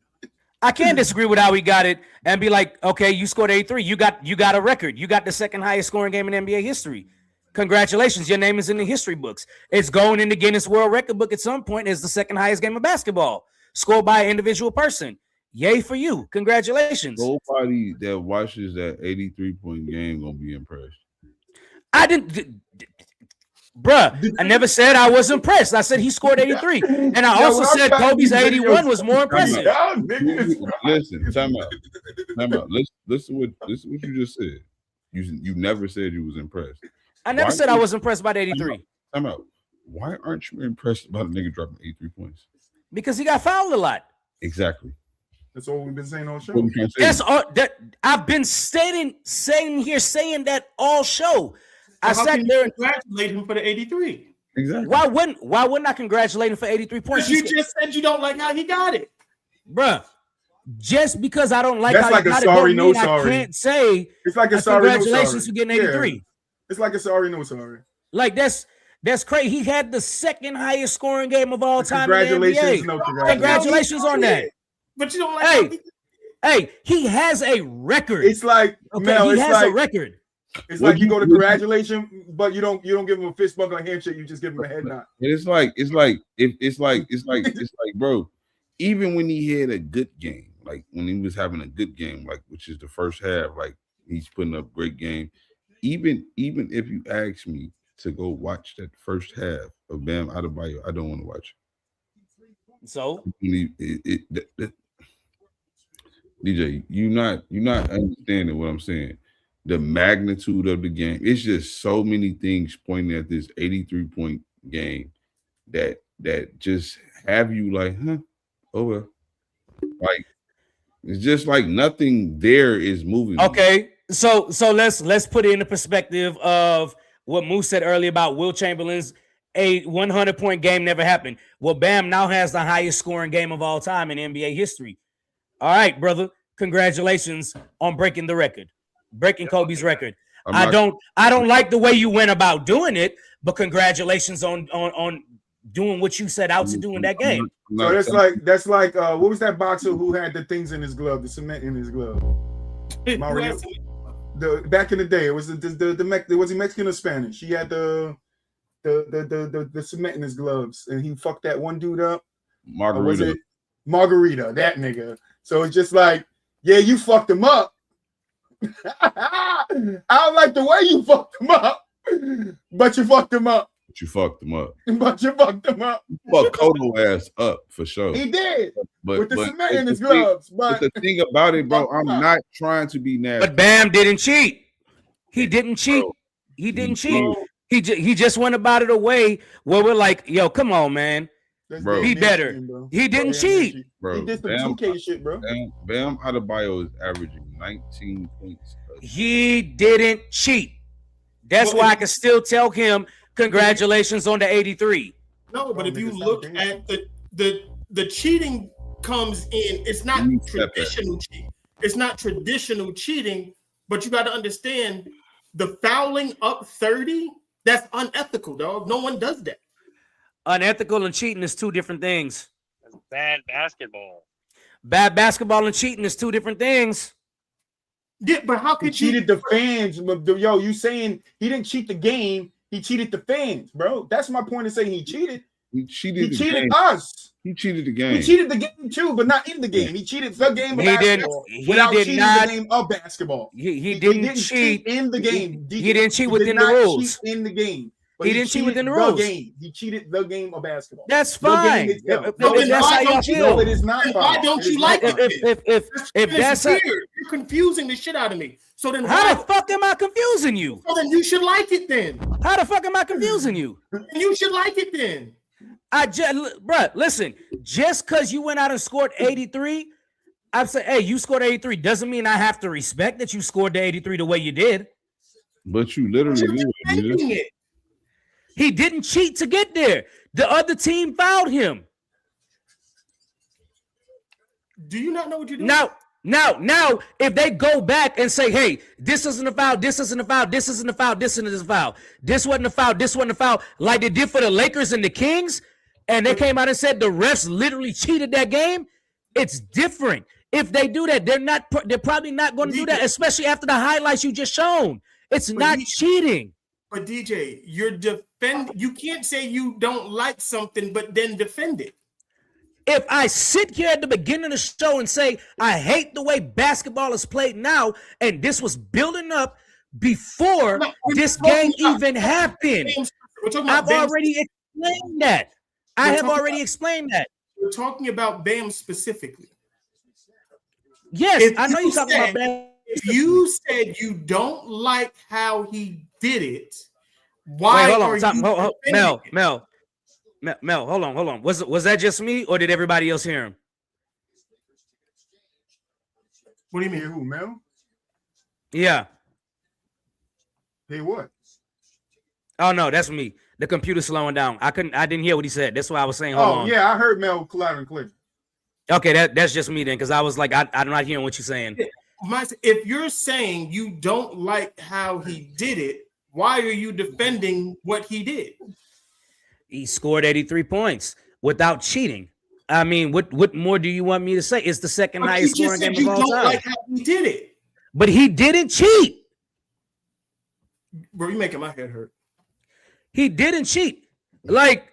I can't disagree with how he got it and be like, okay, you scored 83. You got a record. You got the second highest scoring game in NBA history. Congratulations. Your name is in the history books. It's going in the Guinness World Record book at some point as the second highest game of basketball scored by an individual person. Yay for you. Congratulations. Nobody that watches that 83-point game gonna be impressed. I didn't. Bruh, I never said I was impressed. I said he scored 83. And I also said Kobe's 81 was more impressive. Listen, time out. Listen what you just said. You never said you was impressed. I never said I was impressed by the 83. Time out. Why aren't you impressed about a nigga dropping 83 points? Because he got fouled a lot. Exactly. That's all we've been saying all show. That's all that I've been saying that all show. I sat there and congratulate him for the 83. Exactly. Why wouldn't I congratulate him for 83 points? Because you just said you don't like how he got it. Bruh. Just because I don't like that's how like he got a sorry, it, no I sorry. can't say it's like a sorry, congratulations no sorry. for getting 83. Yeah. It's like a sorry, no sorry. Like that's crazy. He had the second highest scoring game of all time. Congratulations, in the NBA. no Congratulations on that. But you don't like Hey, he has a record. It's like he has a record. It's like you go to congratulations, but you don't give him a fist bump or a handshake. You just give him a head nod. It's like, bro. Even when he had a good game, like when he was having a good game, like which is the first half, like he's putting up great game. Even if you ask me to go watch that first half of Bam Adebayo, I don't want to watch it. So DJ, you're not understanding what I'm saying. The magnitude of the game. It's just so many things pointing at this 83-point game that just have you like, huh? Oh well. Like it's just like nothing there is moving. Okay, so let's put it in the perspective of what Moose said earlier about Will Chamberlain's 100-point game never happened. Well, Bam now has the highest scoring game of all time in NBA history. All right, brother. Congratulations on breaking the record. Breaking Kobe's record. I don't like the way you went about doing it, but congratulations on doing what you set out to do in that game. So that's like what was that boxer who had the things in his glove, the cement in his glove? Back in the day, it was was he Mexican or Spanish? He had the cement in his gloves, and he fucked that one dude up. Margarita, that nigga. So it's just like, yeah, you fucked him up. I don't like the way you fucked him up, but you fucked him up. You fucked him up. But you fucked him up. You fucked Kodo ass up for sure. He did. But with the cement in his gloves. But the thing about it, bro, I'm not trying to be nasty. But Bam didn't cheat. He didn't cheat. He didn't cheat. He just went about it a way where we're like, yo, come on, man. Bro, be better. He didn't cheat. Bro, he did some 2K shit, bro. Bam Adebayo is averaging 19 points. He didn't cheat. That's why I can still tell him congratulations on the 83. No, but if you look at the cheating comes in, it's not traditional cheating. It's not traditional cheating, but you got to understand the fouling up 30, that's unethical, dog. No one does that. Unethical and cheating is two different things. That's bad basketball. Bad basketball and cheating is two different things. Yeah, but how could he cheated the fans? Yo, you saying he didn't cheat the game? He cheated the fans, bro. That's my point of saying he cheated. He cheated us. He cheated the game. He cheated the game too, but not in the game. He cheated the game of basketball without cheating the game of basketball. He didn't cheat in the game. He didn't cheat within the rules. In the game. He didn't cheat within the rules. He cheated the game of basketball. That's fine. That's how y'all feel. No, it is not fine. Why don't you like it? If that's weird, you're confusing the shit out of me. So then how the fuck am I confusing you? So then you should like it then. How the fuck am I confusing you? You should like it then. Bruh, listen, just because you went out and scored 83, I'm saying, hey, you scored 83 doesn't mean I have to respect that you scored the 83 the way you did. But you literally did it. He didn't cheat to get there. The other team fouled him. Do you not know what you're doing? Now, if they go back and say, hey, this isn't a foul, this isn't a foul, this isn't a foul, this isn't a foul, this wasn't a foul, this wasn't a foul, like they did for the Lakers and the Kings, and they came out and said the refs literally cheated that game, it's different. If they do that, they're probably not going to do that, especially after the highlights you just shown. It's not cheating. But DJ, you can't say you don't like something, but then defend it. If I sit here at the beginning of the show and say, I hate the way basketball is played now, and this was building up before this game even happened, I've already explained that. I have already explained that. We're talking about Bam specifically. Yes, I know you're talking about Bam. If you said you don't like how he did it, why are you Mel, hold on. Was that just me or did everybody else hear him? What do you mean, who, Mel? Yeah. Hey, what? Oh no, that's me. The computer's slowing down. I didn't hear what he said. That's why I was saying hold on. Yeah, I heard Mel loud and clear. Okay, that's just me then, because I was like, I'm not hearing what you're saying. If you're saying you don't like how he did it, why are you defending what he did? He scored 83 points without cheating. I mean, what more do you want me to say? It's the second highest scoring game of all time. You don't like how he did it. But he didn't cheat. Bro, you're making my head hurt. He didn't cheat. Like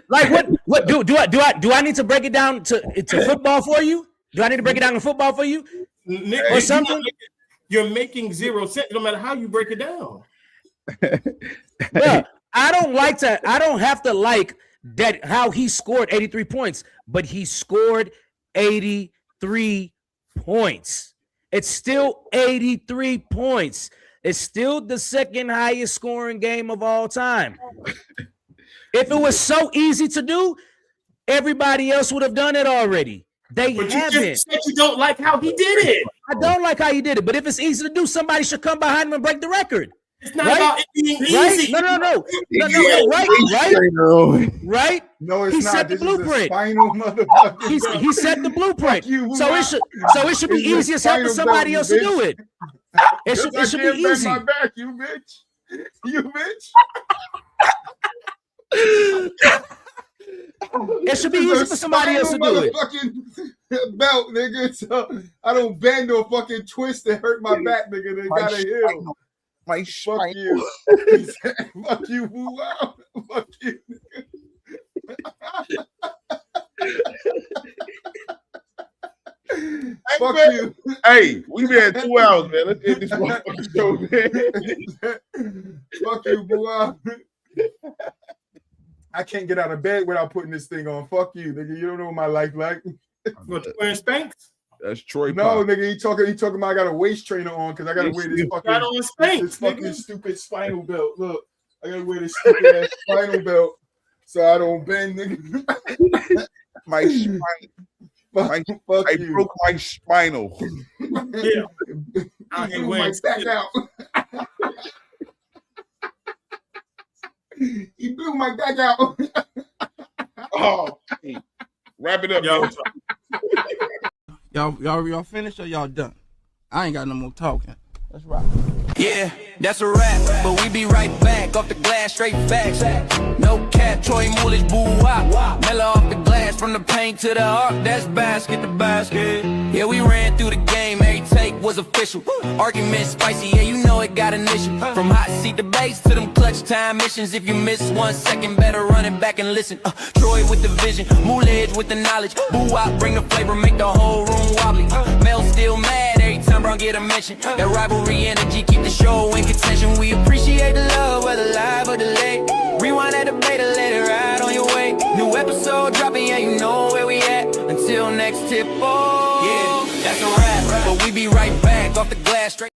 like what do I need to break it down to football for you? Do I need to break it down to football for you? Nick, or something. You're making 0 cents no matter how you break it down. Bruh, I don't have to like that how he scored 83 points, but he scored 83 points. It's still 83 points. It's still the second highest scoring game of all time. If it was so easy to do, everybody else would have done it already. They But haven't. you just said you don't like how he did it. I don't like how he did it, but if it's easy to do, somebody should come behind him and break the record. It's not about it being Right? easy. No. Right? No, it's he not. set the This is a blueprint. spinal motherfucker. He set the blueprint. You, so it should be It's a easy as hell for spinal somebody belt, else you to do bitch. it. It should I be can't bend easy. my back, you bitch. You bitch. It should be easy for somebody else to do it. Fucking belt, nigga. So I don't bend or fucking twist and hurt my back, nigga. They gotta heal. My Fuck you. Fuck you, wow. Fuck you. Fuck you. Hey, we've been 2 hours, man. Let's get this motherfucking show, man. Fuck you, boy. I can't get out of bed without putting this thing on. Fuck you, nigga. You don't know what my life like. What, you wearing Spanx? That's Troy. No, Pop. nigga, he talking about I got a waist trainer on because I gotta wear this Got on Spanx, fucking nigga. stupid spinal belt. Look, I gotta wear this stupid ass spinal belt so I don't bend, nigga. My spine. I broke my spinal. Yeah. I He ain't blew my wearing back out. He blew my back out. Oh, hey. Wrap it up, yo. Y'all finished or y'all done? I ain't got no more talking. Let's rock. Yeah, that's a wrap, but we be right back off the glass, straight facts. No cap, Troy Moolish, boo-wop. Mellow off the glass, from the paint to the arc, that's basket to basket. Yeah, we ran through the game, every take was official. Argument spicy, yeah, you know it got an issue. From hot seat debates to them clutch time missions. If you miss 1 second, better run it back and listen. Troy with the vision, Moolish with the knowledge. Boo-wop, bring the flavor, make the whole room wobbly. Mel still mad every time Brown get a mention. That rivalry energy keep the show in contention. We appreciate the love, whether live or delayed. Rewind that debate and let it ride on your way. New episode dropping, yeah, you know where we at. Until next tip, oh, yeah, that's a wrap. But we be right back off the glass straight.